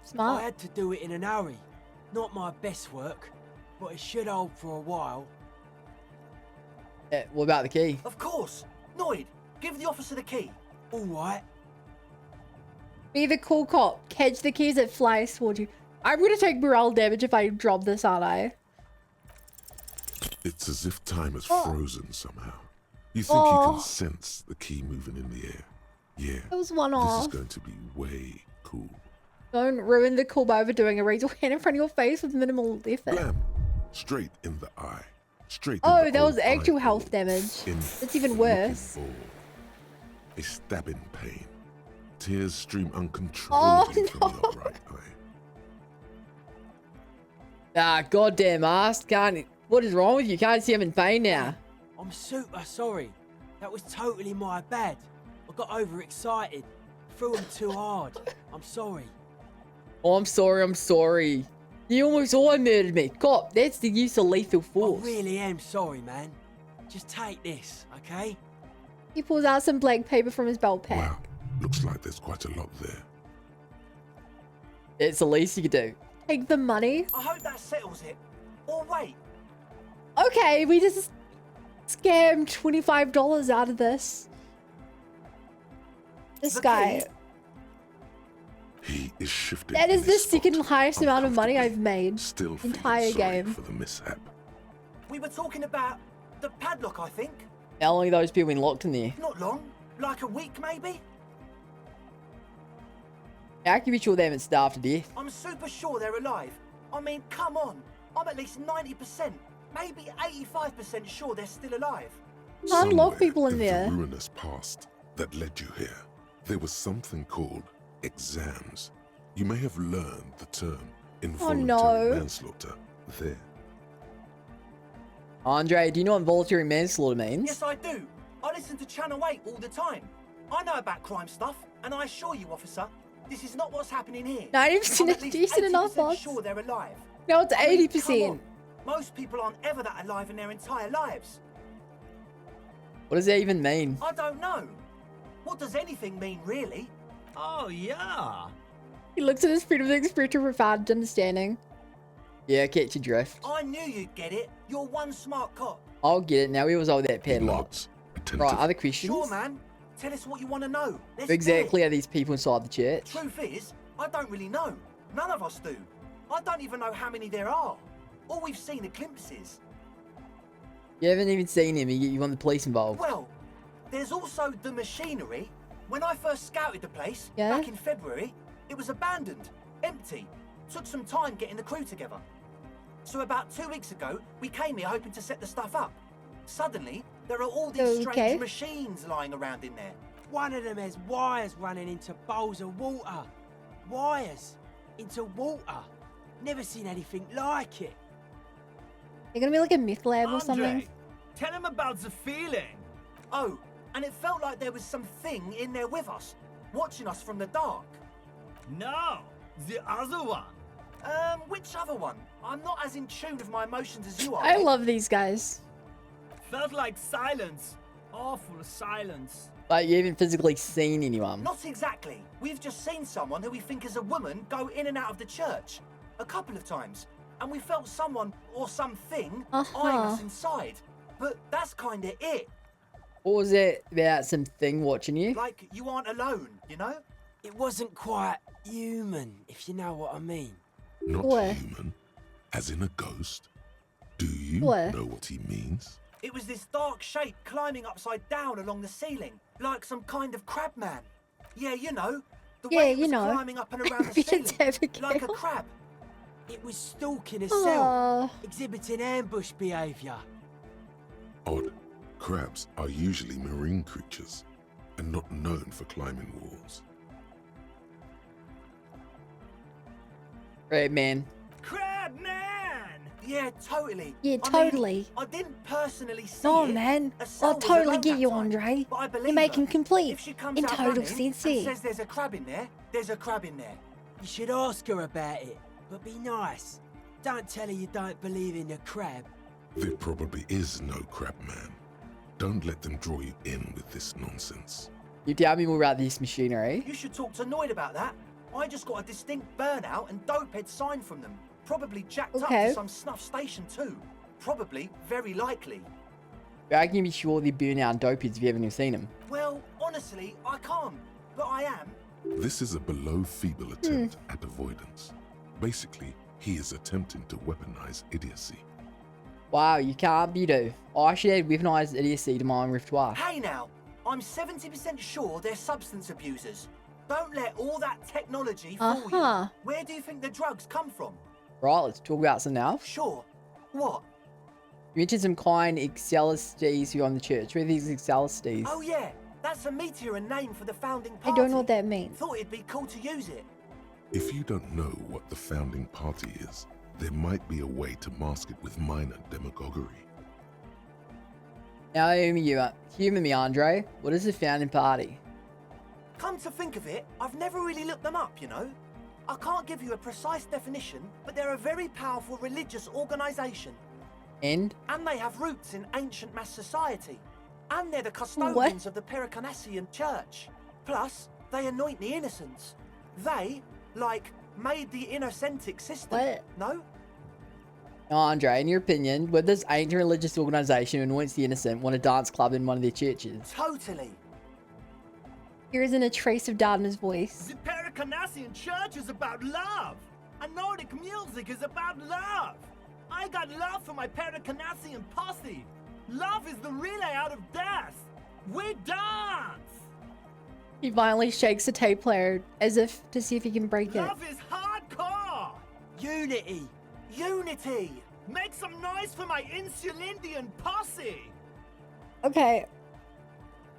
Smart. I had to do it in an hurry. Not my best work, but it should hold for a while. What about the key? Of course. Noid, give the officer the key. All right. Be the cool cop. Catch the keys that fly toward you. I'm gonna take morale damage if I drop this, aren't I? It's as if time has Oh. frozen somehow. You think you can sense the key moving in the air. Yeah. That was one This off. is going to be way cool. Don't ruin the cool by overdoing a razor hand in front of your face with minimal effort. Blam! Straight in the eye. Straight in Oh, the that was old actual eyeball. health damage. In That's even worse. looking ball. A stabbing pain. Tears stream uncontrollably from your right eye. Ah, goddamn ass. Can't. What is wrong with you? Can't see him in pain now. I'm super sorry. That was totally my bad. I got overexcited. Threw him too hard. I'm sorry. Oh, I'm sorry. I'm sorry. You almost all murdered me. Cop, that's the use of lethal force. I really am sorry, man. Just take this, okay? He pulls out some blank paper from his belt pack. Wow, looks like there's quite a lot there. It's the least you could do. Take the money. I hope that settles it. Or wait. Okay, we just scammed $25 out of this. This guy. He is shifting. That is in the his second spot, highest amount of money I've made Still feeling entire sorry game. for the mishap. We were talking about the padlock, I think. How long are those people been locked in there? Not long. Like a week, maybe? How can you be sure they haven't starved to death? I'm super sure they're alive. I mean, come on. I'm at least 90%, maybe 85% sure they're still alive. Can't lock people in The there. ruinous past that led you here, there was something called exams. You may have learned the term involuntary manslaughter there. Andre, do you know what involuntary manslaughter means? Yes, I do. I listen to Channel 8 all the time. I know about crime stuff, and I assure you, officer, this is not what's happening here. 90% I'm is at least decent enough, 80% boss. sure they're alive. No, it's I mean, 80%. come on. Most people aren't ever that alive in their entire lives. What does that even mean? I don't know. What does anything mean, really? Oh, yeah. He looks at his friend with an expression of profound understanding. Yeah, catch your drift. I knew you'd get it. You're one smart cop. I'll get it now. Where was all that padlock? Right, other questions? Sure, man. Tell us what you want to know. Let's Who exactly do are these people inside the church? it. Truth is, I don't really know. None of us do. I don't even know how many there are. All we've seen are glimpses. You haven't even seen him. You want the police involved. Well, there's also the machinery. When I first scouted the place, back in February, it was abandoned, empty. Took some time getting the crew together. So about 2 weeks ago, we came here hoping to set the stuff up. Suddenly, there are all these strange machines lying around in there. One of them has wires running into bowls of water. Wires into water. Never seen anything like it. They're gonna be like a myth lab or something. Tell him about the feeling. Oh, and it felt like there was something in there with us, watching us from the dark. No, the other one. Which other one? I'm not as in tune with my emotions as you are. I love these guys. Felt like silence. Awful silence. Like you haven't physically seen anyone. Not exactly. We've just seen someone who we think is a woman go in and out of the church a couple of times, and we felt someone or something eyeing us inside. But that's kind of it. What was it about something watching you? Like you aren't alone, you know? It wasn't quite human, if you know what I mean. Not human, as in a ghost. Do you know what he means? It was this dark shape climbing upside down along the ceiling, like some kind of crab man. Yeah, you know. The way it was climbing up and around the ceiling, like a crab. It was stalking a cell, exhibiting ambush behaviour. Odd. Crabs are usually marine creatures and not known for climbing walls. Right, man. Crab man! Yeah, totally. Yeah, I totally. mean, I didn't personally see No, it. man. A cell I'll was totally alone get that you, time, Andre. but I believe You're making her. complete If she comes and out total running sense and here. says there's a crab in there, there's a crab in there. You should ask her about it, but be nice. Don't tell her you don't believe in the crab. There probably is no crab man. Don't let them draw you in with this nonsense. You tell me more about this machinery. You should talk to Noid about that. I just got a distinct burnout and dopehead sign from them. Probably jacked up to some snuff station too. Probably, very likely. I can be sure they burn out dopeheads if you haven't even seen them. Well, honestly, I can't. But I am. This is a below-feeble attempt at avoidance. Basically, he is attempting to weaponize idiocy. Wow, you can't be do. I should add weaponized idiocy to my repertoire. Hey now, I'm 70% sure they're substance abusers. Don't let all that technology fool you. Where do you think the drugs come from? Right, let's talk about some now. Sure. What? You mentioned some kind Excelestes who are on the church. Where are these Excelestes? Oh yeah, that's a meteor and name for the founding I party. don't know what that means. Thought it'd be cool to use it. If you don't know what the founding party is, there might be a way to mask it with minor demagoguery. Now, humor me, Andre. What is the founding party? Come to think of it, I've never really looked them up, you know. I can't give you a precise definition, but they're a very powerful religious organisation. And? And they have roots in ancient mass society. And they're the custodians of the Pericarnassian church. Plus, they anoint the innocents. They, like, made the Innocentic system. What? No? Now, Andre, in your opinion, would this ancient religious organization who anoints the innocent want a dance club in one of their churches? Totally. Here isn't a trace of doubt in his voice. The Pericarnassian church is about love. And Nordic music is about love. I got love for my Pericarnassian posse. Love is the relay out of death. We dance. He violently shakes the tape player as if to see if he can break it. Love is hardcore. Unity. Unity. Make some noise for my Insulindian posse. Okay.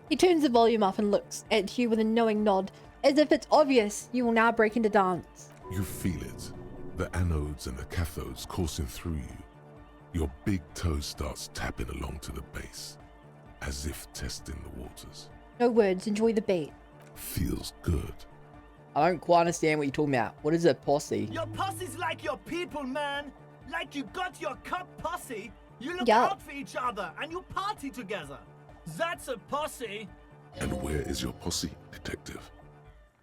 He turns the volume up and looks at you with a knowing nod, as if it's obvious you will now break into dance. You feel it. The anodes and the cathodes coursing through you. Your big toe starts tapping along to the base, as if testing the waters. No words, enjoy the beat. Feels good. I don't quite understand what you're talking about. What is a posse? Your posse's like your people, man. Like you got your cup posse. You look Yup. out for each other and you party together. That's a posse. And where is your posse, detective?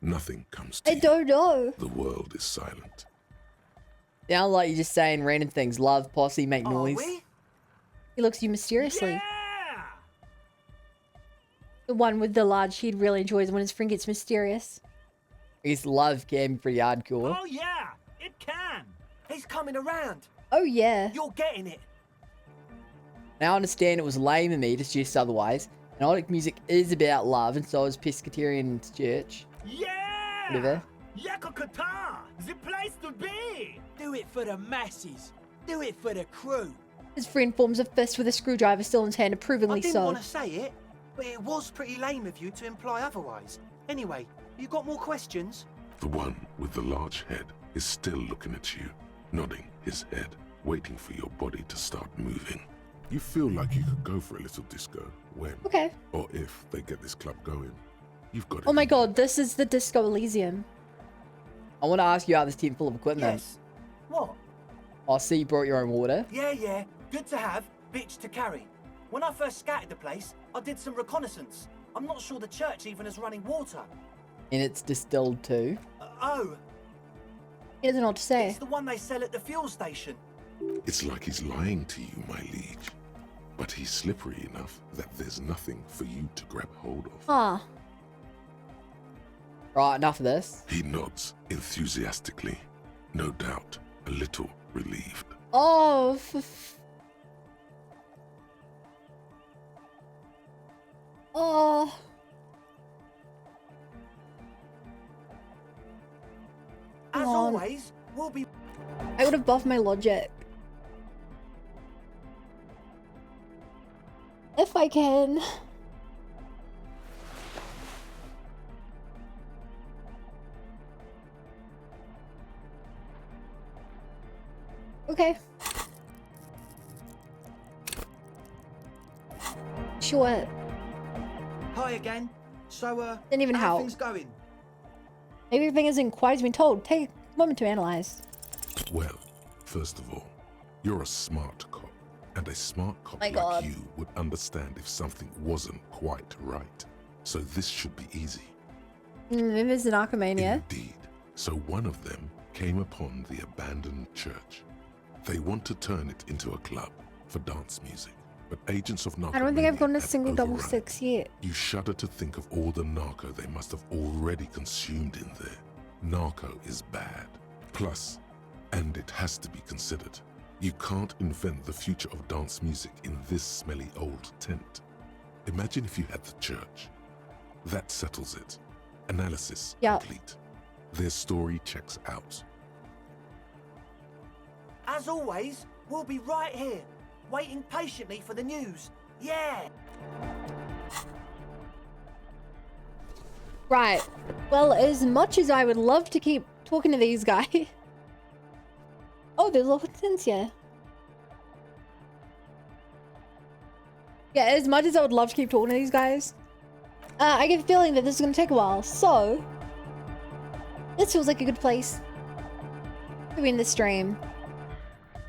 Nothing comes to I don't know. The world is silent. Sounds like you're just saying random things. Love, posse, make noise. He looks at you mysteriously. The one with the large head really enjoys when his friend gets mysterious. I guess love can be pretty hardcore. Oh yeah, it can. He's coming around. Oh yeah. You're getting it. Now I understand it was lame of me to suggest otherwise. Nordic music is about love, and so is Pescatarian Church. Yeah! Whatever. Yakokata, the place to be. Do it for the masses. Do it for the crew. His friend forms a fist with a screwdriver still in his hand, approvingly I didn't so. want to say it, but it was pretty lame of you to imply otherwise. Anyway, you got more questions? The one with the large head is still looking at you, nodding his head, waiting for your body to start moving. You feel like you could go for a little disco when, Okay. or if they get this club going. You've got it. Oh my god, this is the Disco Elysium. I want to ask you about this tent full of equipment. Yes. What? I see you brought your own water. Yeah. Good to have, bitch to carry. When I first scouted the place, I did some reconnaissance. I'm not sure the church even has running water. And it's distilled too. Oh. He doesn't know what to say. It's the one they sell at the fuel station. It's like he's lying to you, my liege. But he's slippery enough that there's nothing for you to grab hold of. Ah. Right, enough of this. He nods enthusiastically, no doubt a little relieved. Oh. Oh. As always, we'll be... I would have buffed my logic. If I can. Okay. Sure. Hi again. So, Didn't even how help. things going? Maybe everything isn't quite as been told. Take a moment to analyze. Well, first of all, you're a smart cop, and a smart cop My like God. you would understand if something wasn't quite right. So this should be easy. Maybe it's an Archimania. Indeed. So one of them came upon the abandoned church. They want to turn it into a club for dance music, but agents of narco I don't think I've gotten a have single double overrun. six yet. You shudder to think of all the narco they must have already consumed in there. Narco is bad. Plus, and it has to be considered, you can't invent the future of dance music in this smelly old tent. Imagine if you had the church. That settles it. Analysis complete. Their story checks out. As always, we'll be right here, waiting patiently for the news. Yeah! Right. Well, as much as I would love to keep talking to these guys. Oh, there's a Hortensia. Yeah, as much as I would love to keep talking to these guys, I get a feeling that this is going to take a while. So, this feels like a good place to end the stream.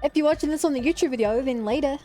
If you're watching this on the YouTube video, then later.